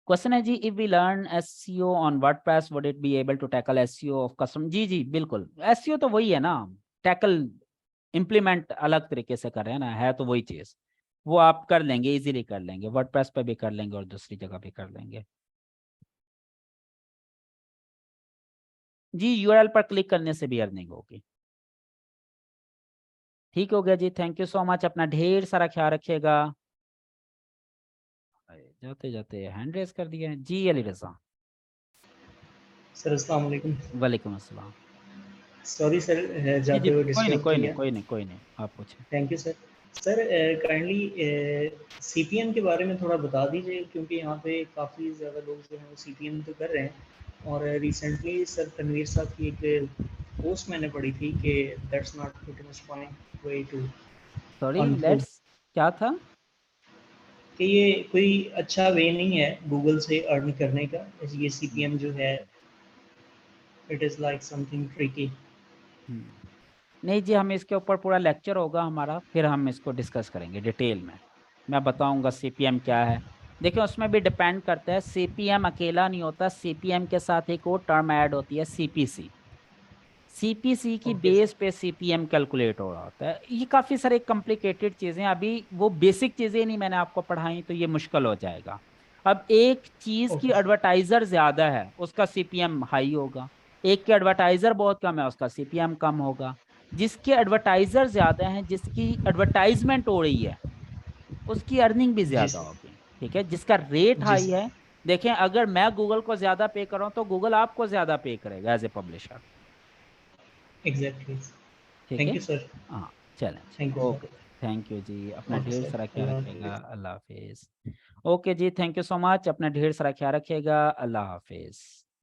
क्वेश्चन है जी, if we learn SEO on WordPress would it be able to tackle SEO of custom. जी जी बिल्कुल, एसईओ तो वही है ना, टैकल इम्प्लीमेंट अलग तरीके से कर रहे हैं ना, है तो वही चीज, वो आप कर लेंगे, इजीली कर लेंगे, वर्डप्रेस पे भी कर लेंगे और दूसरी जगह भी कर लेंगे। जी यूआरएल पर क्लिक करने से भी अर्निंग होगी। ठीक हो गया जी, थैंक यू सो मच, अपना ढेर सारा ख्याल रखिएगा। जाते जाते हैंड रेज कर दिया है जी अली रजा। सर अस्सलाम वालेकुम। वालेकुम अस्सलाम। सॉरी सर जी जाते जी हुए कोई नहीं डिस्टर्ब कोई नहीं किया। कोई नहीं कोई नहीं, आप पूछें। Thank you sir. Sir kindly CPM के बारे में थोड़ा बता दीजिए, क्योंकि यहाँ पे काफ़ी ज़्यादा लोग जो हैं वो सीपीएम तो कर रहे हैं, और रिसेंटली सर तनवीर साहब की एक पोस्ट मैंने पढ़ी थी कि that's not pretty much fine way to sorry earn through, let's, क्या था? कि ये कोई अच्छा वे नहीं है गूगल से अर्न करने का, ये सीपीएम जो है it is like something tricky. नहीं जी, हम इसके ऊपर पूरा लेक्चर होगा हमारा, फिर हम इसको डिस्कस करेंगे डिटेल में, मैं बताऊंगा सीपीएम क्या है। देखिए उसमें भी डिपेंड करता है, सीपीएम अकेला नहीं होता, सीपीएम के साथ एक और टर्म ऐड होती है सीपीसी। सीपीसी की ओके बेस सर। पे सीपीएम कैलकुलेट हो रहा होता है। ये काफ़ी सारे कॉम्प्लिकेटेड चीज़ें, अभी वो बेसिक चीज़ें नहीं मैंने आपको पढ़ाई तो ये मुश्किल हो जाएगा। अब एक चीज़ की ओके सर। एडवर्टाइज़र ज़्यादा है उसका सीपीएम हाई होगा, एक के एडवर्टाइज़र बहुत कम है उसका सीपीएम कम होगा। जिसके एडवर्टाइज़र ज़्यादा हैं, जिसकी एडवर्टाइजमेंट हो रही है, उसकी अर्निंग भी जी ज़्यादा सर। होगी। ठीक है, जिसका रेट जी हाई सर। है, देखें अगर मैं गूगल को ज़्यादा पे कर रहा हूँ तो गूगल आपको ज़्यादा पे करेगा एज ए पब्लिशर। एग्जैक्टली। ठीक थैंक है, यू सर। हाँ चलें जी, thank you okay. Sir. Thank you जी, अपना ओके ढेर सर, सारा ख्याल अल्लाह रखिएगा, हाफिज़। अल्लाह हाफिज़। ओके जी, थैंक यू सो मच, अपना ढेर सारा ख्याल रखिएगा, अल्लाह हाफिज़।